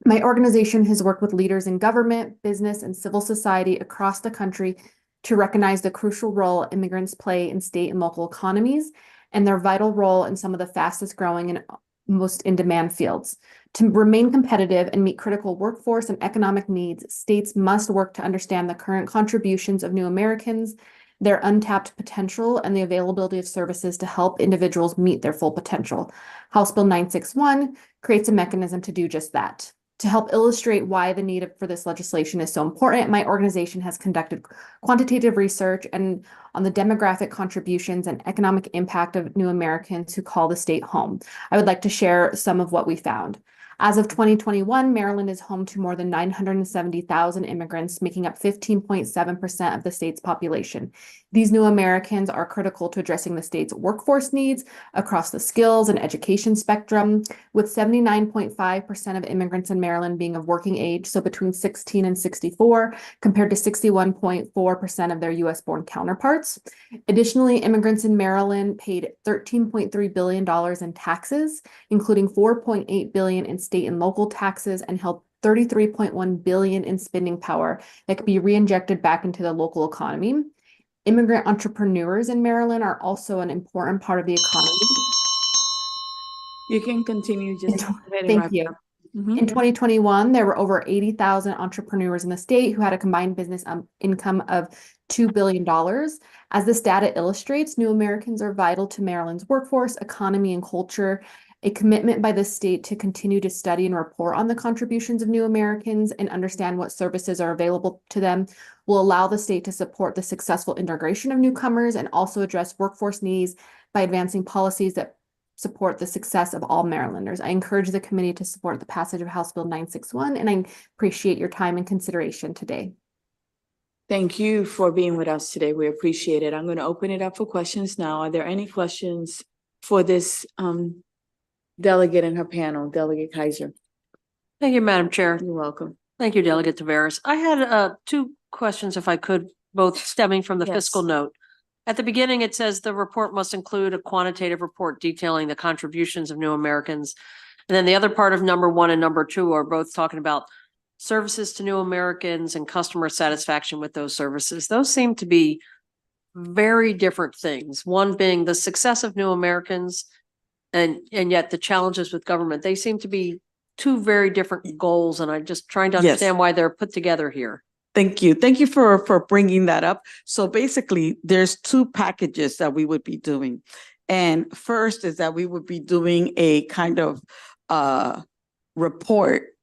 My organization has worked with leaders in government, business, and civil society across the country to recognize the crucial role immigrants play in state and local economies and their vital role in some of the fastest growing and most in-demand fields. To remain competitive and meet critical workforce and economic needs, states must work to understand the current contributions of new Americans, their untapped potential, and the availability of services to help individuals meet their full potential. House Bill 961 creates a mechanism to do just that. To help illustrate why the need for this legislation is so important, my organization has conducted quantitative research and on the demographic contributions and economic impact of new Americans who call the state home. I would like to share some of what we found. As of 2021, Maryland is home to more than 970,000 immigrants, making up 15.7% of the state's population. These new Americans are critical to addressing the state's workforce needs across the skills and education spectrum, with 79.5% of immigrants in Maryland being of working age, so between 16 and 64, compared to 61.4% of their U.S.-born counterparts. Additionally, immigrants in Maryland paid $13.3 billion in taxes, including $4.8 billion in state and local taxes and held 33.1 billion in spending power that could be reinjected back into the local economy. Immigrant entrepreneurs in Maryland are also an important part of the economy. You can continue, just go ahead and Thank wrap it you. up. Mhm. In 2021, there were over 80,000 entrepreneurs in the state who had a combined business income of $2 billion. As this data illustrates, new Americans are vital to Maryland's workforce, economy, and culture. A commitment by the state to continue to study and report on the contributions of new Americans and understand what services are available to them will allow the state to support the successful integration of newcomers and also address workforce needs by advancing policies that support the success of all Marylanders. I encourage the committee to support the passage of House Bill 961, and I appreciate your time and consideration today. Thank you for being with us today. We appreciate it. I'm going to open it up for questions now. Are there any questions for this delegate and her panel, Delegate Kaiser? Thank you, Madam Chair. You're welcome. Thank you, Delegate Taveras. I had two questions, if I could, both stemming from the Yes. fiscal note. At the beginning, it says the report must include a quantitative report detailing the contributions of new Americans. And then the other part of number 1 and number 2 are both talking about services to new Americans and customer satisfaction with those services. Those seem to be very different things. One being the success of new Americans and yet the challenges with government. They seem to be two very different goals, and I'm just trying to Yes. understand why they're put together here. Thank you. Thank you for bringing that up. So basically, there's two packages that we would be doing. And first is that we would be doing a kind of report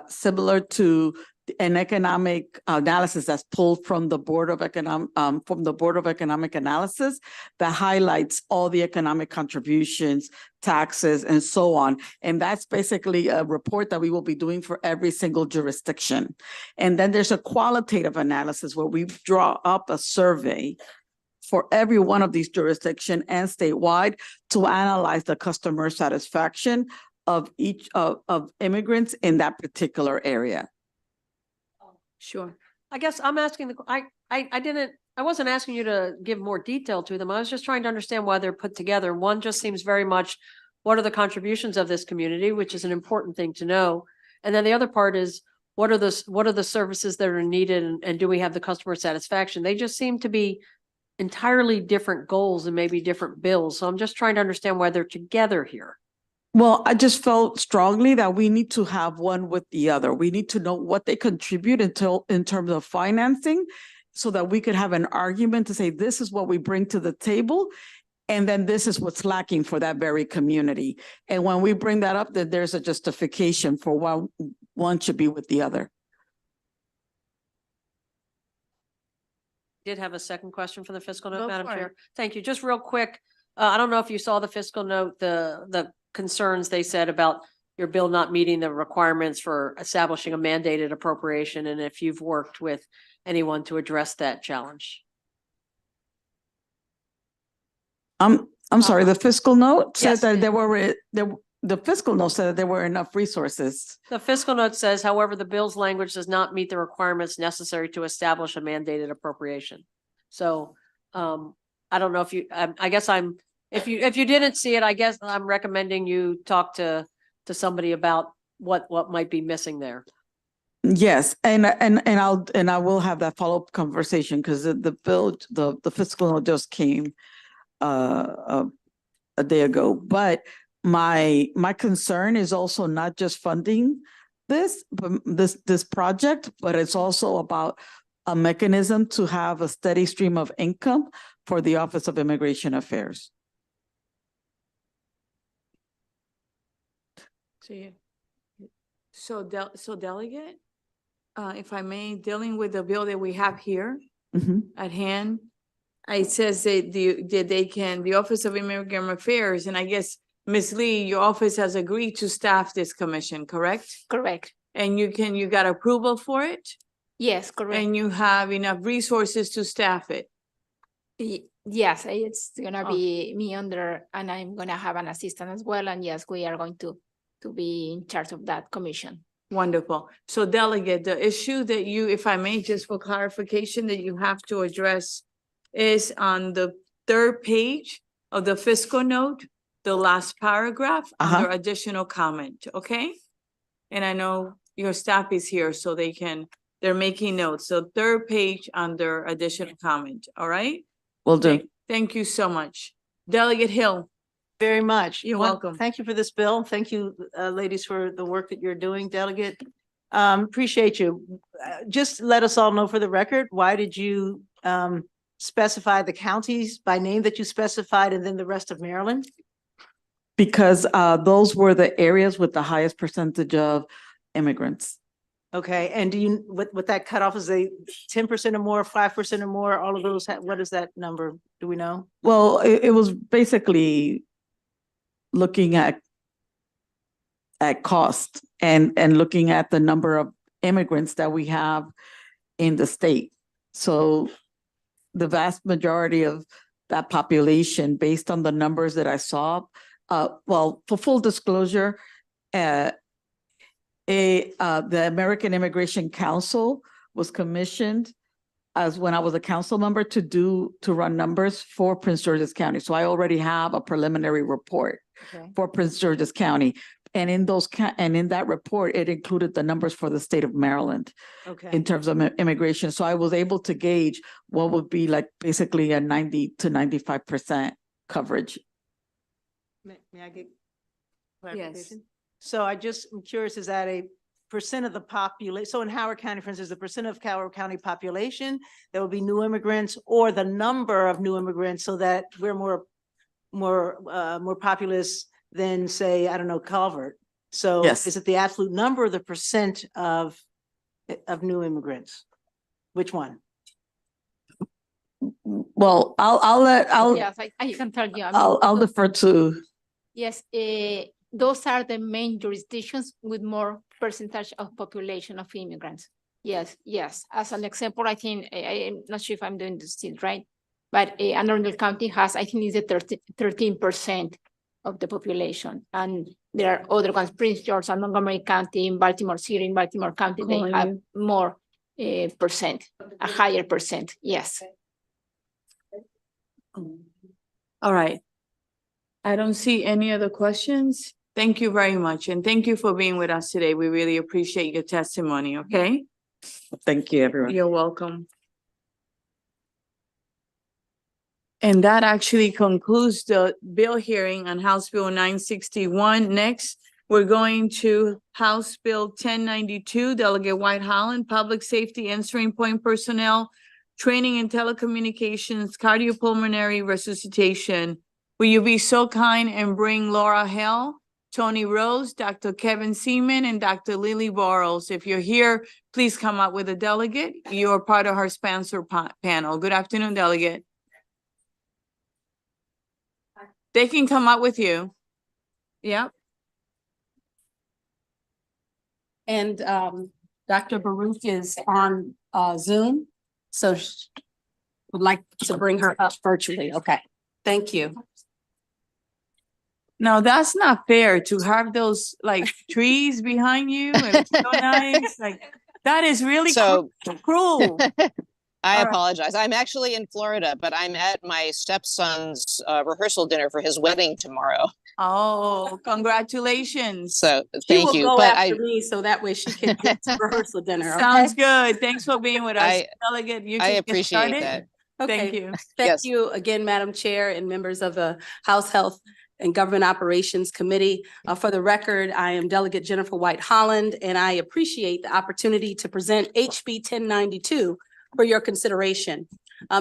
similar to an economic analysis that's pulled from the Board of Economic Analysis that highlights all the economic contributions, taxes, and so on. And that's basically a report that we will be doing for every single jurisdiction. And then there's a qualitative analysis where we draw up a survey for every one of these jurisdictions and statewide to analyze the customer satisfaction of each of immigrants in that particular area. Sure. I guess I'm asking I wasn't asking you to give more detail to them. I was just trying to understand why they're put together. One just seems very much, what are the contributions of this community, which is an important thing to know. And then the other part is, what are the services that are needed and do we have the customer satisfaction? They just seem to be entirely different goals and maybe different bills. So I'm just trying to understand why they're together here. Well, I just felt strongly that we need to have one with the other. We need to know what they contribute in terms of financing so that we could have an argument to say, this is what we bring to the table. And then this is what's lacking for that very community. And when we bring that up, then there's a justification for why one should be with the other. Did have a second question for the fiscal note, Go Madam for Chair. it. Thank you. Just real quick. I don't know if you saw the fiscal note, the concerns they said about your bill not meeting the requirements for establishing a mandated appropriation, and if you've worked with anyone to address that challenge. I'm sorry, the fiscal note said Yes. that the fiscal note said that there were enough resources. The fiscal note says, however, the bill's language does not meet the requirements necessary to establish a mandated appropriation. So I don't know if you, I guess if you didn't see it, I guess I'm recommending you talk to somebody about what might be missing there. Yes, and I will have that follow-up conversation because the fiscal note just came a day ago. But my concern is also not just funding this project, but it's also about a mechanism to have a steady stream of income for the Office of Immigration Affairs. So delegate, if I may, dealing with the bill that we have here at hand, it says that the Office of Immigrant Affairs, and I guess Ms. Lee, your office has agreed to staff this commission, correct? Correct. And you got approval for it? Yes, correct. And you have enough resources to staff it? Yes, it's gonna be me under, and I'm gonna have an assistant as well. And yes, we are going to be in charge of that commission. Wonderful. So delegate, the issue that you, if I may, just for clarification, that you have to address is on the third page of the fiscal note, the last paragraph under additional comment, okay? And I know your staff is here, so they're making notes. So third page under additional comment, all right? Will do. Thank you so much. Delegate Hill. Very much. You're Well, welcome. Thank you for this bill. Thank you, ladies, for the work that you're doing, Delegate. Appreciate you. Just let us all know for the record, why did you specify the counties by name that you specified and then the rest of Maryland? Because those were the areas with the highest percentage of immigrants. Okay, and do you, what that cutoff is, a 10% or more, 5% or more, all of those, what is that number? Do we know? Well, it was basically looking at cost and looking at the number of immigrants that we have in the state. So the vast majority of that population, based on the numbers that I saw, well, for full disclosure, the American Immigration Council was commissioned as when I was a council member to run numbers for Prince George's County. So I already have a preliminary report for Prince George's County. And in that report, it included the numbers for the state of Maryland in terms of immigration. So I was able to gauge what would be like basically a 90 to 95% coverage. May I get clarification? So I just, I'm curious, is that a percent of the population? So in Howard County, for instance, the percent of Howard County population, there will be new immigrants, or the number of new immigrants, so that we're more populous than, say, I don't know, Calvert. So is it the absolute number or the percent of new immigrants? Which one? Well, Yes, I can tell you. I'll defer to. Yes, those are the main jurisdictions with more percentage of population of immigrants. Yes. As an example, I think, I'm not sure if I'm doing this right, but Anne Arundel County has, I think, is it 13% of the population. And there are other ones, Prince George and Montgomery County, in Baltimore City, in Baltimore County, they have more percent, a higher percent, yes. All right. I don't see any other questions. Thank you very much. And thank you for being with us today. We really appreciate your testimony, okay? Thank you, everyone. You're welcome. And that actually concludes the bill hearing on House Bill 961. Next, we're going to House Bill 1092, Delegate White Holland, Public Safety Answering Point Personnel, Training and Telecommunications, Cardiopulmonary Resuscitation. Will you be so kind and bring Laura Hell, Tony Rose, Dr. Kevin Seaman, and Dr. Lily Borals? If you're here, please come up with a delegate. You're part of our sponsor panel. Good afternoon, delegate. They can come up with you. Yep. And Dr. Baruch is on Zoom, so would like to bring her up virtually. Okay, thank you. No, that's not fair to have those like trees behind you and so nice. Like that is really cruel. I apologize. I'm actually in Florida, but I'm at my stepson's rehearsal dinner for his wedding tomorrow. Oh, congratulations. So She thank will you. go But after me, so that way she can get to rehearsal dinner. Okay? Sounds good. Thanks for being with us. Delegate, you I can get appreciate started. that. Okay. Thank you. Thank you again, Madam Chair and members of the House Health and Government Operations Committee. For the record, I am Delegate Jennifer White Holland, and I appreciate the opportunity to present HB 1092 for your consideration.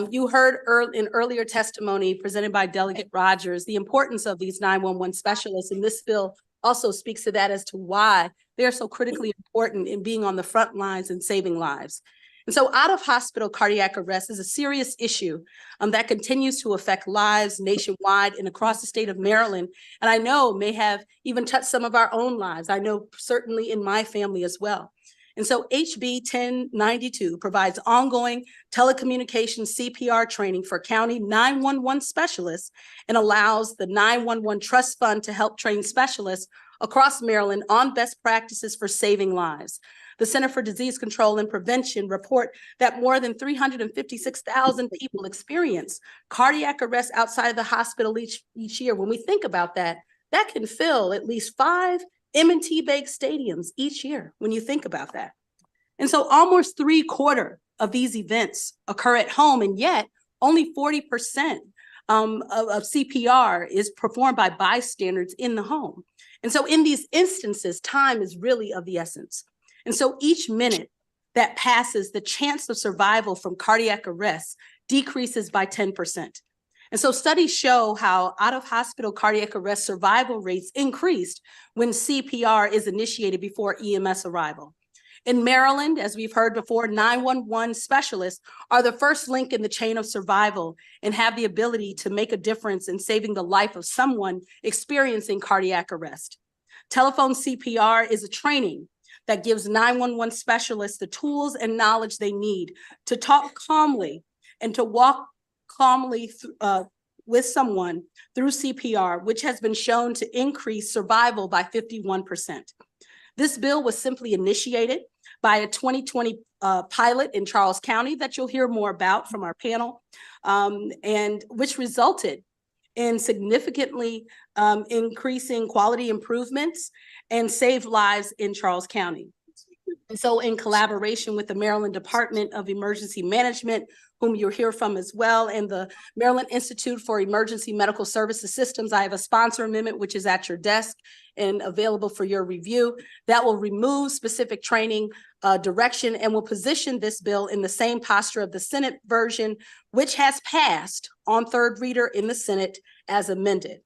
You heard in earlier testimony presented by Delegate Rogers, the importance of these 911 specialists, and this bill also speaks to that as to why they're so critically important in being on the front lines and saving lives. And so out-of-hospital cardiac arrest is a serious issue that continues to affect lives nationwide and across the state of Maryland, and I know may have even touched some of our own lives. I know certainly in my family as well. And so HB 1092 provides ongoing telecommunications CPR training for county 911 specialists and allows the 911 Trust Fund to help train specialists across Maryland on best practices for saving lives. The Center for Disease Control and Prevention report that more than 356,000 people experience cardiac arrest outside of the hospital each year. When we think about that, that can fill at least 5 M&T-based stadiums each year, when you think about that. And so almost 3/4 of these events occur at home, and yet only 40% of CPR is performed by bystanders in the home. And so in these instances, time is really of the essence. And so each minute that passes, the chance of survival from cardiac arrest decreases by 10%. And so studies show how out-of-hospital cardiac arrest survival rates increased when CPR is initiated before EMS arrival. In Maryland, as we've heard before, 911 specialists are the first link in the chain of survival and have the ability to make a difference in saving the life of someone experiencing cardiac arrest. Telephone CPR is a training that gives 911 specialists the tools and knowledge they need to talk calmly and to walk calmly with someone through CPR, which has been shown to increase survival by 51%. This bill was simply initiated by a 2020 pilot in Charles County that you'll hear more about from our panel, and which resulted in significantly increasing quality improvements and saved lives in Charles County. And so in collaboration with the Maryland Department of Emergency Management, whom you'll hear from as well, and the Maryland Institute for Emergency Medical Services Systems, I have a sponsor amendment which is at your desk and available for your review that will remove specific training direction and will position this bill in the same posture of the Senate version, which has passed on third reader in the Senate as amended.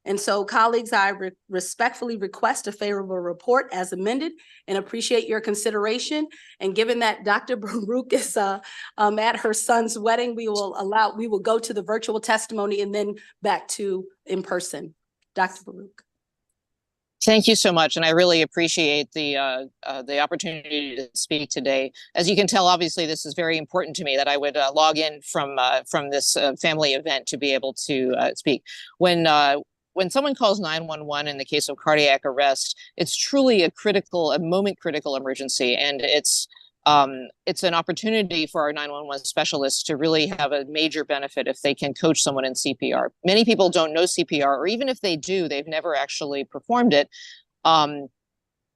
And so, colleagues, I respectfully request a favorable report as amended and appreciate your consideration. And given that Dr. Baruch is at her son's wedding, we will go to the virtual testimony and then back to in person. Dr. Baruch. Thank you so much, and I really appreciate the opportunity to speak today. As you can tell, obviously, this is very important to me that I would log in from this family event to be able to speak. When someone calls 911 in the case of cardiac arrest, it's truly a moment critical emergency, and it's an opportunity for our 911 specialists to really have a major benefit if they can coach someone in CPR. Many people don't know CPR, or even if they do, they've never actually performed it.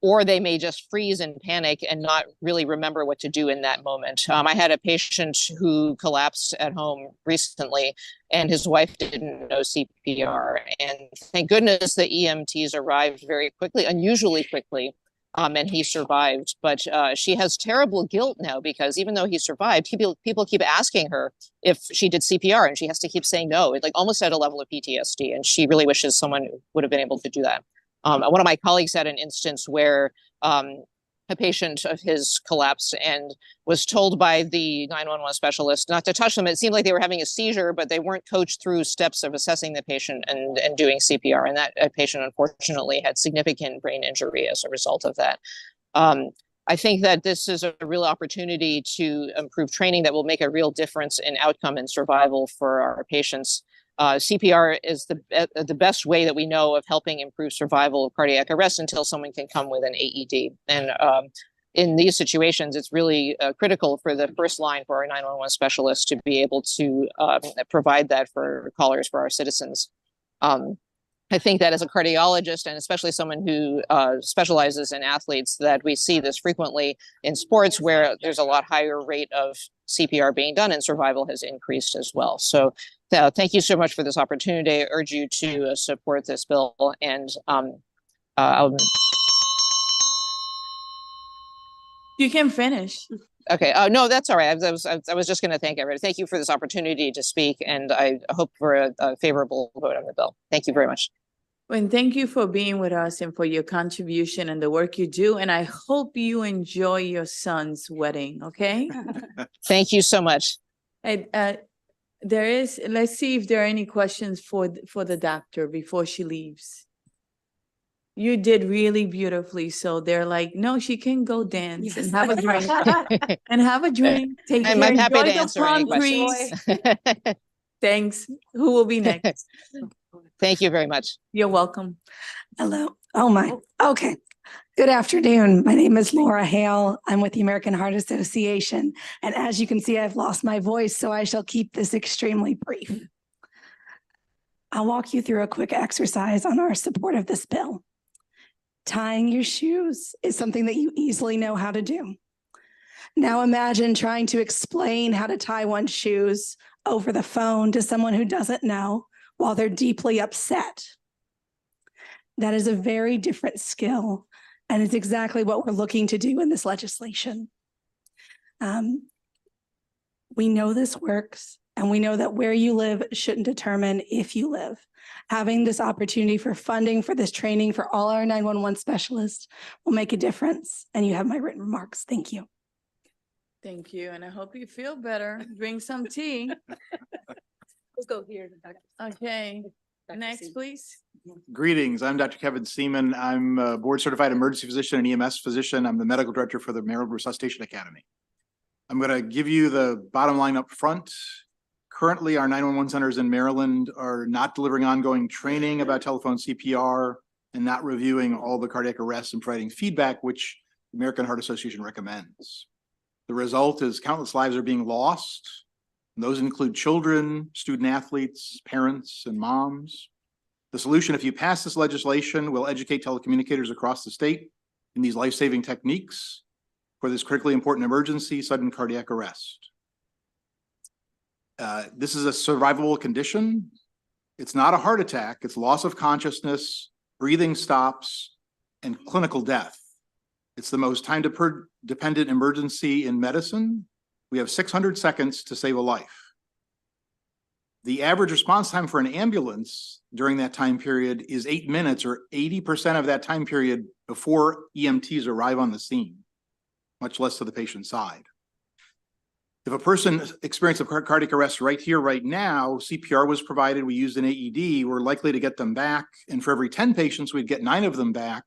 Or they may just freeze and panic and not really remember what to do in that moment. I had a patient who collapsed at home recently, and his wife didn't know CPR. And thank goodness the EMTs arrived very quickly, unusually quickly, and he survived. But she has terrible guilt now because even though he survived, people keep asking her if she did CPR, and she has to keep saying no, like almost at a level of PTSD. And she really wishes someone would have been able to do that. One of my colleagues had an instance where a patient of his collapsed and was told by the 911 specialist not to touch them. It seemed like they were having a seizure, but they weren't coached through steps of assessing the patient and doing CPR. And that patient, unfortunately, had significant brain injury as a result of that. I think that this is a real opportunity to improve training that will make a real difference in outcome and survival for our patients. CPR is the best way that we know of helping improve survival of cardiac arrest until someone can come with an AED. And in these situations, it's really critical for the first line for our 911 specialists to be able to provide that for callers, for our citizens. I think that as a cardiologist, and especially someone who specializes in athletes, that we see this frequently in sports where there's a lot higher rate of CPR being done and survival has increased as well. So thank you so much for this opportunity. I urge you to support this bill, and you can finish. Okay. No, that's all right. I was just going to thank everybody. Thank you for this opportunity to speak, and I hope for a favorable vote on the bill. Thank you very much. And thank you for being with us and for your contribution and the work you do. And I hope you enjoy your son's wedding. Okay. Thank you so much. And let's see if there are any questions for the doctor before she leaves. You did really beautifully. So they're like, no, she can go dance and have a drink. And have a drink. Take care. I'm happy to Enjoy the answer any palm trees. Thanks. Who will be next? Thank you very much. You're welcome. Hello. Oh my. Okay. Good afternoon. My name is Laura Hale. I'm with the American Heart Association. And as you can see, I've lost my voice, so I shall keep this extremely brief. I'll walk you through a quick exercise on our support of this bill. Tying your shoes is something that you easily know how to do. Now imagine trying to explain how to tie one's shoes over the phone to someone who doesn't know while they're deeply upset. That is a very different skill, and it's exactly what we're looking to do in this legislation. We know this works, and we know that where you live shouldn't determine if you live. Having this opportunity for funding for this training for all our 911 specialists will make a difference, and you have my written remarks. Thank you. Thank you, and I hope you feel better. Drink some tea. Let's go here. Okay, next, please. Greetings, I'm Dr. Kevin Seaman. I'm a board certified emergency physician and EMS physician. I'm the medical director for the Maryland Resuscitation Academy. I'm going to give you the bottom line up front. Currently, our 911 centers in Maryland are not delivering ongoing training about telephone CPR and not reviewing all the cardiac arrests and providing feedback, which the American Heart Association recommends. The result is countless lives are being lost. And those include children, student athletes, parents, and moms. The solution, if you pass this legislation, will educate telecommunicators across the state in these life-saving techniques for this critically important emergency, sudden cardiac arrest. This is a survivable condition. It's not a heart attack. It's loss of consciousness, breathing stops, and clinical death. It's the most time-dependent emergency in medicine. We have 600 seconds to save a life. The average response time for an ambulance during that time period is 8 minutes, or 80% of that time period before EMTs arrive on the scene, much less to the patient's side. If a person experienced a cardiac arrest right here, right now, CPR was provided, we used an AED, we're likely to get them back. And for every 10 patients, we'd get 9 of them back.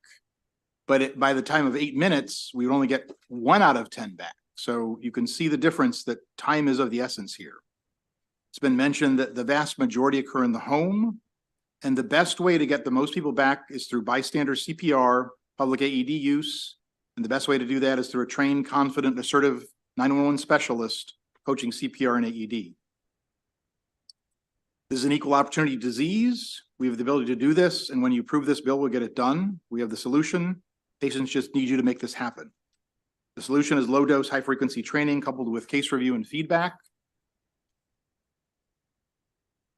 But by the time of 8 minutes, we would only get 1 out of 10 back. So you can see the difference that time is of the essence here. It's been mentioned that the vast majority occur in the home. And the best way to get the most people back is through bystander CPR, public AED use. And the best way to do that is through a trained, confident, assertive 911 specialist coaching CPR and AED. This is an equal opportunity disease. We have the ability to do this. And when you approve this bill, we'll get it done. We have the solution. Patients just need you to make this happen. The solution is low dose, high frequency training coupled with case review and feedback.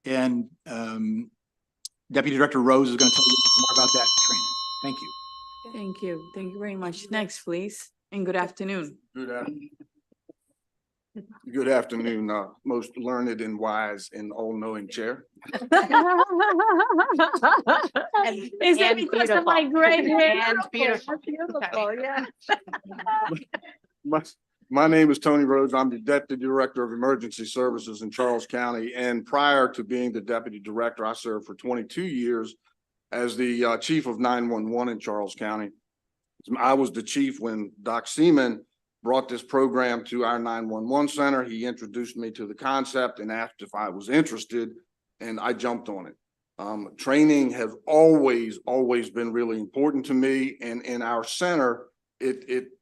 And Deputy Director Rose is going to tell you more about that training. Thank you. Thank you. Thank you very much. Next, please. And good afternoon. Good afternoon, most learned and wise and all-knowing chair. Is it because of my gray hair? And beautiful. Beautiful, yeah. My name is Tony Rhodes. I'm the Deputy Director of Emergency Services in Charles County. And prior to being the Deputy Director, I served for 22 years as the Chief of 911 in Charles County. I was the chief when Doc Seaman brought this program to our 911 center. He introduced me to the concept and asked if I was interested, and I jumped on it. Training has always been really important to me, and in our center, it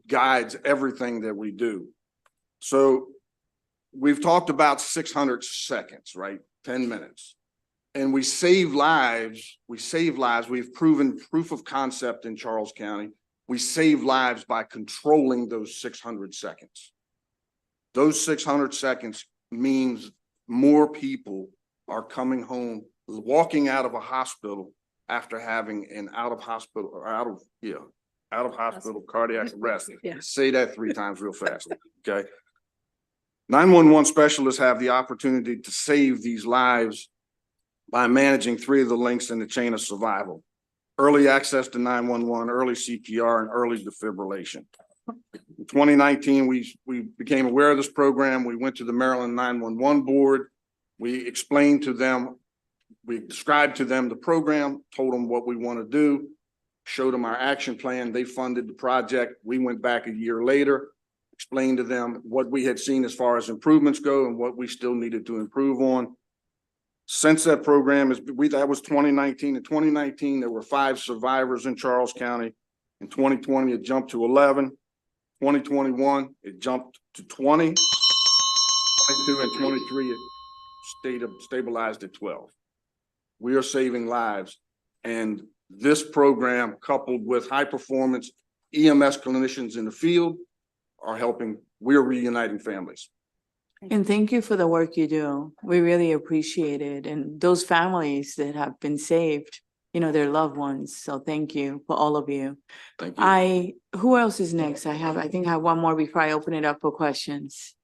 guides everything that we do. So we've talked about 600 seconds, right? 10 minutes. And we save lives. We've proven proof of concept in Charles County. We save lives by controlling those 600 seconds. Those 600 seconds means more people are coming home, walking out of a hospital after having an out of hospital cardiac arrest. Yeah. Say that 3 times real fast, okay? 911 specialists have the opportunity to save these lives by managing 3 of the links in the chain of survival: early access to 911, early CPR, and early defibrillation. In 2019, we became aware of this program. We went to the Maryland 911 board. We explained to them, we described to them the program, told them what we want to do, showed them our action plan. They funded the project. We went back a year later, explained to them what we had seen as far as improvements go and what we still needed to improve on. Since that program that was 2019. In 2019, there were 5 survivors in Charles County. In 2020, it jumped to 11. 2021, it jumped to 20. 22 and 23, it stabilized at 12. We are saving lives, and this program coupled with high performance EMS clinicians in the field are helping, we're reuniting families. And thank you for the work you do. We really appreciate it. And those families that have been saved, you know, their loved ones. So thank you for all of you. Thank you. Who else is next? I think I have one more before I open it up for questions.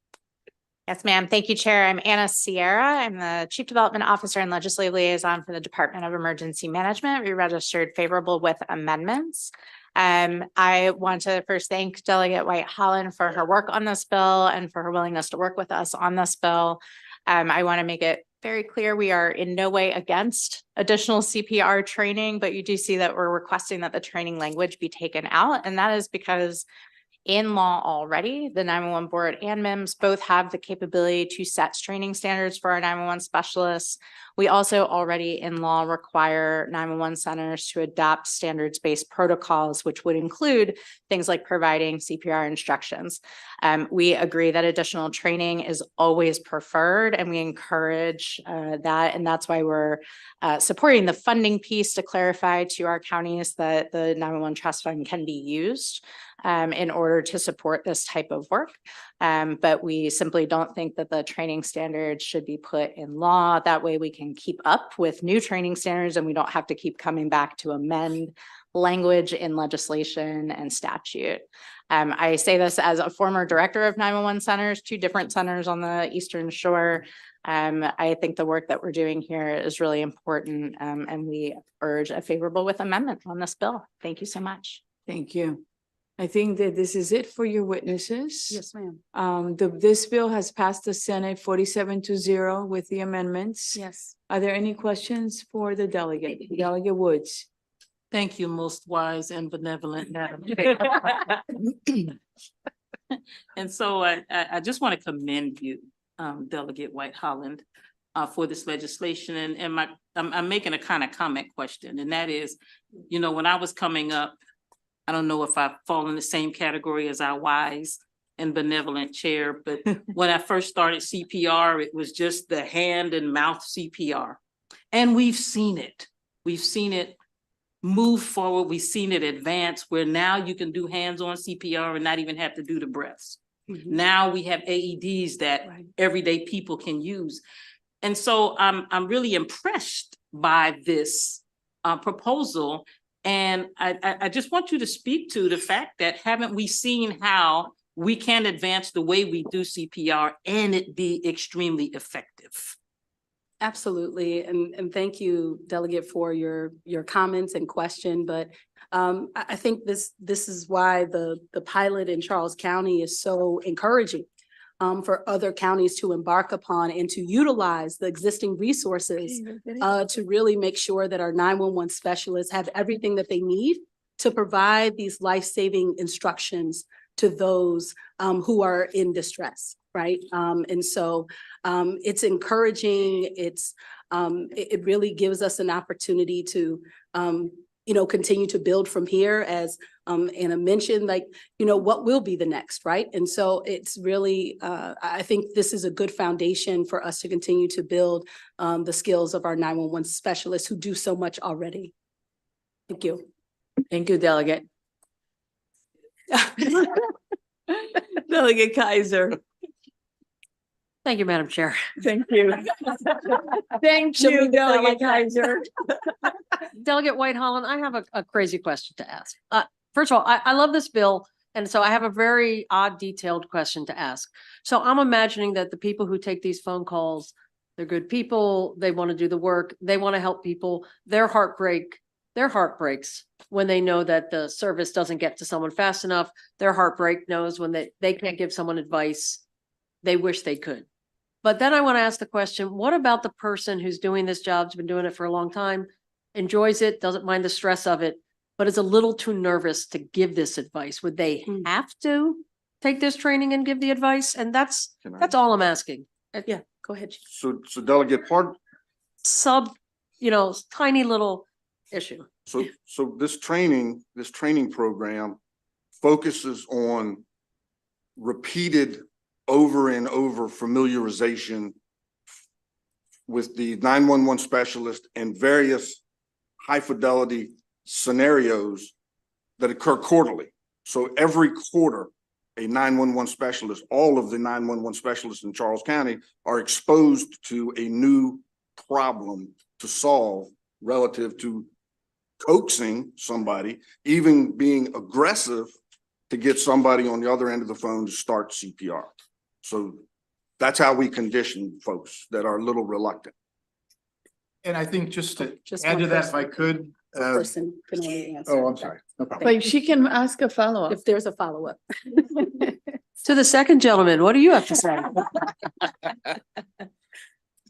Yes, ma'am. Thank you, Chair. I'm Anna Sierra. I'm the Chief Development Officer and Legislative Liaison for the Department of Emergency Management. We registered favorable with amendments. I want to first thank Delegate White Holland for her work on this bill and for her willingness to work with us on this bill. I want to make it very clear we are in no way against additional CPR training, but you do see that we're requesting that the training language be taken out. And that is because in law already, the 911 board and MIMS both have the capability to set training standards for our 911 specialists. We also already in law require 911 centers to adopt standards-based protocols, which would include things like providing CPR instructions. We agree that additional training is always preferred, and we encourage that. And that's why we're supporting the funding piece to clarify to our counties that the 911 trust fund can be used in order to support this type of work. But we simply don't think that the training standards should be put in law. That way we can keep up with new training standards and we don't have to keep coming back to amend language in legislation and statute. I say this as a former director of 911 centers, 2 different centers on the Eastern Shore. I think the work that we're doing here is really important, and we urge a favorable with amendment on this bill. Thank you so much. Thank you. I think that this is it for your witnesses. Yes, ma'am. This bill has passed the Senate 47-0 with the amendments. Yes. Are there any questions for the delegate? Delegate Woods. Thank you, most wise and benevolent Madam. And so I just want to commend you, Delegate White Holland, for this legislation. And I'm making a kind of comment question, and that is, you know, when I was coming up, I don't know if I fall in the same category as our wise and benevolent chair, but when I first started CPR, it was just the hand and mouth CPR. And we've seen it. We've seen it move forward. We've seen it advance where now you can do hands-on CPR and not even have to do the breaths. Now we have AEDs that everyday people can use. And so I'm really impressed by this proposal. And I just want you to speak to the fact that haven't we seen how we can advance the way we do CPR and it be extremely effective? Absolutely. And thank you, Delegate, for your comments and question. But I think this is why the pilot in Charles County is so encouraging for other counties to embark upon and to utilize the existing resources to really make sure that our 911 specialists have everything that they need to provide these life-saving instructions to those who are in distress, right? And so it's encouraging. It really gives us an opportunity to continue to build from here, as Anna mentioned, like, what will be the next, right? And so it's really, I think this is a good foundation for us to continue to build the skills of our 911 specialists who do so much already. Thank you. Thank you, Delegate. Delegate Kaiser. Thank you, Madam Chair. Thank you. Thank you, Delegate Kaiser. Delegate White Holland, I have a crazy question to ask. First of all, I love this bill. And so I have a very odd, detailed question to ask. So I'm imagining that the people who take these phone calls, they're good people. They want to do the work. They want to help people. Their heart breaks when they know that the service doesn't get to someone fast enough. Their heartbreak knows when they can't give someone advice they wish they could. But then I want to ask the question, what about the person who's doing this job, has been doing it for a long time, enjoys it, doesn't mind the stress of it, but is a little too nervous to give this advice? Would they have to take this training and give the advice? And that's all I'm asking. Yeah, go ahead. So Delegate, Tiny little issue. So this training program focuses on repeated over and over familiarization with the 911 specialist and various high fidelity scenarios that occur quarterly. So every quarter, a 911 specialist, all of the 911 specialists in Charles County are exposed to a new problem to solve relative to coaxing somebody, even being aggressive to get somebody on the other end of the phone to start CPR. So that's how we condition folks that are a little reluctant. And I think just to Just add one to that, if I person. could. Person can only answer. Oh, I'm sorry. No problem. But she can ask a follow-up. If there's a follow-up. To the second gentleman, what do you have to say?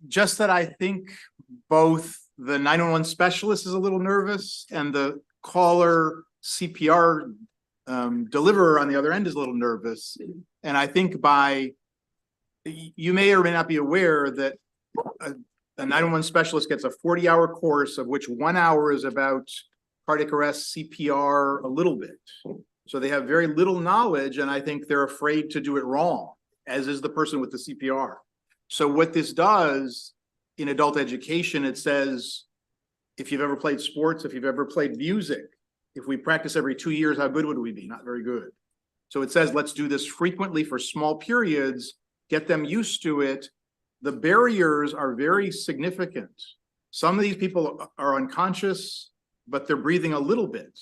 Just that I think both the 911 specialist is a little nervous and the caller CPR deliverer on the other end is a little nervous. And I think you may or may not be aware that a 911 specialist gets a 40-hour course, of which 1 hour is about cardiac arrest, CPR, a little bit. So they have very little knowledge, and I think they're afraid to do it wrong, as is the person with the CPR. So what this does in adult education, it says, if you've ever played sports, if you've ever played music, if we practice every 2 years, how good would we be? Not very good. So it says, let's do this frequently for small periods, get them used to it. The barriers are very significant. Some of these people are unconscious, but they're breathing a little bit.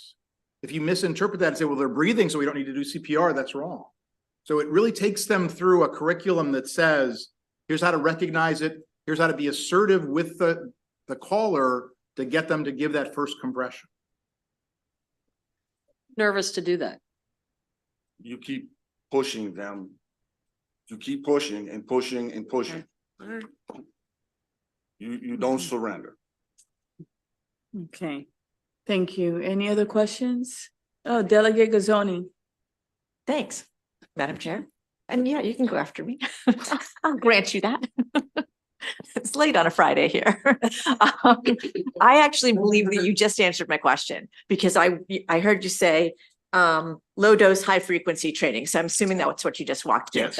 If you misinterpret that and say, well, they're breathing, so we don't need to do CPR, that's wrong. So it really takes them through a curriculum that says, here's how to recognize it. Here's how to be assertive with the caller to get them to give that first compression. Nervous to do that. You keep pushing them. You keep pushing and pushing and pushing. You don't surrender. Okay, thank you. Any other questions? Oh, Delegate Gazzoni. Thanks, Madam Chair. And yeah, you can go after me. I'll grant you that. It's late on a Friday here. I actually believe that you just answered my question because I heard you say low dose, high frequency training. So I'm assuming that's what you just walked through. Yes.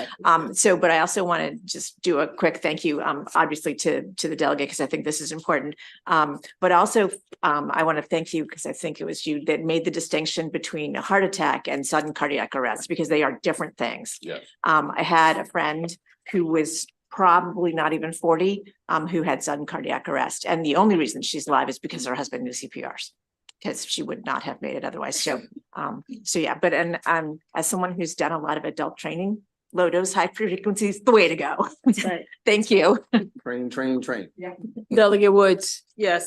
But I also want to just do a quick thank you, obviously to the delegate, because I think this is important. But also I want to thank you because I think it was you that made the distinction between a heart attack and sudden cardiac arrest, because they are different things. Yes. I had a friend who was probably not even 40, who had sudden cardiac arrest. And the only reason she's alive is because her husband knew CPRs, because she would not have made it otherwise. So yeah, but as someone who's done a lot of adult training, low dose, high frequency is the way to go. Right. Thank you. Train. Yeah. Delegate Woods. Yes,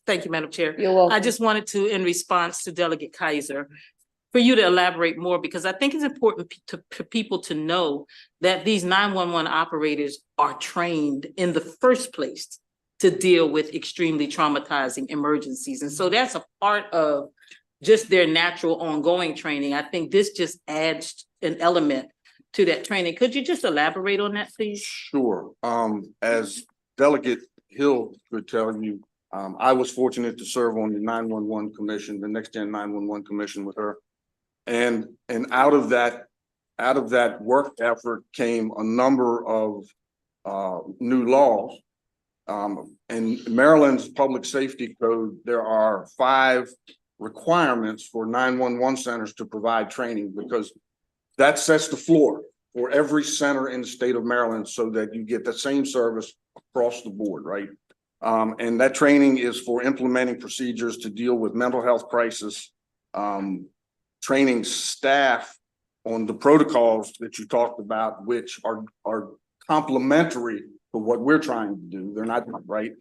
thank you, Madam Chair. You're welcome. I just wanted to, in response to Delegate Kaiser, for you to elaborate more, because I think it's important for people to know that these 911 operators are trained in the first place to deal with extremely traumatizing emergencies. And so that's a part of just their natural ongoing training. I think this just adds an element to that training. Could you just elaborate on that, please? Sure. As Delegate Hill could tell you, I was fortunate to serve on the 911 commission, the Next Gen 911 commission with her. And out of that work effort came a number of new laws. In Maryland's public safety code, there are 5 requirements for 911 centers to provide training, because that sets the floor for every center in the state of Maryland so that you get the same service across the board, right? And that training is for implementing procedures to deal with mental health crisis, training staff on the protocols that you talked about, which are complementary to what we're trying to do. They're not right.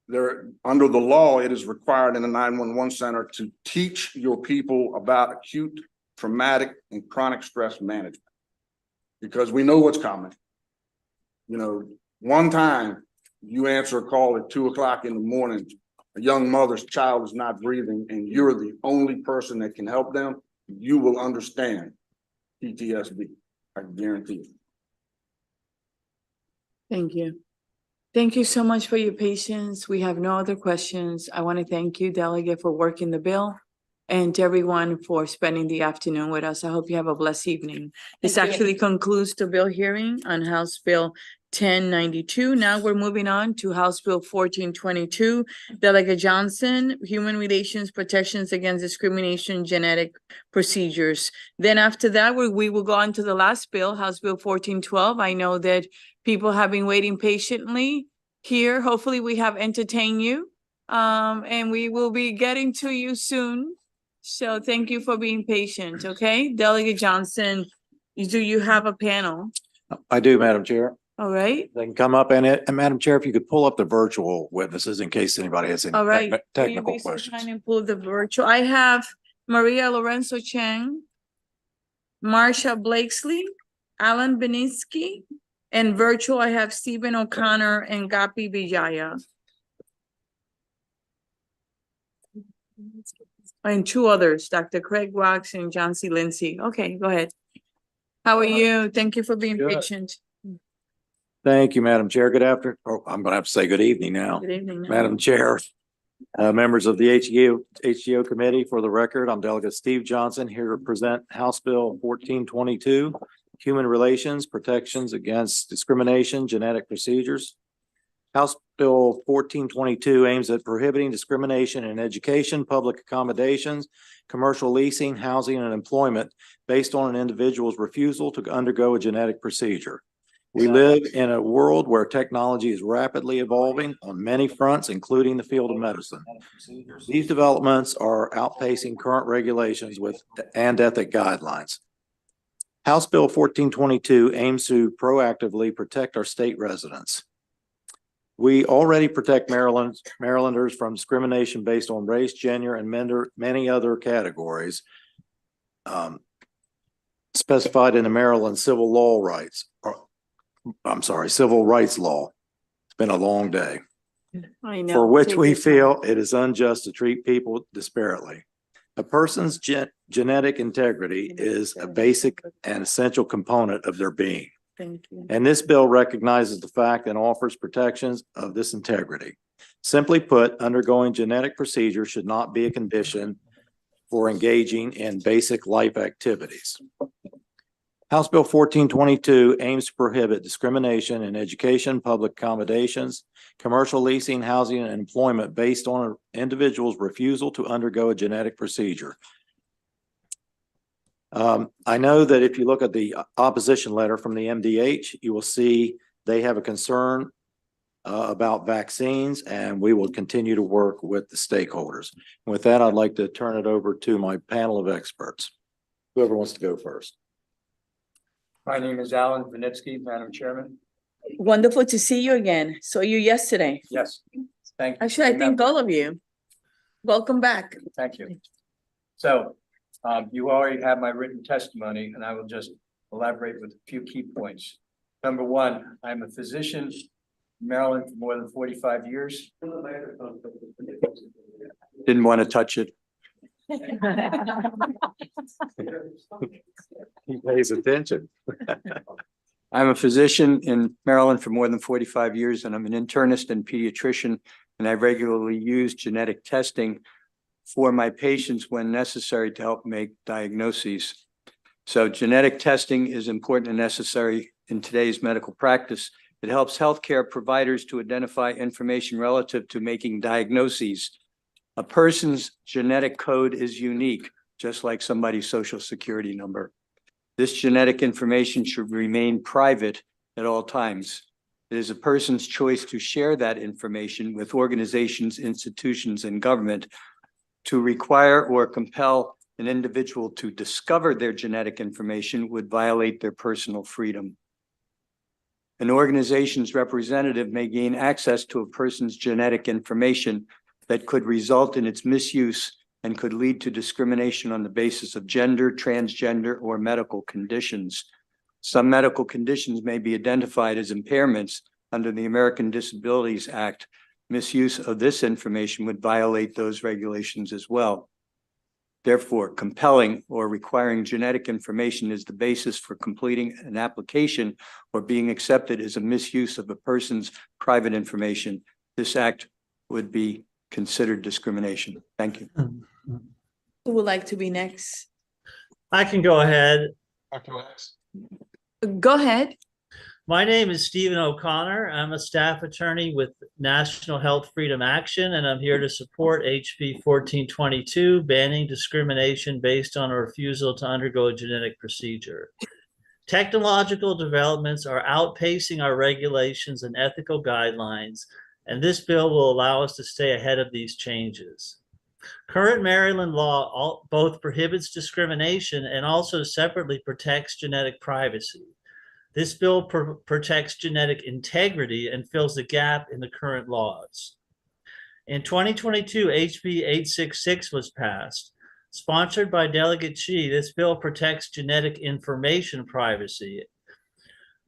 They're under the law, it is required in a 911 center to teach your people about acute, traumatic, and chronic stress management, because we know what's coming. You know, one time you answer a call at 2 o'clock in the morning, a young mother's child is not breathing, and you're the only person that can help them, you will understand PTSD. I guarantee you. Thank you. Thank you so much for your patience. We have no other questions. I want to thank you, Delegate, for working the bill. and to everyone for spending the afternoon with us. I hope you have a blessed evening. This Thank you. actually concludes the bill hearing on House Bill 1092. Now we're moving on to House Bill 1422. Delegate Johnson, Human Relations Protections Against Discrimination Genetic Procedures. Then after that, we will go on to the last bill, House Bill 1412. I know that people have been waiting patiently here. Hopefully we have entertained you. And we will be getting to you soon. So thank you for being patient, okay? Delegate Johnson, do you have a panel? I do, Madam Chair. All right, They can come up and Madam Chair, if you could pull up the virtual witnesses in case anybody has any all right. Will you technical be so questions. kind and pull the virtual? I have Maria Lorenzo Chang, Marsha Blakesley, Alan Beninsky, and virtual I have Stephen O'Connor and Gapi Vijaya. And two others, Dr. Craig Wax and John C. Lindsay. Okay, go ahead. How are you? Thank you for being Good. patient. Thank you, Madam Chair. Good after, oh, I'm gonna have to say good evening now. Good evening. Madam Chair, members of the HGO Committee, for the record, I'm Delegate Steve Johnson, here to present House Bill 1422, Human Relations Protections Against Discrimination Genetic Procedures. House Bill 1422 aims at prohibiting discrimination in education, public accommodations, commercial leasing, housing, and employment based on an individual's refusal to undergo a genetic procedure. We live in a world where technology is rapidly evolving on many fronts, including the field of medicine. These developments are outpacing current regulations and ethic guidelines. House Bill 1422 aims to proactively protect our state residents. We already protect Marylanders from discrimination based on race, gender, and many other categories specified in the Maryland Civil Rights Law. It's been a long day. I know. For which Take we your time. feel it is unjust to treat people disparately. A person's genetic integrity is a basic and essential component of their being. Thank you. And this bill recognizes the fact and offers protections of this integrity. Simply put, undergoing genetic procedure should not be a condition for engaging in basic life activities. House Bill 1422 aims to prohibit discrimination in education, public accommodations, commercial leasing, housing, and employment based on an individual's refusal to undergo a genetic procedure. I know that if you look at the opposition letter from the MDH, you will see they have a concern about vaccines, and we will continue to work with the stakeholders. With that, I'd like to turn it over to my panel of experts. Whoever wants to go first. My name is Alan Vinitsky, Madam Chairman. Wonderful to see you again. Saw you yesterday. Yes, thank you. Actually, I think all of you. Welcome back. Thank you. So, you already have my written testimony, and I will just elaborate with a few key points. Number one, I'm a physician in Maryland for more than 45 years. Didn't want to touch it. He pays attention. I'm a physician in Maryland for more than 45 years, and I'm an internist and pediatrician, and I regularly use genetic testing for my patients when necessary to help make diagnoses. So genetic testing is important and necessary in today's medical practice. It helps healthcare providers to identify information relative to making diagnoses. A person's genetic code is unique, just like somebody's social security number. This genetic information should remain private at all times. It is a person's choice to share that information with organizations, institutions, and government. To require or compel an individual to discover their genetic information would violate their personal freedom. An organization's representative may gain access to a person's genetic information that could result in its misuse and could lead to discrimination on the basis of gender, transgender, or medical conditions. Some medical conditions may be identified as impairments under the American Disabilities Act. Misuse of this information would violate those regulations as well. Therefore, compelling or requiring genetic information is the basis for completing an application or being accepted as a misuse of a person's private information. This act would be considered discrimination. Thank you. Who would like to be next? I can go ahead. Go ahead. My name is Stephen O'Connor. I'm a staff attorney with National Health Freedom Action, and I'm here to support HB 1422, banning discrimination based on a refusal to undergo a genetic procedure. Technological developments are outpacing our regulations and ethical guidelines, and this bill will allow us to stay ahead of these changes. Current Maryland law both prohibits discrimination and also separately protects genetic privacy. This bill protects genetic integrity and fills the gap in the current laws. In 2022, HB 866 was passed. Sponsored by Delegate Chi, this bill protects genetic information privacy.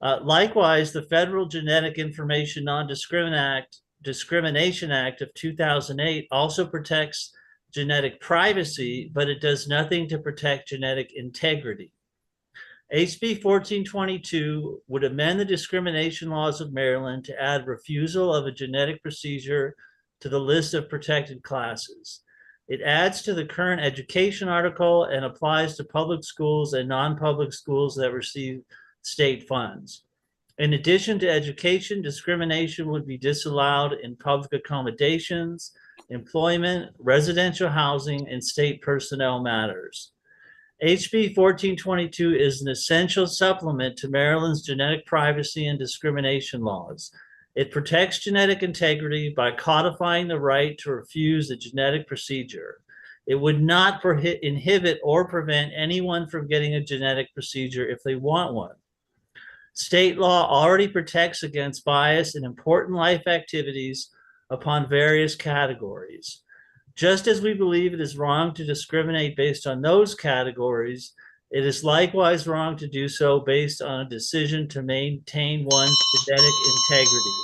Likewise, the Federal Genetic Information Non-Discrimination Act of 2008 also protects genetic privacy, but it does nothing to protect genetic integrity. HB 1422 would amend the discrimination laws of Maryland to add refusal of a genetic procedure to the list of protected classes. It adds to the current education article and applies to public schools and non-public schools that receive state funds. In addition to education, discrimination would be disallowed in public accommodations, employment, residential housing, and state personnel matters. HB 1422 is an essential supplement to Maryland's genetic privacy and discrimination laws. It protects genetic integrity by codifying the right to refuse a genetic procedure. It would not inhibit or prevent anyone from getting a genetic procedure if they want one. State law already protects against bias in important life activities upon various categories. Just as we believe it is wrong to discriminate based on those categories, it is likewise wrong to do so based on a decision to maintain one's genetic integrity.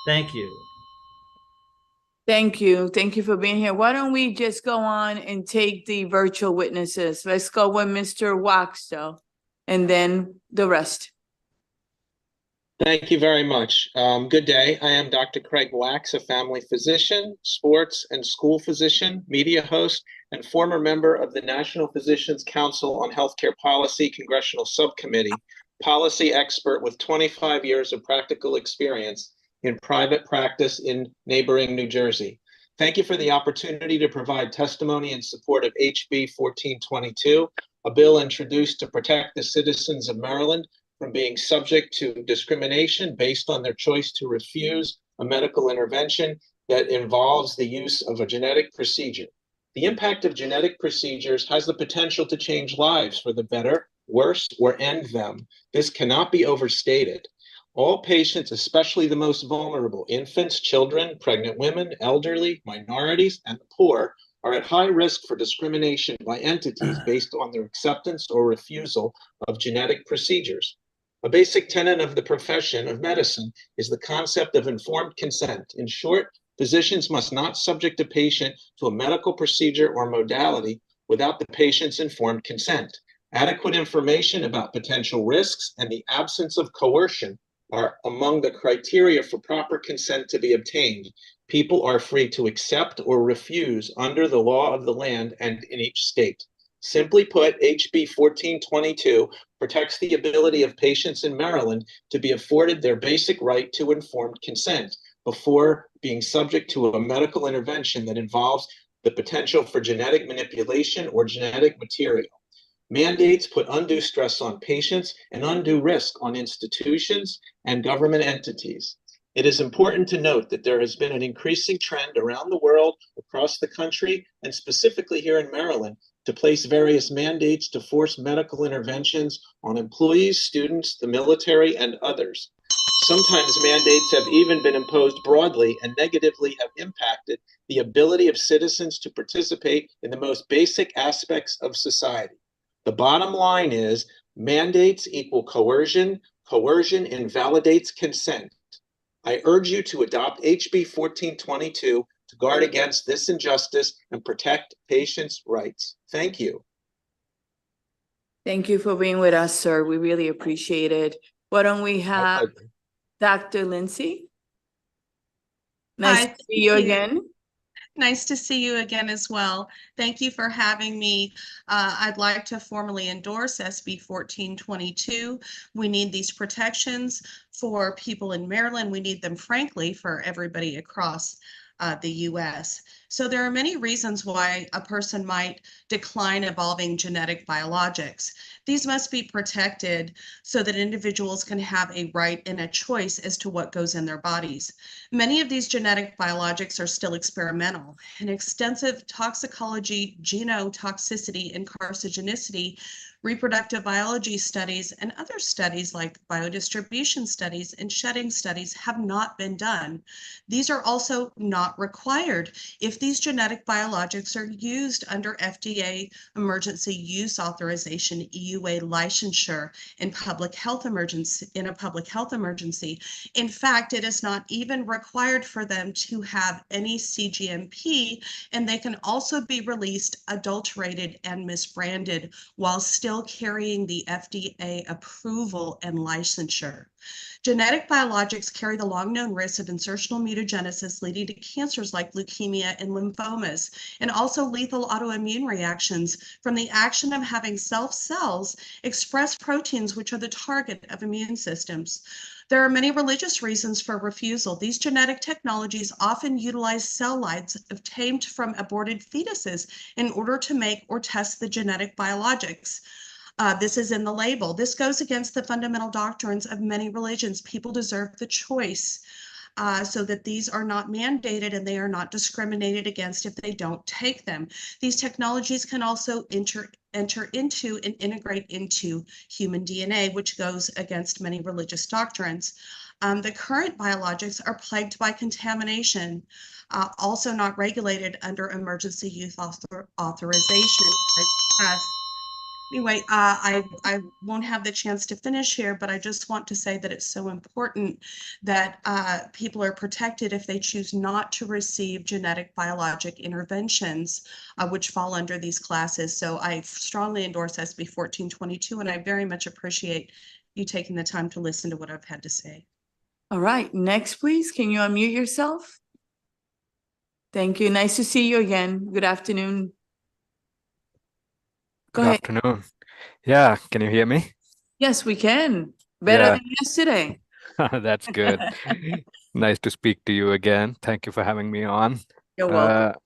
Thank you. Thank you. Thank you for being here. Why don't we just go on and take the virtual witnesses? Let's go with Mr. Waxto and then the rest. Thank you very much. Good day. I am Dr. Craig Wax, a family physician, sports and school physician, media host, and former member of the National Physicians Council on Healthcare Policy Congressional Subcommittee, policy expert with 25 years of practical experience in private practice in neighboring New Jersey. Thank you for the opportunity to provide testimony in support of HB 1422, a bill introduced to protect the citizens of Maryland from being subject to discrimination based on their choice to refuse a medical intervention that involves the use of a genetic procedure. The impact of genetic procedures has the potential to change lives for the better, worse, or end them. This cannot be overstated. All patients, especially the most vulnerable, infants, children, pregnant women, elderly, minorities, and the poor, are at high risk for discrimination by entities based on their acceptance or refusal of genetic procedures. A basic tenet of the profession of medicine is the concept of informed consent. In short, physicians must not subject a patient to a medical procedure or modality without the patient's informed consent. Adequate information about potential risks and the absence of coercion are among the criteria for proper consent to be obtained. People are free to accept or refuse under the law of the land and in each state. Simply put, HB 1422 protects the ability of patients in Maryland to be afforded their basic right to informed consent before being subject to a medical intervention that involves the potential for genetic manipulation or genetic material. Mandates put undue stress on patients and undue risk on institutions and government entities. It is important to note that there has been an increasing trend around the world, across the country, and specifically here in Maryland, to place various mandates to force medical interventions on employees, students, the military, and others. Sometimes mandates have even been imposed broadly and negatively have impacted the ability of citizens to participate in the most basic aspects of society. The bottom line is mandates equal coercion. Coercion invalidates consent. I urge you to adopt HB 1422 to guard against this injustice and protect patients' rights. Thank you. Thank you for being with us, sir. We really appreciate it. Why don't we have Dr. Lindsay? Nice to see you again. Nice to see you again as well. Thank you for having me. I'd like to formally endorse SB 1422. We need these protections for people in Maryland. We need them, frankly, for everybody across the US. So there are many reasons why a person might decline evolving genetic biologics. These must be protected so that individuals can have a right and a choice as to what goes in their bodies. Many of these genetic biologics are still experimental, and extensive toxicology, genotoxicity, and carcinogenicity, reproductive biology studies, and other studies like biodistribution studies and shedding studies have not been done. These are also not required if these genetic biologics are used under FDA emergency use authorization, EUA licensure in a public health emergency. In fact, it is not even required for them to have any CGMP, and they can also be released adulterated and misbranded while still carrying the FDA approval and licensure. Genetic biologics carry the long-known risks of insertional mutagenesis leading to cancers like leukemia and lymphomas, and also lethal autoimmune reactions from the action of having cells express proteins which are the target of immune systems. There are many religious reasons for refusal. These genetic technologies often utilize cell lines obtained from aborted fetuses in order to make or test the genetic biologics. This is in the label. This goes against the fundamental doctrines of many religions. People deserve the choice so that these are not mandated and they are not discriminated against if they don't take them. These technologies can also enter into and integrate into human DNA, which goes against many religious doctrines. The current biologics are plagued by contamination, also not regulated under emergency use authorization. Anyway, I won't have the chance to finish here, but I just want to say that it's so important that people are protected if they choose not to receive genetic biologic interventions, which fall under these classes. So I strongly endorse SB 1422, and I very much appreciate you taking the time to listen to what I've had to say. All right, next, please. Can you unmute yourself? Thank you. Nice to see you again. Good afternoon. Go ahead. Good afternoon. Yeah, can you hear me? Yes, we can. Better Yeah. than yesterday. That's good. Nice to speak to you again. Thank you for having me on. You're welcome.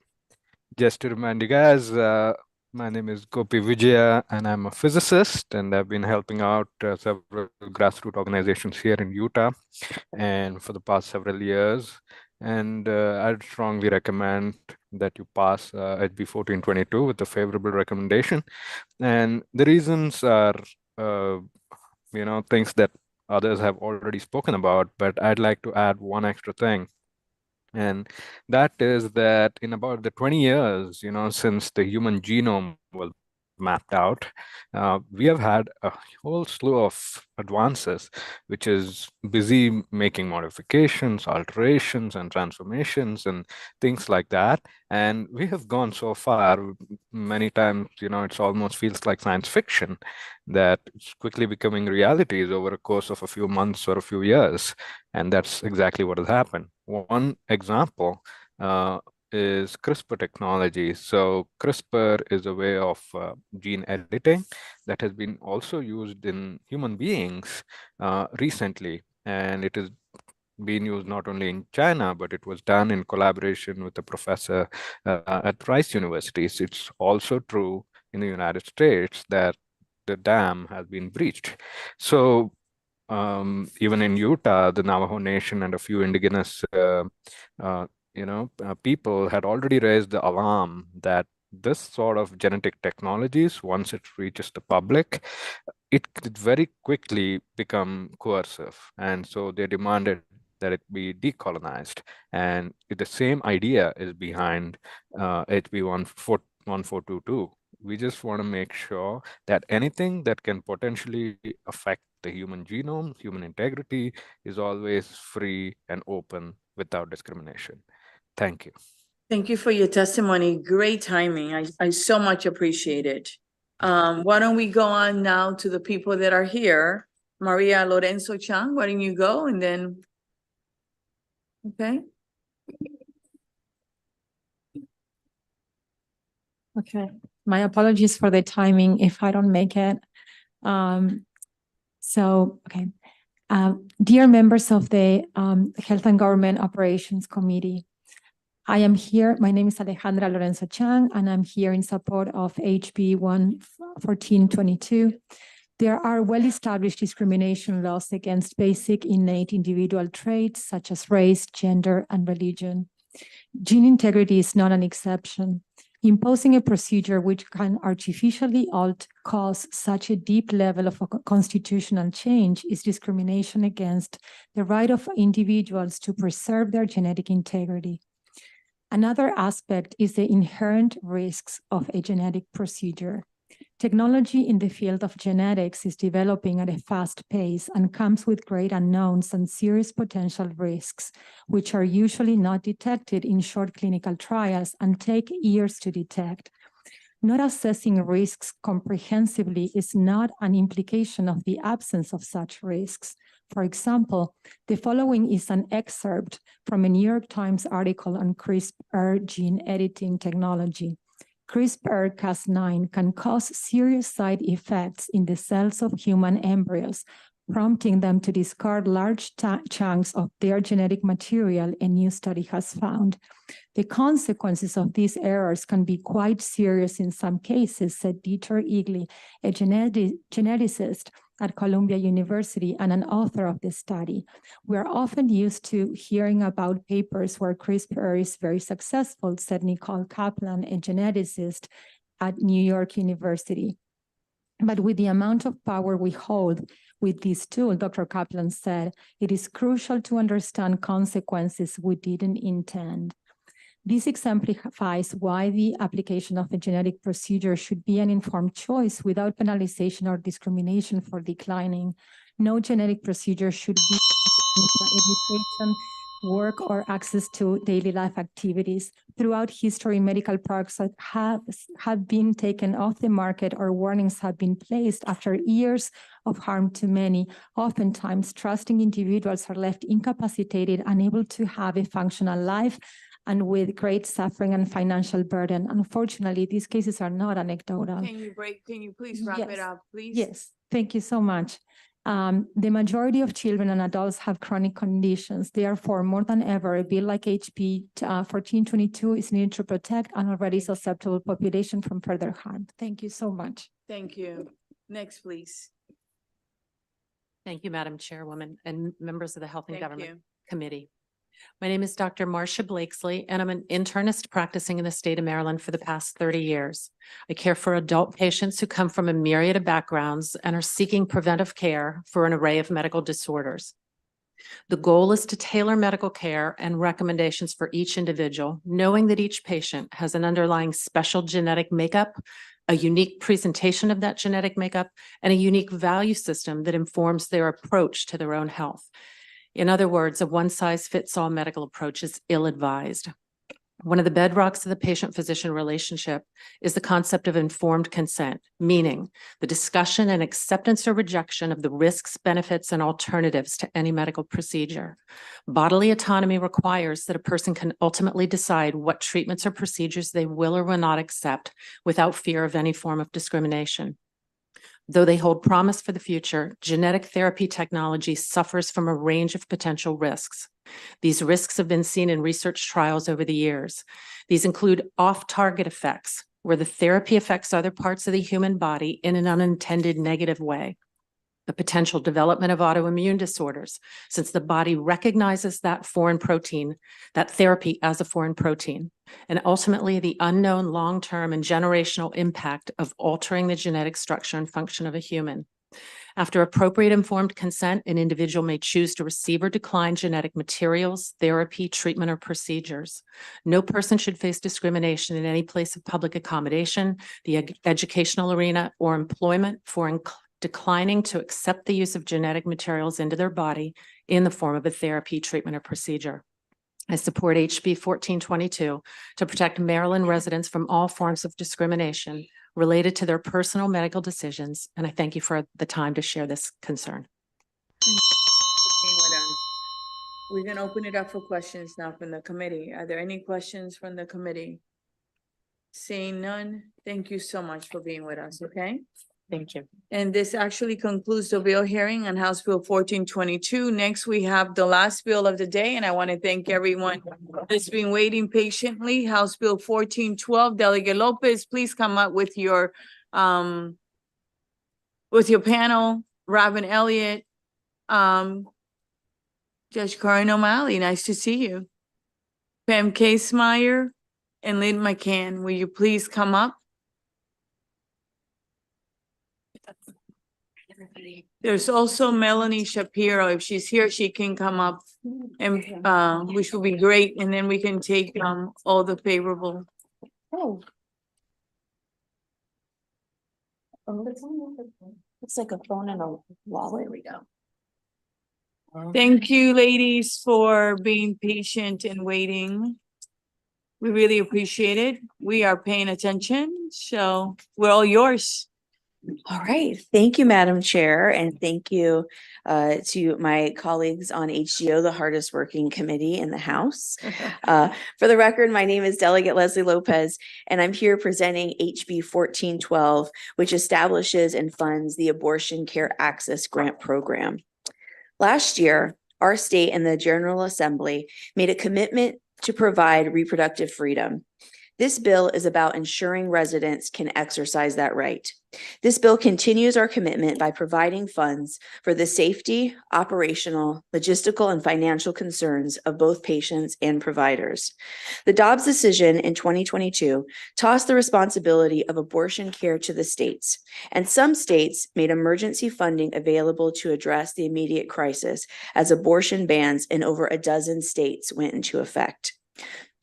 Just to remind you guys, my name is Gopi Vijaya, and I'm a physicist, and I've been helping out several grassroots organizations here in Utah, and for the past several years. And I'd strongly recommend that you pass HB 1422 with a favorable recommendation. And the reasons are, things that others have already spoken about, but I'd like to add one extra thing. And that is that in about the 20 years, since the human genome was mapped out, we have had a whole slew of advances, which is busy making modifications, alterations, and transformations, and things like that. And we have gone so far, many times, it's almost feels like science fiction, that it's quickly becoming realities over a course of a few months or a few years. And that's exactly what has happened. One example is CRISPR technology. So CRISPR is a way of gene editing that has been also used in human beings recently. And it is being used not only in China, but it was done in collaboration with a professor at Rice University. It's also true in the United States that the dam has been breached. So even in Utah, the Navajo Nation and a few indigenous people had already raised the alarm that this sort of genetic technologies, once it reaches the public, it could very quickly become coercive. And so they demanded that it be decolonized. And the same idea is behind HB 1422. We just want to make sure that anything that can potentially affect the human genome, human integrity, is always free and open without discrimination. Thank you. Thank you for your testimony. Great timing. I so much appreciate it. Why don't we go on now to the people that are here? Maria Lorenzo Chang, why don't you go and then, okay. Okay, my apologies for the timing if I don't make it. Okay. Dear members of the Health and Government Operations Committee, I am here, my name is Alejandra Lorenzo Chang, and I'm here in support of HB 1422. There are well-established discrimination laws against basic innate individual traits such as race, gender, and religion. Gene integrity is not an exception. Imposing a procedure which can artificially cause such a deep level of constitutional change is discrimination against the right of individuals to preserve their genetic integrity. Another aspect is the inherent risks of a genetic procedure. Technology in the field of genetics is developing at a fast pace and comes with great unknowns and serious potential risks, which are usually not detected in short clinical trials and take years to detect. Not assessing risks comprehensively is not an implication of the absence of such risks. For example, the following is an excerpt from a New York Times article on CRISPR gene editing technology. CRISPR-Cas9 can cause serious side effects in the cells of human embryos, prompting them to discard large chunks of their genetic material, a new study has found. The consequences of these errors can be quite serious in some cases, said Dieter Egli, a geneticist at Columbia University and an author of this study. We are often used to hearing about papers where CRISPR is very successful, said Nicole Kaplan, a geneticist at New York University. But with the amount of power we hold with this tool, Dr. Kaplan said, it is crucial to understand consequences we didn't intend. This exemplifies why the application of a genetic procedure should be an informed choice without penalization or discrimination for declining. No genetic procedure should be for education, work, or access to daily life activities. Throughout history, medical products have been taken off the market or warnings have been placed after years of harm to many. Oftentimes, trusting individuals are left incapacitated, unable to have a functional life, and with great suffering and financial burden. Unfortunately, these cases are not anecdotal. Can you please wrap it up, please? Yes, thank you so much. The majority of children and adults have chronic conditions. Therefore, more than ever, a bill like HB 1422 is needed to protect an already susceptible population from further harm. Thank you so much. Thank you. Next, please. Thank you, Madam Chairwoman and members of the Health and Thank Government you. Committee. My name is Dr. Marcia Blakesley, and I'm an internist practicing in the state of Maryland for the past 30 years. I care for adult patients who come from a myriad of backgrounds and are seeking preventive care for an array of medical disorders. The goal is to tailor medical care and recommendations for each individual, knowing that each patient has an underlying special genetic makeup, a unique presentation of that genetic makeup, and a unique value system that informs their approach to their own health. In other words, a one-size-fits-all medical approach is ill-advised. One of the bedrocks of the patient-physician relationship is the concept of informed consent, meaning the discussion and acceptance or rejection of the risks, benefits, and alternatives to any medical procedure. Bodily autonomy requires that a person can ultimately decide what treatments or procedures they will or will not accept without fear of any form of discrimination. Though they hold promise for the future, genetic therapy technology suffers from a range of potential risks. These risks have been seen in research trials over the years. These include off-target effects, where the therapy affects other parts of the human body in an unintended negative way. The potential development of autoimmune disorders, since the body recognizes that foreign protein, that therapy as a foreign protein, and ultimately the unknown long-term and generational impact of altering the genetic structure and function of a human. After appropriate informed consent, an individual may choose to receive or decline genetic materials, therapy, treatment, or procedures. No person should face discrimination in any place of public accommodation, the educational arena, or employment for declining to accept the use of genetic materials into their body in the form of a therapy, treatment, or procedure. I support HB 1422 to protect Maryland residents from all forms of discrimination related to their personal medical decisions, and I thank you for the time to share this concern. We're going to open it up for questions now from the committee. Are there any questions from the committee? Seeing none, thank you so much for being with us, okay? Thank you. And this actually concludes the bill hearing on House Bill 1422. Next, we have the last bill of the day, and I want to thank everyone that's been waiting patiently. House Bill 1412, Delegate Lopez, please come up with your panel. Robin Elliott, Judge Karen O'Malley, nice to see you. Pam Casemeyer and Lynn McCann, will you please come up? There's also Melanie Shapiro. If she's here, she can come up and which will be great. And then we can take all the favorable. Oh. It's like a phone and a wall. There we go. Thank you, ladies, for being patient and waiting. We really appreciate it. We are paying attention, so we're all yours. All right. Thank you, Madam Chair, and thank you to my colleagues on HGO, the hardest working committee in the House. For the record, my name is Delegate Leslie Lopez, and I'm here presenting HB 1412, which establishes and funds the Abortion Care Access Grant Program. Last year, our state and the General Assembly made a commitment to provide reproductive freedom. This bill is about ensuring residents can exercise that right. This bill continues our commitment by providing funds for the safety, operational, logistical, and financial concerns of both patients and providers. The Dobbs decision in 2022 tossed the responsibility of abortion care to the states, and some states made emergency funding available to address the immediate crisis as abortion bans in over a dozen states went into effect.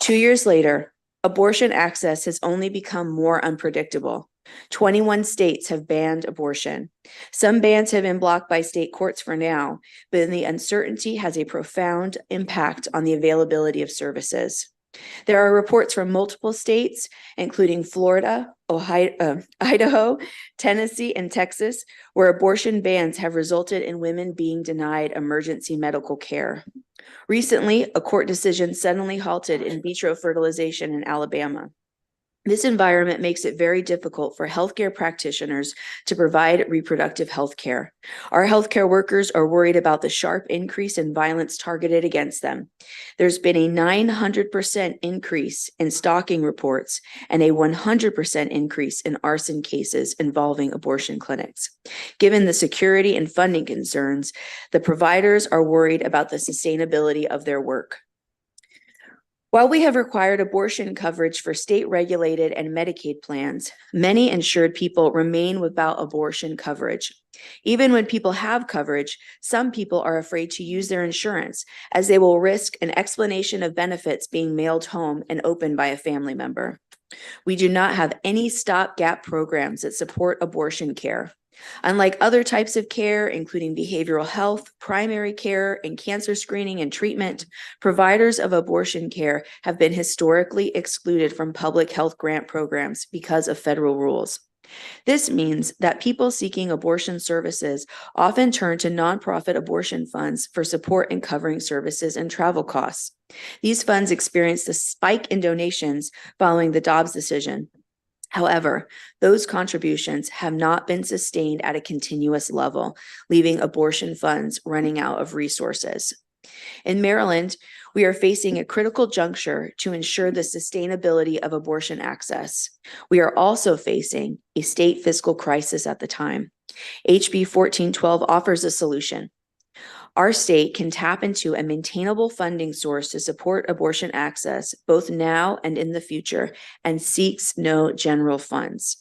2 years later, abortion access has only become more unpredictable. 21 states have banned abortion. Some bans have been blocked by state courts for now, but the uncertainty has a profound impact on the availability of services. There are reports from multiple states, including Florida, Ohio, Idaho, Tennessee, and Texas, where abortion bans have resulted in women being denied emergency medical care. Recently, a court decision suddenly halted in vitro fertilization in Alabama. This environment makes it very difficult for healthcare practitioners to provide reproductive health care. Our healthcare workers are worried about the sharp increase in violence targeted against them. There's been a 900% increase in stalking reports and a 100% increase in arson cases involving abortion clinics. Given the security and funding concerns, the providers are worried about the sustainability of their work. While we have required abortion coverage for state-regulated and Medicaid plans, many insured people remain without abortion coverage. Even when people have coverage, some people are afraid to use their insurance as they will risk an explanation of benefits being mailed home and opened by a family member. We do not have any stopgap programs that support abortion care. Unlike other types of care, including behavioral health, primary care, and cancer screening and treatment, providers of abortion care have been historically excluded from public health grant programs because of federal rules. This means that people seeking abortion services often turn to nonprofit abortion funds for support in covering services and travel costs. These funds experienced a spike in donations following the Dobbs decision. However, those contributions have not been sustained at a continuous level, leaving abortion funds running out of resources. In Maryland, we are facing a critical juncture to ensure the sustainability of abortion access. We are also facing a state fiscal crisis at the time. HB 1412 offers a solution. Our state can tap into a maintainable funding source to support abortion access both now and in the future and seeks no general funds.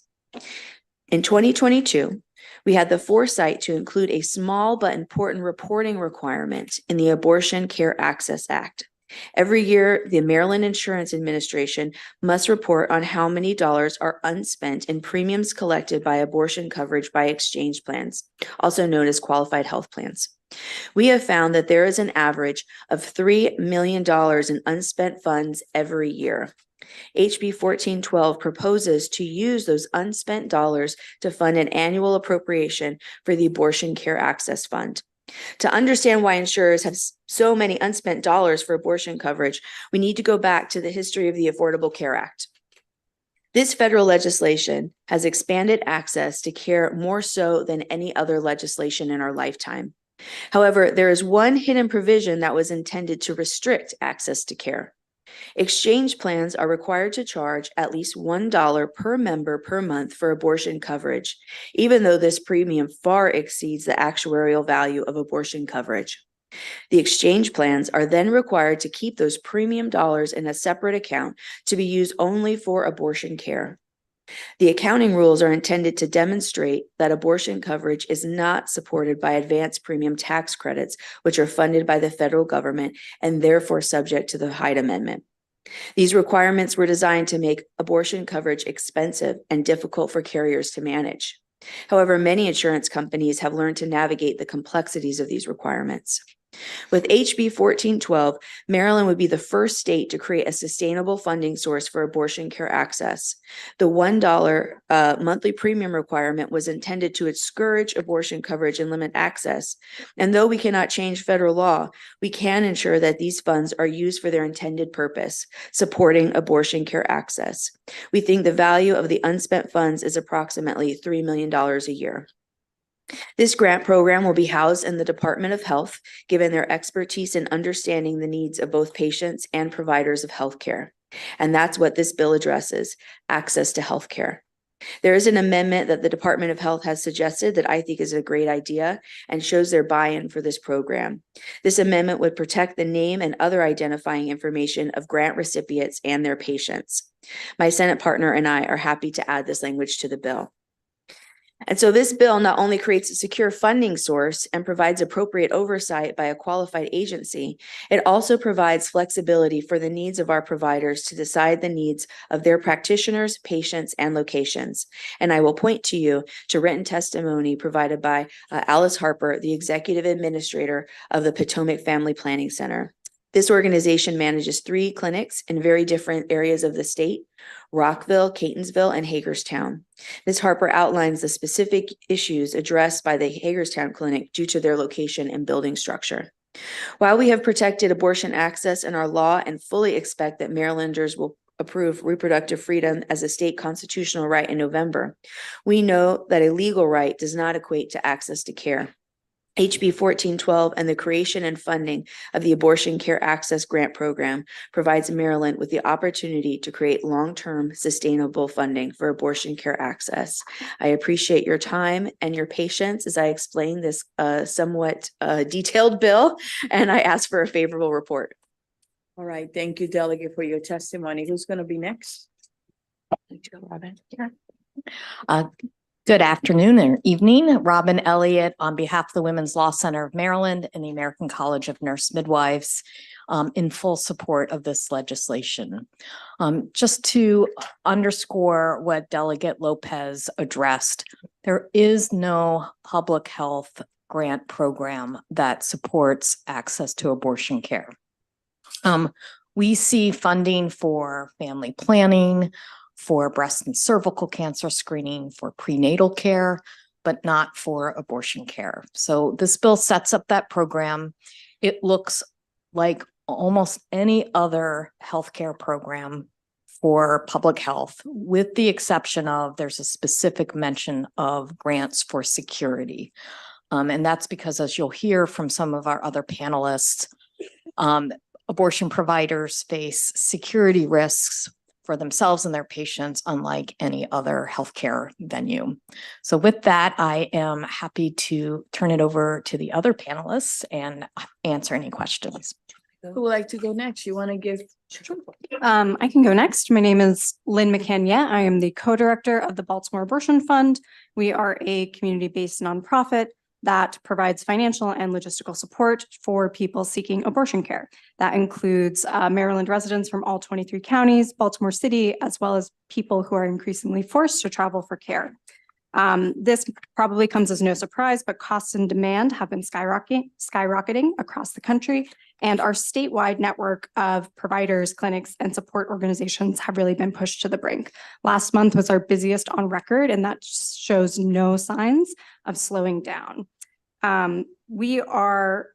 In 2022, we had the foresight to include a small but important reporting requirement in the Abortion Care Access Act. Every year, the Maryland Insurance Administration must report on how many dollars are unspent in premiums collected by abortion coverage by exchange plans, also known as qualified health plans. We have found that there is an average of $3 million in unspent funds every year. HB 1412 proposes to use those unspent dollars to fund an annual appropriation for the Abortion Care Access Fund. To understand why insurers have so many unspent dollars for abortion coverage, we need to go back to the history of the Affordable Care Act. This federal legislation has expanded access to care more so than any other legislation in our lifetime. However, there is one hidden provision that was intended to restrict access to care. Exchange plans are required to charge at least $1 per member per month for abortion coverage, even though this premium far exceeds the actuarial value of abortion coverage. The exchange plans are then required to keep those premium dollars in a separate account to be used only for abortion care. The accounting rules are intended to demonstrate that abortion coverage is not supported by advanced premium tax credits, which are funded by the federal government and therefore subject to the Hyde Amendment. These requirements were designed to make abortion coverage expensive and difficult for carriers to manage. However, many insurance companies have learned to navigate the complexities of these requirements. With HB 1412, Maryland would be the first state to create a sustainable funding source for abortion care access. The $1 monthly premium requirement was intended to discourage abortion coverage and limit access. And though we cannot change federal law, we can ensure that these funds are used for their intended purpose, supporting abortion care access. We think the value of the unspent funds is approximately $3 million a year. This grant program will be housed in the Department of Health, given their expertise in understanding the needs of both patients and providers of healthcare. And that's what this bill addresses, access to healthcare. There is an amendment that the Department of Health has suggested that I think is a great idea and shows their buy-in for this program. This amendment would protect the name and other identifying information of grant recipients and their patients. My Senate partner and I are happy to add this language to the bill. And so this bill not only creates a secure funding source and provides appropriate oversight by a qualified agency, it also provides flexibility for the needs of our providers to decide the needs of their practitioners, patients, and locations. And I will point to you to written testimony provided by Alice Harper, the executive administrator of the Potomac Family Planning Center. This organization manages 3 clinics in very different areas of the state: Rockville, Catonsville, and Hagerstown. Ms. Harper outlines the specific issues addressed by the Hagerstown Clinic due to their location and building structure. While we have protected abortion access in our law and fully expect that Marylanders will approve reproductive freedom as a state constitutional right in November, we know that a legal right does not equate to access to care. HB 1412 and the creation and funding of the Abortion Care Access Grant Program provides Maryland with the opportunity to create long-term sustainable funding for abortion care access. I appreciate your time and your patience as I explain this somewhat detailed bill, and I ask for a favorable report. All right, thank you, Delegate, for your testimony. Who's going to be next? Robin. Good afternoon or evening. Robin Elliott on behalf of the Women's Law Center of Maryland and the American College of Nurse Midwives, in full support of this legislation. Just to underscore what Delegate Lopez addressed, there is no public health grant program that supports access to abortion care. We see funding for family planning, for breast and cervical cancer screening, for prenatal care, but not for abortion care. So this bill sets up that program. It looks like almost any other healthcare program for public health, with the exception of there's a specific mention of grants for security. And that's because, as you'll hear from some of our other panelists, abortion providers face security risks for themselves and their patients, unlike any other healthcare venue. So with that, I am happy to turn it over to the other panelists and answer any questions. Who would like to go next? You want to give? I can go next. My name is Lynn McCann. I am the co-director of the Baltimore Abortion Fund. We are a community-based nonprofit that provides financial and logistical support for people seeking abortion care. That includes Maryland residents from all 23 counties, Baltimore City, as well as people who are increasingly forced to travel for care. This probably comes as no surprise, but costs and demand have been skyrocketing across the country, and our statewide network of providers, clinics, and support organizations have really been pushed to the brink. Last month was our busiest on record, and that shows no signs of slowing down. We are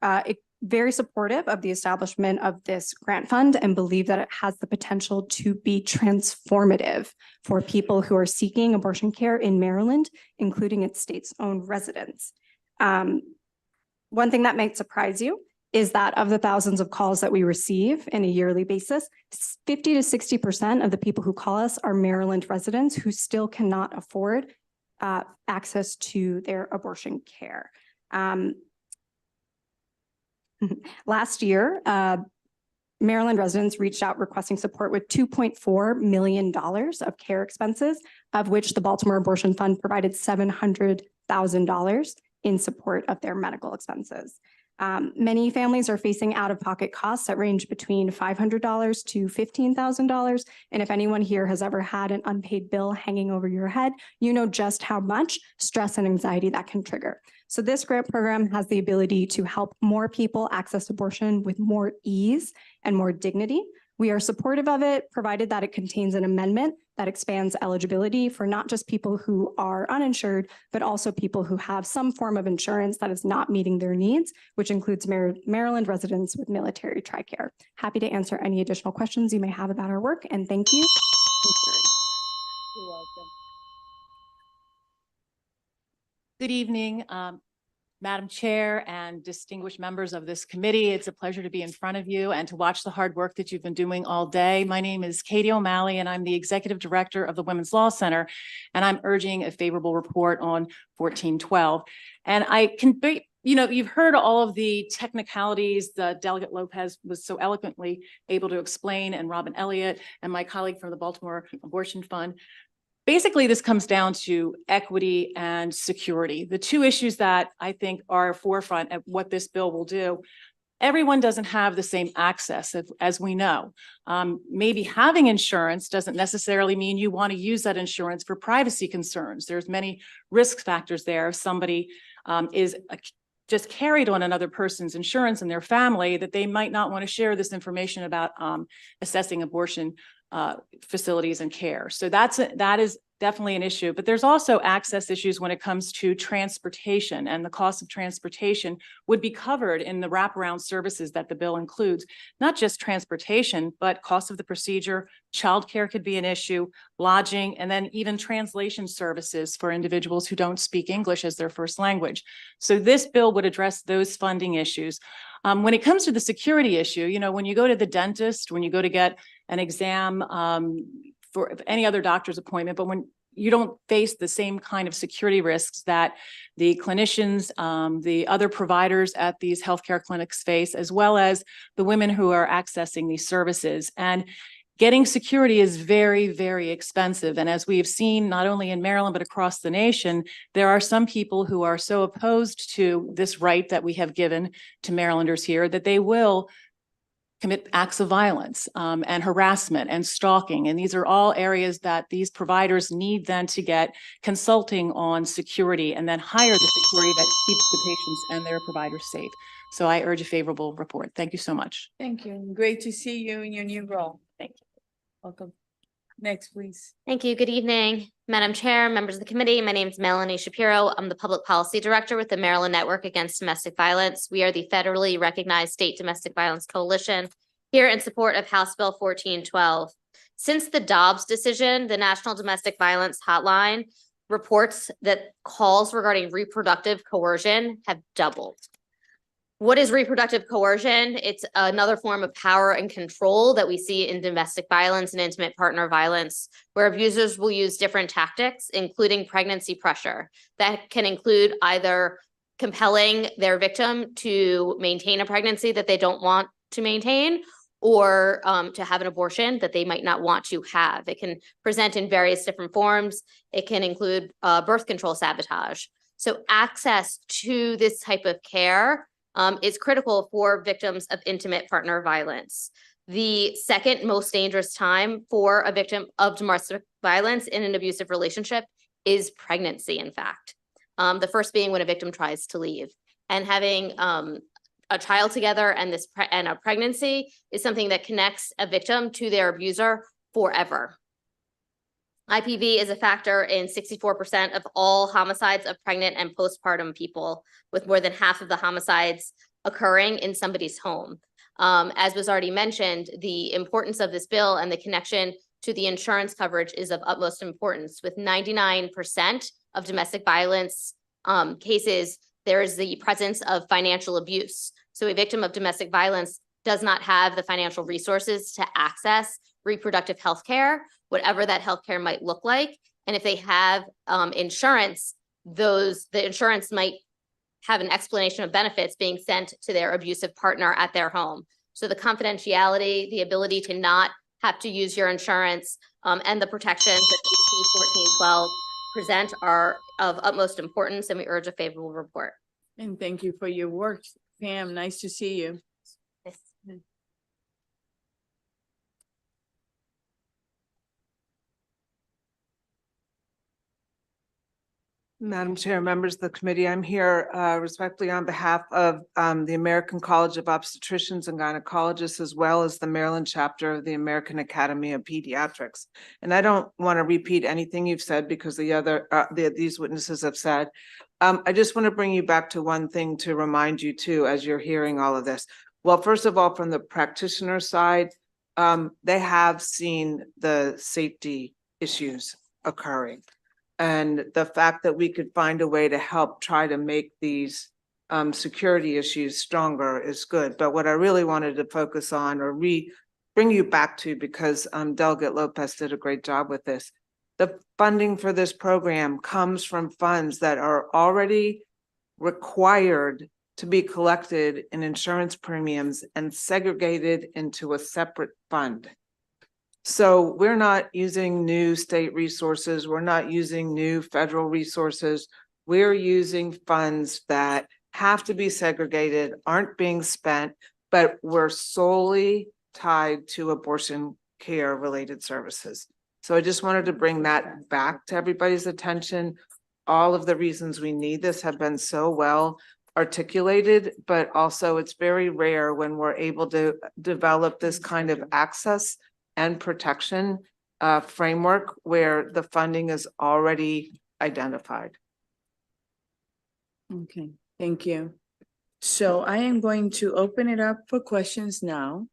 very supportive of the establishment of this grant fund and believe that it has the potential to be transformative for people who are seeking abortion care in Maryland, including its state's own residents. One thing that might surprise you is that of the thousands of calls that we receive in a yearly basis, 50 to 60% of the people who call us are Maryland residents who still cannot afford access to their abortion care. Last year, Maryland residents reached out requesting support with $2.4 million of care expenses, of which the Baltimore Abortion Fund provided $700,000 in support of their medical expenses. Many families are facing out-of-pocket costs that range between $500 to $15,000. And if anyone here has ever had an unpaid bill hanging over your head, you know just how much stress and anxiety that can trigger. So this grant program has the ability to help more people access abortion with more ease and more dignity. We are supportive of it, provided that it contains an amendment that expands eligibility for not just people who are uninsured, but also people who have some form of insurance that is not meeting their needs, which includes Maryland residents with military TRICARE. Happy to answer any additional questions you may have about our work, and thank you. You're welcome. Good evening, Madam Chair and distinguished members of this committee. It's a pleasure to be in front of you and to watch the hard work that you've been doing all day. My name is Katie O'Malley, and I'm the Executive Director of the Women's Law Center, and I'm urging a favorable report on 1412. And I can be, you've heard all of the technicalities that Delegate Lopez was so eloquently able to explain, and Robin Elliott and my colleague from the Baltimore Abortion Fund. Basically, this comes down to equity and security, the two issues that I think are forefront of what this bill will do. Everyone doesn't have the same access as we know. Maybe having insurance doesn't necessarily mean you want to use that insurance for privacy concerns. There's many risk factors there. If somebody is just carried on another person's insurance in their family, that they might not want to share this information about assessing abortion facilities and care. So that is definitely an issue, but there's also access issues when it comes to transportation, and the cost of transportation would be covered in the wraparound services that the bill includes. Not just transportation, but cost of the procedure, childcare could be an issue, lodging, and then even translation services for individuals who don't speak English as their first language. So this bill would address those funding issues. When it comes to the security issue, when you go to the dentist, when you go to get an exam for any other doctor's appointment, but when you don't face the same kind of security risks that the clinicians, the other providers at these healthcare clinics face, as well as the women who are accessing these services. And getting security is very, very expensive. And as we have seen, not only in Maryland, but across the nation, there are some people who are so opposed to this right that we have given to Marylanders here that they will commit acts of violence and harassment and stalking. And these are all areas that these providers need then to get consulting on security and then hire the security that keeps the patients and their providers safe. So I urge a favorable report. Thank you so much. Thank you. Great to see you in your new role. Thank you. Welcome. Next, please. Thank you. Good evening, Madam Chair, members of the committee. My name is Melanie Shapiro. I'm the Public Policy Director with the Maryland Network Against Domestic Violence. We are the federally recognized state domestic violence coalition here in support of House Bill 1412. Since the Dobbs decision, the National Domestic Violence Hotline reports that calls regarding reproductive coercion have doubled. What is reproductive coercion? It's another form of power and control that we see in domestic violence and intimate partner violence, where abusers will use different tactics, including pregnancy pressure. That can include either compelling their victim to maintain a pregnancy that they don't want to maintain, or to have an abortion that they might not want to have. It can present in various different forms. It can include birth control sabotage. So access to this type of care is critical for victims of intimate partner violence. The second most dangerous time for a victim of domestic violence in an abusive relationship is pregnancy, in fact. The first being when a victim tries to leave. And having a child together and a pregnancy is something that connects a victim to their abuser forever. IPV is a factor in 64% of all homicides of pregnant and postpartum people, with more than half of the homicides occurring in somebody's home. As was already mentioned, the importance of this bill and the connection to the insurance coverage is of utmost importance. With 99% of domestic violence cases, there is the presence of financial abuse. So a victim of domestic violence does not have the financial resources to access reproductive health care, whatever that health care might look like. And if they have insurance, the insurance might have an explanation of benefits being sent to their abusive partner at their home. So the confidentiality, the ability to not have to use your insurance, and the protections that HB 1412 present are of utmost importance, and we urge a favorable report. And thank you for your work, Pam. Nice to see you. Yes. Madam Chair, members of the committee, I'm here respectfully on behalf of the American College of Obstetricians and Gynecologists, as well as the Maryland chapter of the American Academy of Pediatrics. And I don't want to repeat anything you've said because these witnesses have said. I just want to bring you back to one thing to remind you too, as you're hearing all of this. Well, first of all, from the practitioner side, they have seen the safety issues occurring. And the fact that we could find a way to help try to make these security issues stronger is good. But what I really wanted to focus on or bring you back to, because Delegate Lopez did a great job with this, the funding for this program comes from funds that are already required to be collected in insurance premiums and segregated into a separate fund. So we're not using new state resources. We're not using new federal resources. We're using funds that have to be segregated, aren't being spent, but were solely tied to abortion care related services. So I just wanted to bring that back to everybody's attention. All of the reasons we need this have been so well articulated, but also it's very rare when we're able to develop this kind of access and protection framework where the funding is already identified. Okay, thank you. So I am going to open it up for questions now.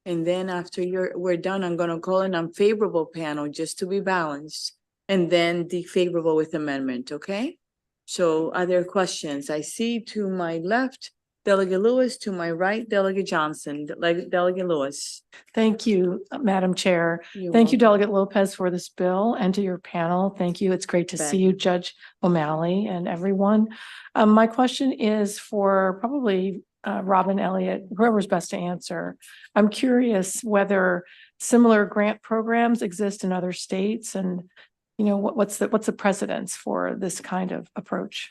And then after we're done, I'm gonna call an unfavorable panel just to be balanced. And then the favorable with amendment, okay? So are there questions? I see to my left, Delegate Lewis, to my right, Delegate Johnson. Delegate Lewis. Thank you, Madam Chair. You're Thank you, welcome. Delegate Lopez, for this bill, and to your panel. Thank you. It's great to see you, Judge O'Malley, and everyone. My question is for probably Robin Elliott, whoever's best to answer. I'm curious whether similar grant programs exist in other states, and what's the precedence for this kind of approach?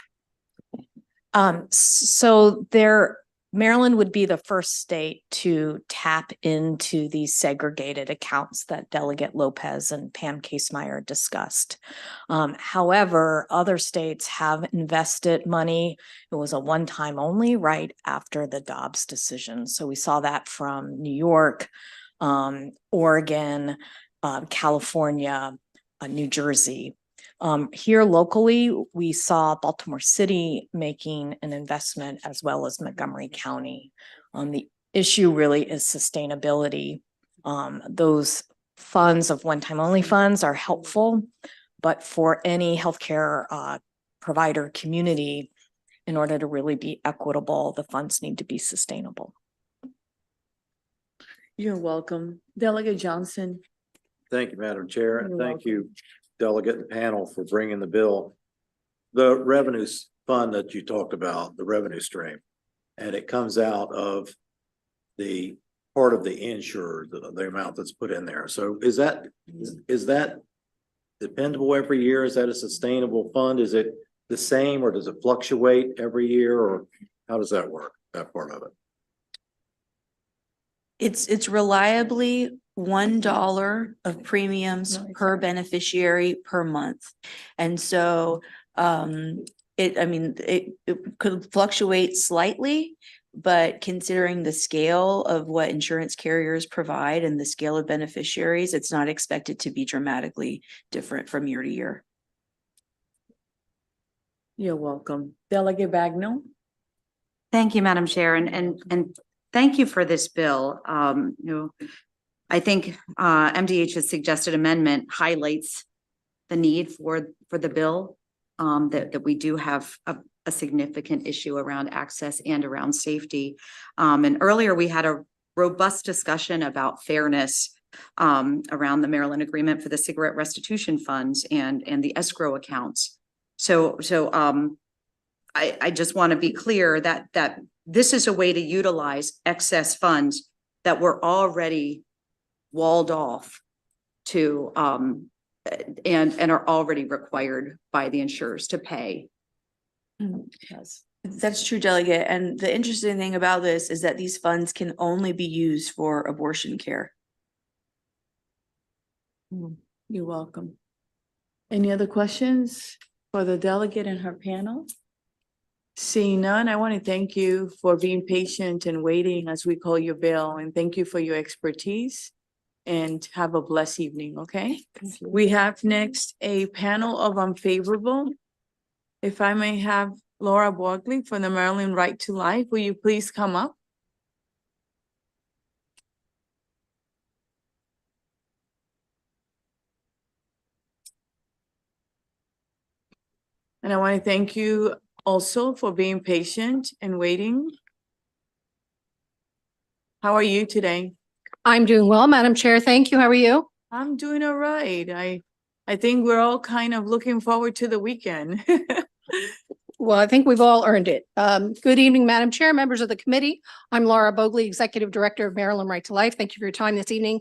So Maryland would be the first state to tap into these segregated accounts that Delegate Lopez and Pam Casemeyer discussed. However, other states have invested money. It was a one-time only right after the Dobbs decision. So we saw that from New York, Oregon, California, New Jersey. Here locally, we saw Baltimore City making an investment as well as Montgomery County. The issue really is sustainability. Those funds of one-time only funds are helpful, but for any healthcare provider community, in order to really be equitable, the funds need to be sustainable. You're welcome. Delegate Johnson. Thank you, Madam Chair, and You're thank you, Delegate and panel, for bringing the bill. The revenues fund that you talked about, the revenue stream, and it comes out of the part of the insured, the amount that's put in there. So is that dependable every year? Is that a sustainable fund? Is it the same, or does it fluctuate every year, or how does that work, that part of it? It's reliably $1 of premiums per beneficiary per month. And so it could fluctuate slightly, but considering the scale of what insurance carriers provide and the scale of beneficiaries, it's not expected to be dramatically different from year to year. You're welcome. Delegate Bagnall. Thank you, Madam Chair, and thank you for this bill. I think MDH's suggested amendment highlights the need for the bill, that we do have a significant issue around access and around safety. And earlier we had a robust discussion about fairness around the Maryland agreement for the cigarette restitution funds and the escrow accounts. So I just want to be clear that this is a way to utilize excess funds that were already walled off to and are already required by the insurers to pay. Yes, that's true, Delegate. And the interesting thing about this is that these funds can only be used for abortion care. You're welcome. Any other questions for the delegate and her panel? Seeing none, I want to thank you for being patient and waiting as we call your bill, and thank you for your expertise. And have a blessed evening, okay? We have next a panel of unfavorable. If I may have Laura Bogley from the Maryland Right to Life, will you please come up? And I want to thank you also for being patient and waiting. How are you today? I'm doing well, Madam Chair. Thank you. How are you? I'm doing all right. I think we're all kind of looking forward to the weekend. Well, I think we've all earned it. Good evening, Madam Chair, members of the committee. I'm Laura Bogley, Executive Director of Maryland Right to Life. Thank you for your time this evening.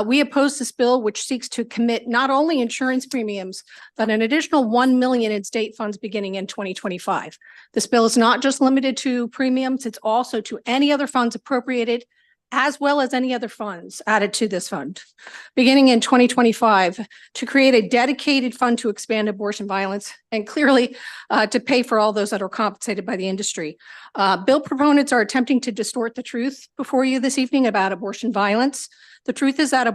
We oppose this bill, which seeks to commit not only insurance premiums, but an additional 1 million in state funds beginning in 2025. This bill is not just limited to premiums, it's also to any other funds appropriated, as well as any other funds added to this fund, beginning in 2025, to create a dedicated fund to expand abortion violence and clearly to pay for all those that are compensated by the industry. Bill proponents are attempting to distort the truth before you this evening about abortion violence. The truth is that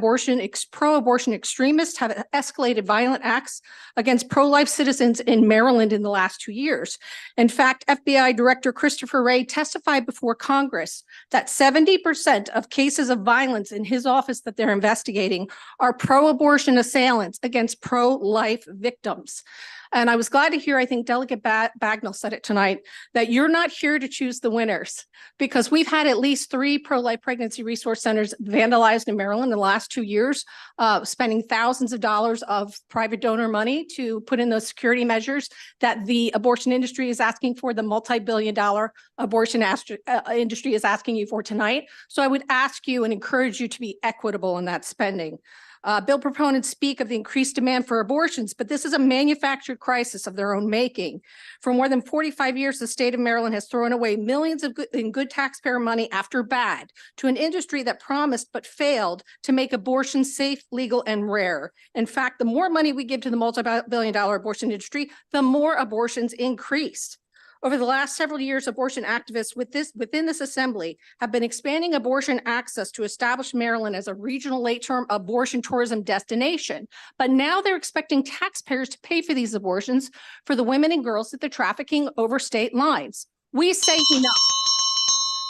pro-abortion extremists have escalated violent acts against pro-life citizens in Maryland in the last 2 years. In fact, FBI Director Christopher Wray testified before Congress that 70% of cases of violence in his office that they're investigating are pro-abortion assailants against pro-life victims. And I was glad to hear, I think Delegate Bagnall said it tonight, that you're not here to choose the winners, because we've had at least 3 pro-life pregnancy resource centers vandalized in Maryland in the last 2 years, spending thousands of dollars of private donor money to put in those security measures that the abortion industry is asking for, the multi-billion-dollar abortion industry is asking you for tonight. So I would ask you and encourage you to be equitable in that spending. Bill proponents speak of the increased demand for abortions, but this is a manufactured crisis of their own making. For more than 45 years, the state of Maryland has thrown away millions in good taxpayer money after bad to an industry that promised but failed to make abortion safe, legal, and rare. In fact, the more money we give to the multi-billion-dollar abortion industry, the more abortions increased. Over the last several years, abortion activists within this assembly have been expanding abortion access to establish Maryland as a regional late-term abortion tourism destination. But now they're expecting taxpayers to pay for these abortions for the women and girls that they're trafficking over state lines. We say enough.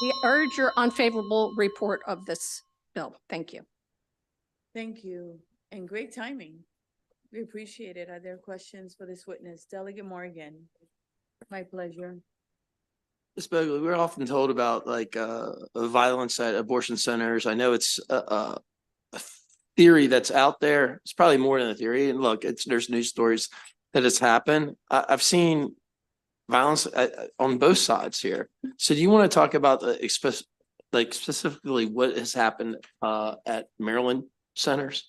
We urge your unfavorable report of this bill. Thank you. Thank you, and great timing. We appreciate it. Are there questions for this witness? Delegate Morgan. My pleasure. Ms. Bogley, we're often told about violence at abortion centers. I know it's a theory that's out there. It's probably more than a theory. And look, there's news stories that it's happened. I've seen violence on both sides here. So do you want to talk about specifically what has happened at Maryland centers?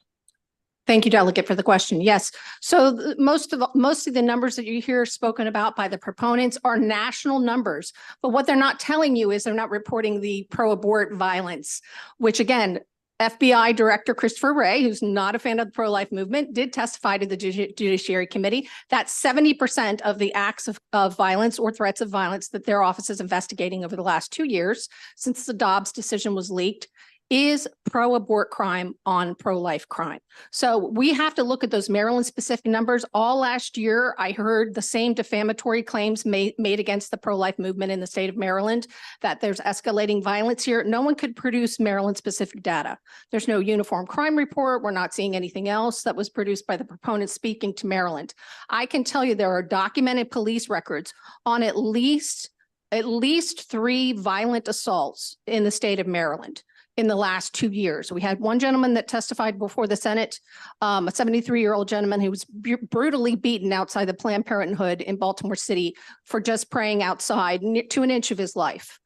Thank you, Delegate, for the question. Yes. So most of the numbers that you hear spoken about by the proponents are national numbers. But what they're not telling you is they're not reporting the pro-abort violence, which again, FBI Director Christopher Wray, who's not a fan of the pro-life movement, did testify to the Judiciary Committee that 70% of the acts of violence or threats of violence that their office is investigating over the last 2 years, since the Dobbs decision was leaked, is pro-abort crime on pro-life crime. So we have to look at those Maryland specific numbers. All last year, I heard the same defamatory claims made against the pro-life movement in the state of Maryland, that there's escalating violence here. No one could produce Maryland specific data. There's no uniform crime report. We're not seeing anything else that was produced by the proponents speaking to Maryland. I can tell you there are documented police records on at least 3 violent assaults in the state of Maryland in the last 2 years. We had one gentleman that testified before the Senate, a 73-year-old gentleman who was brutally beaten outside the Planned Parenthood in Baltimore City for just praying outside to an inch of his life.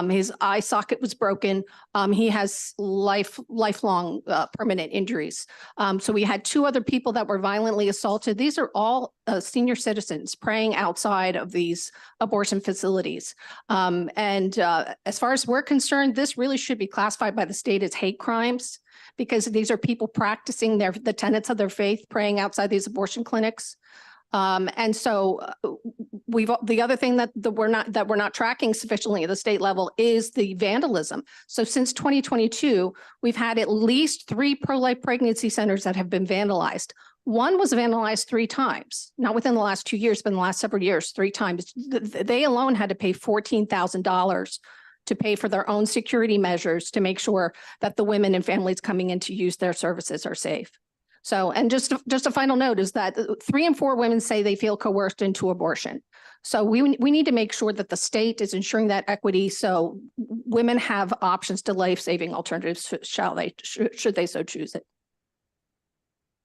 His eye socket was broken. He has lifelong permanent injuries. So we had 2 other people that were violently assaulted. These are all senior citizens praying outside of these abortion facilities. As far as we're concerned, this really should be classified by the state as hate crimes, because these are people practicing the tenets of their faith, praying outside these abortion clinics. The other thing that we're not tracking sufficiently at the state level is the vandalism. So since 2022, we've had at least 3 pro-life pregnancy centers that have been vandalized. One was vandalized 3 times, not within the last 2 years, but in the last several years, 3 times. They alone had to pay $14,000 to pay for their own security measures to make sure that the women and families coming in to use their services are safe. So, and just a final note is that 3 in 4 women say they feel coerced into abortion. So we need to make sure that the state is ensuring that equity, so women have options to life-saving alternatives should they so choose it.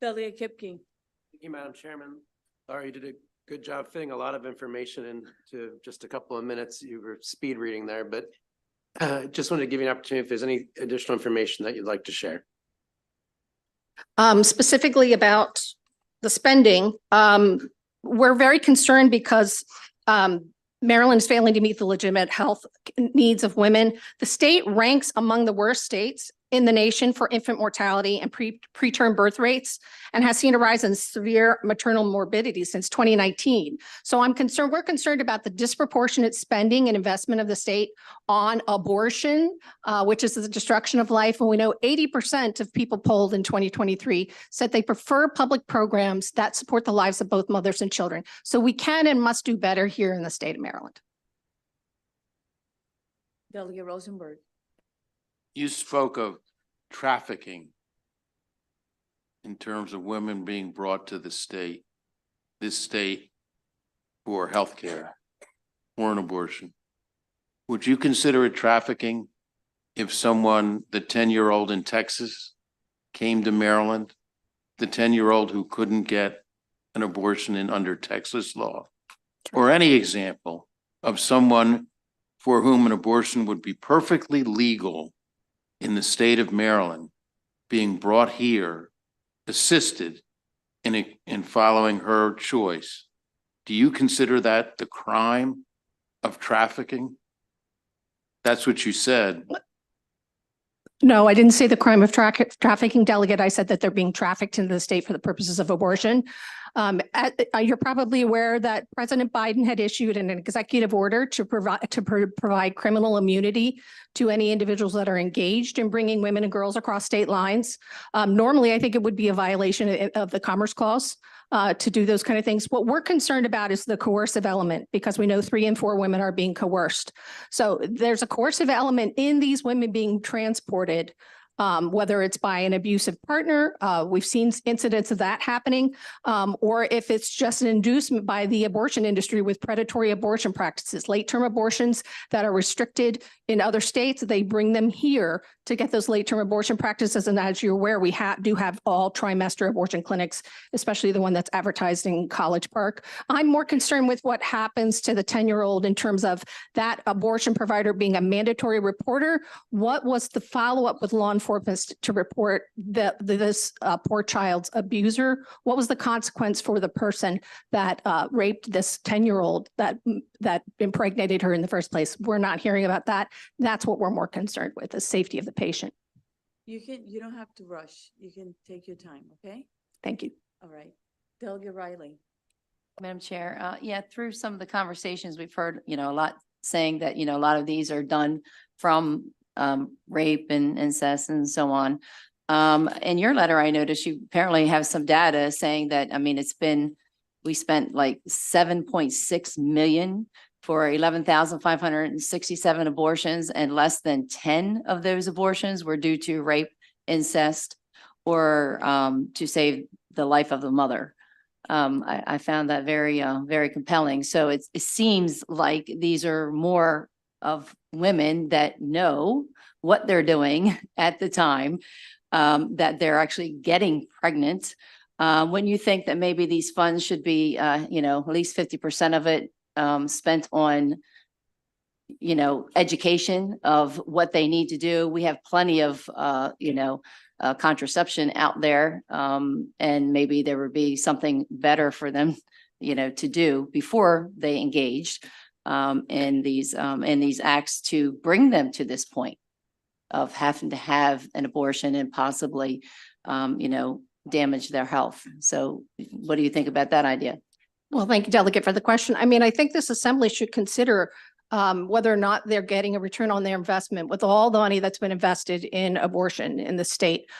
Delia Kipke. Thank you, Madam Chairman. Laura, you did a good job fitting a lot of information into just a couple of minutes. You were speed reading there, but just wanted to give you an opportunity if there's any additional information that you'd like to share. Specifically about the spending, we're very concerned because Maryland is failing to meet the legitimate health needs of women. The state ranks among the worst states in the nation for infant mortality and preterm birth rates, and has seen a rise in severe maternal morbidity since 2019. So we're concerned about the disproportionate spending and investment of the state on abortion, which is the destruction of life. And we know 80% of people polled in 2023 said they prefer public programs that support the lives of both mothers and children. So we can and must do better here in the state of Maryland. Delia Rosenberg. You spoke of trafficking in terms of women being brought to this state for healthcare or an abortion. Would you consider it trafficking if someone, the 10-year-old in Texas, came to Maryland, the 10-year-old who couldn't get an abortion under Texas law, or any example of someone for whom an abortion would be perfectly legal in the state of Maryland being brought here, assisted in following her choice? Do you consider that the crime of trafficking? That's what you said. No, I didn't say the crime of trafficking, Delegate. I said that they're being trafficked into the state for the purposes of abortion. You're probably aware that President Biden had issued an executive order to provide criminal immunity to any individuals that are engaged in bringing women and girls across state lines. Normally, I think it would be a violation of the Commerce Clause to do those kind of things. What we're concerned about is the coercive element, because we know 3 in 4 women are being coerced. So there's a coercive element in these women being transported, whether it's by an abusive partner, we've seen incidents of that happening, or if it's just an inducement by the abortion industry with predatory abortion practices, late-term abortions that are restricted in other states, they bring them here to get those late-term abortion practices. And as you're aware, we do have all trimester abortion clinics, especially the one that's advertised in College Park. I'm more concerned with what happens to the 10-year-old in terms of that abortion provider being a mandatory reporter. What was the follow-up with law enforcement to report this poor child's abuser? What was the consequence for the person that raped this 10-year-old that impregnated her in the first place? We're not hearing about that. That's what we're more concerned with, the safety of the patient. You don't have to rush. You can take your time, okay? Thank you. All right. Delegate Riley. Madam Chair, yeah, through some of the conversations we've heard, a lot saying that, a lot of these are done from rape and incest and so on. In your letter, I noticed you apparently have some data saying that, I mean, we spent like 7.6 million for 11,567 abortions, and less than 10 of those abortions were due to rape, incest, or to save the life of the mother. I found that very, very compelling. So it seems like these are more of women that know what they're doing at the time, that they're actually getting pregnant. When you think that maybe these funds should be, at least 50% of it spent on, education of what they need to do. We have plenty of, contraception out there. And maybe there would be something better for them, to do before they engaged in these acts to bring them to this point of having to have an abortion and possibly, damage their health. So what do you think about that idea? Well, thank you, Delegate, for the question. I mean, I think this assembly should consider whether or not they're getting a return on their investment with all the money that's been invested in abortion in the state.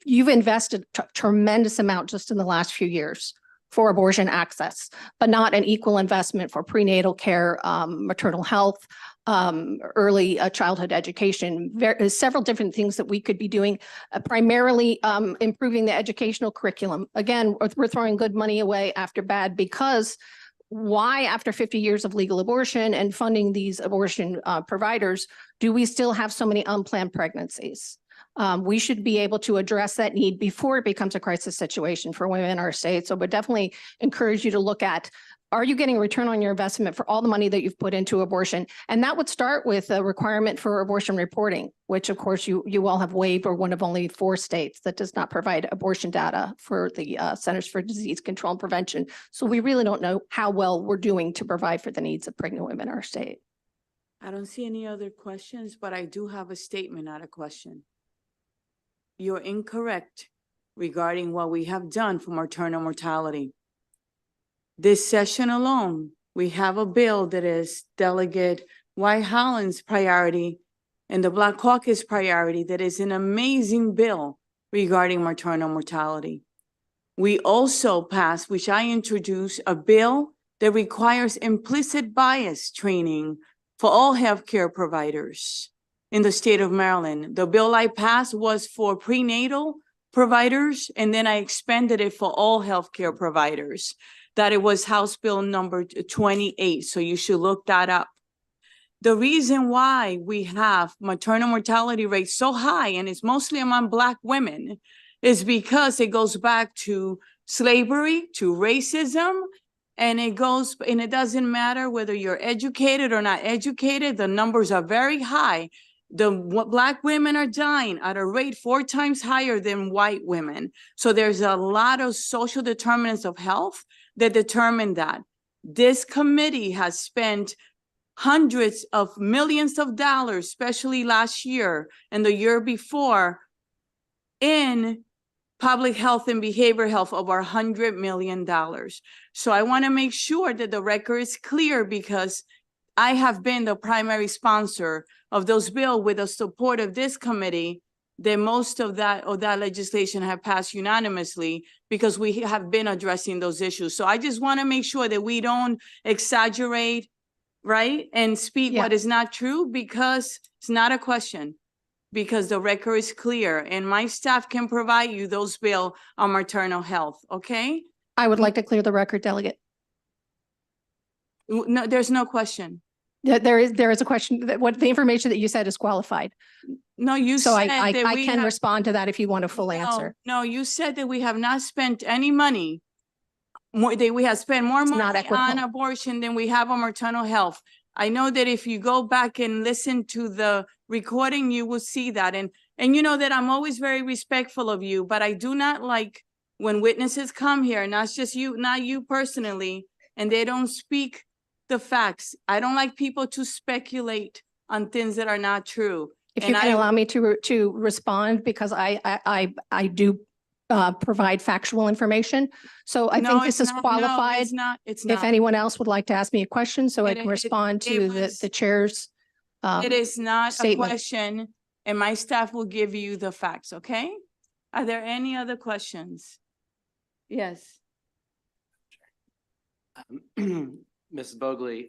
You've invested tremendous amount just in the last few years for abortion access, but not an equal investment for prenatal care, maternal health, early childhood education. There's several different things that we could be doing, primarily improving the educational curriculum. Again, we're throwing good money away after bad, because why, after 50 years of legal abortion and funding these abortion providers, do we still have so many unplanned pregnancies? We should be able to address that need before it becomes a crisis situation for women in our state. So I would definitely encourage you to look at, are you getting a return on your investment for all the money that you've put into abortion? And that would start with a requirement for abortion reporting, which of course you all have waived, or one of only 4 states that does not provide abortion data for the Centers for Disease Control and Prevention. So we really don't know how well we're doing to provide for the needs of pregnant women in our state. I don't see any other questions, but I do have a statement, not a question. You're incorrect regarding what we have done for maternal mortality. This session alone, we have a bill that is Delegate White Holland's priority and the Black Caucus priority that is an amazing bill regarding maternal mortality. We also passed, which I introduced, a bill that requires implicit bias training for all healthcare providers in the state of Maryland. The bill I passed was for prenatal providers, and then I expanded it for all healthcare providers. That it was House Bill number 28, so you should look that up. The reason why we have maternal mortality rates so high, and it's mostly among Black women, is because it goes back to slavery, to racism, and it doesn't matter whether you're educated or not educated, the numbers are very high. Black women are dying at a rate 4 times higher than white women. So there's a lot of social determinants of health that determine that. This committee has spent hundreds of millions of dollars, especially last year and the year before, in public health and behavioral health, over $100 million. So I want to make sure that the record is clear, because I have been the primary sponsor of those bills with the support of this committee, that most of that legislation have passed unanimously, because we have been addressing those issues. So I just want to make sure that we don't exaggerate, right? And speak what is not true, because it's not a question, because the record is clear and my staff can provide you those bills on maternal health, okay? I would like to clear the record, Delegate. No, there's no question. There is a question. That what the information that you said is qualified. No, you so said I that we can have, respond to that if you want a full answer. No, you said that we have not spent any money. We have spent more money on abortion than we have on maternal health. I know that if you go back and listen to the recording, you will see that. And you know that I'm always very respectful of you, but I do not like when witnesses come here, not just you, not you personally, and they don't speak the facts. I don't like people to speculate on things that are not true. If you can allow me to respond, because I do provide factual information. So I think this is qualified. No, it's not. If anyone else would like to ask me a question, so I can respond to the chair's It is not a statement. question, and my staff will give you the facts, okay? Are there any other questions? Yes. Mrs. Bogley,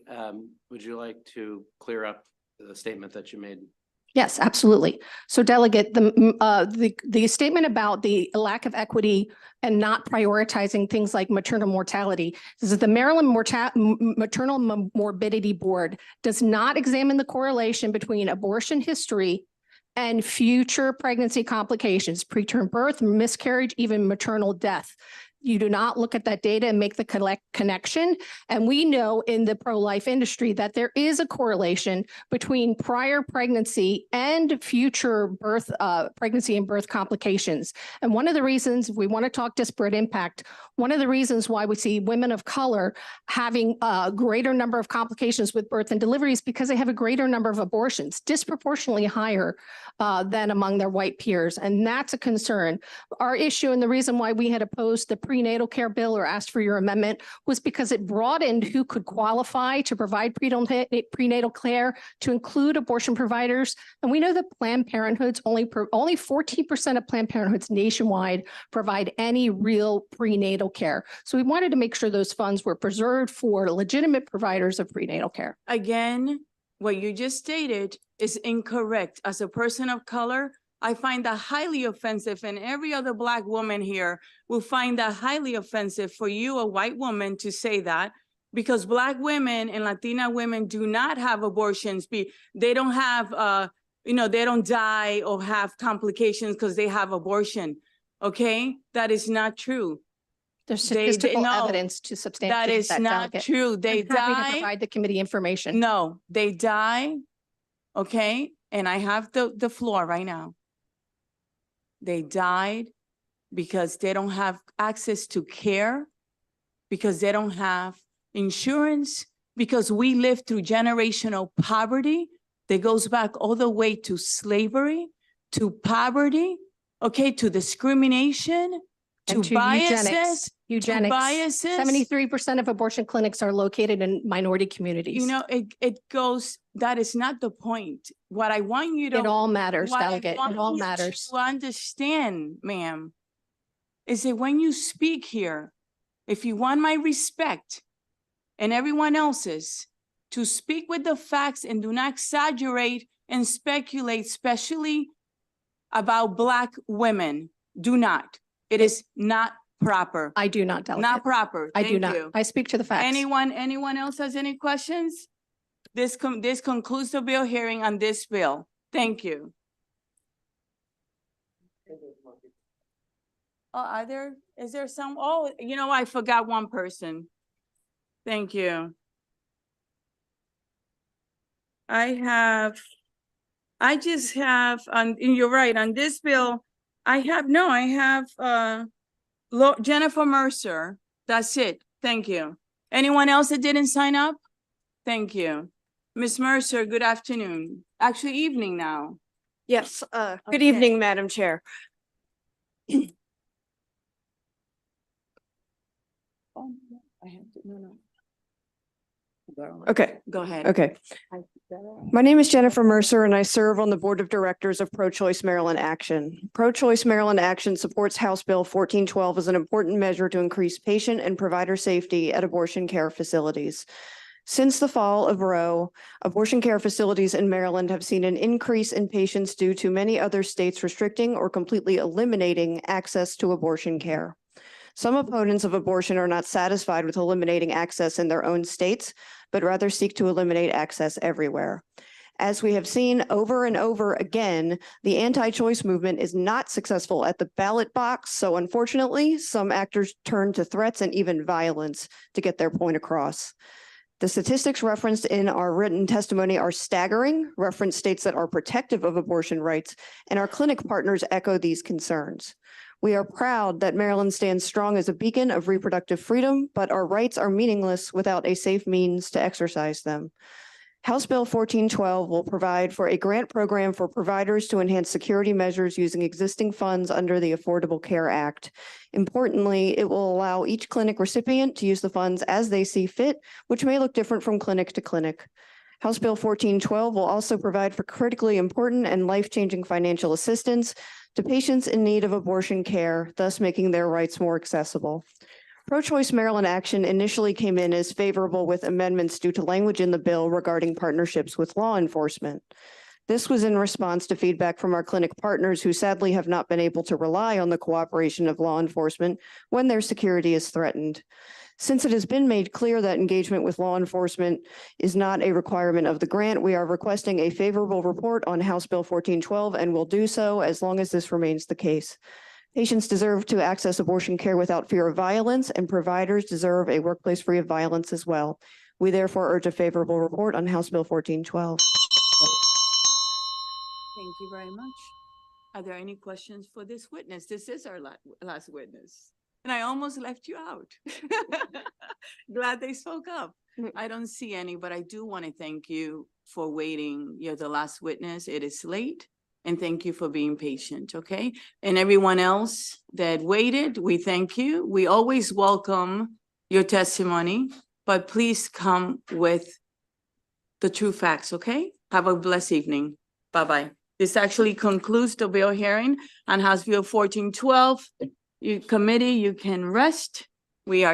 would you like to clear up the statement that you made? Yes, absolutely. So Delegate, the statement about the lack of equity and not prioritizing things like maternal mortality is that the Maryland Maternal Morbidity Board does not examine the correlation between abortion history and future pregnancy complications, preterm birth, miscarriage, even maternal death. You do not look at that data and make the connection. And we know in the pro-life industry that there is a correlation between prior pregnancy and future birth, pregnancy and birth complications. And one of the reasons we want to talk disparate impact, one of the reasons why we see women of color having a greater number of complications with birth and delivery is because they have a greater number of abortions, disproportionately higher than among their white peers. And that's a concern. Our issue and the reason why we had opposed the prenatal care bill or asked for your amendment was because it broadened who could qualify to provide prenatal care to include abortion providers. And we know that Planned Parenthood's only 14% of Planned Parenthoods nationwide provide any real prenatal care. So we wanted to make sure those funds were preserved for legitimate providers of prenatal care. Again, what you just stated is incorrect. As a person of color, I find that highly offensive, and every other Black woman here will find that highly offensive for you, a white woman, to say that, because Black women and Latina women do not have abortions. They don't have, they don't die or have complications because they have abortion. Okay, that is not true. There's statistical evidence to substantiate that is not Delegate. true. They I'm happy to die. provide the committee information. No, they die. Okay, and I have the floor right now. They died because they don't have access to care, because they don't have insurance, because we lived through generational poverty that goes back all the way to slavery, to poverty, okay, to discrimination, to biases. Eugenics. Biases. 73% of abortion clinics are located in minority communities. You know, it goes, that is not the point. What I want you to— It all matters, what I Delegate. want It all you matters. to understand, ma'am, is that when you speak here, if you want my respect and everyone else's, to speak with the facts and do not exaggerate and speculate, especially about Black women. Do not. It is not proper. I do not, Delegate. Not proper. I do Thank not. you. I speak to the facts. Anyone else has any questions? This concludes the bill hearing on this bill. Thank you. Oh, is there some, oh, you know, I forgot one person. Thank you. I just have, you're right, on this bill, I have Jennifer Mercer. That's it. Thank you. Anyone else that didn't sign up? Thank you. Ms. Mercer, good afternoon. Actually, evening now. Yes, good Okay. evening, Madam Chair. Oh, I have to, no. Okay, Go ahead. okay. My name is Jennifer Mercer and I serve on the Board of Directors of Pro-Choice Maryland Action. Pro-Choice Maryland Action supports House Bill 1412 as an important measure to increase patient and provider safety at abortion care facilities. Since the fall of Roe, abortion care facilities in Maryland have seen an increase in patients due to many other states restricting or completely eliminating access to abortion care. Some opponents of abortion are not satisfied with eliminating access in their own states, but rather seek to eliminate access everywhere. As we have seen over and over again, the anti-choice movement is not successful at the ballot box, so unfortunately, some actors turn to threats and even violence to get their point across. The statistics referenced in our written testimony are staggering, reference states that are protective of abortion rights, and our clinic partners echo these concerns. We are proud that Maryland stands strong as a beacon of reproductive freedom, but our rights are meaningless without a safe means to exercise them. House Bill 1412 will provide for a grant program for providers to enhance security measures using existing funds under the Affordable Care Act. Importantly, it will allow each clinic recipient to use the funds as they see fit, which may look different from clinic to clinic. House Bill 1412 will also provide for critically important and life-changing financial assistance to patients in need of abortion care, thus making their rights more accessible. Pro-choice Maryland Action initially came in as favorable with amendments due to language in the bill regarding partnerships with law enforcement. This was in response to feedback from our clinic partners who sadly have not been able to rely on the cooperation of law enforcement when their security is threatened. Since it has been made clear that engagement with law enforcement is not a requirement of the grant, we are requesting a favorable report on House Bill 1412 and will do so as long as this remains the case. Patients deserve to access abortion care without fear of violence, and providers deserve a workplace free of violence as well. We therefore urge a favorable report on House Bill 1412. Thank you very much. Are there any questions for this witness? This is our last witness. And I almost left you out. Glad they spoke up. I don't see any, but I do want to thank you for waiting. You're the last witness. It is late. And thank you for being patient, okay? And everyone else that waited, we thank you. We always welcome your testimony, but please come with the true facts, okay? Have a blessed evening. Bye-bye. This actually concludes the bill hearing on House Bill 1412. You committee, you can rest. We are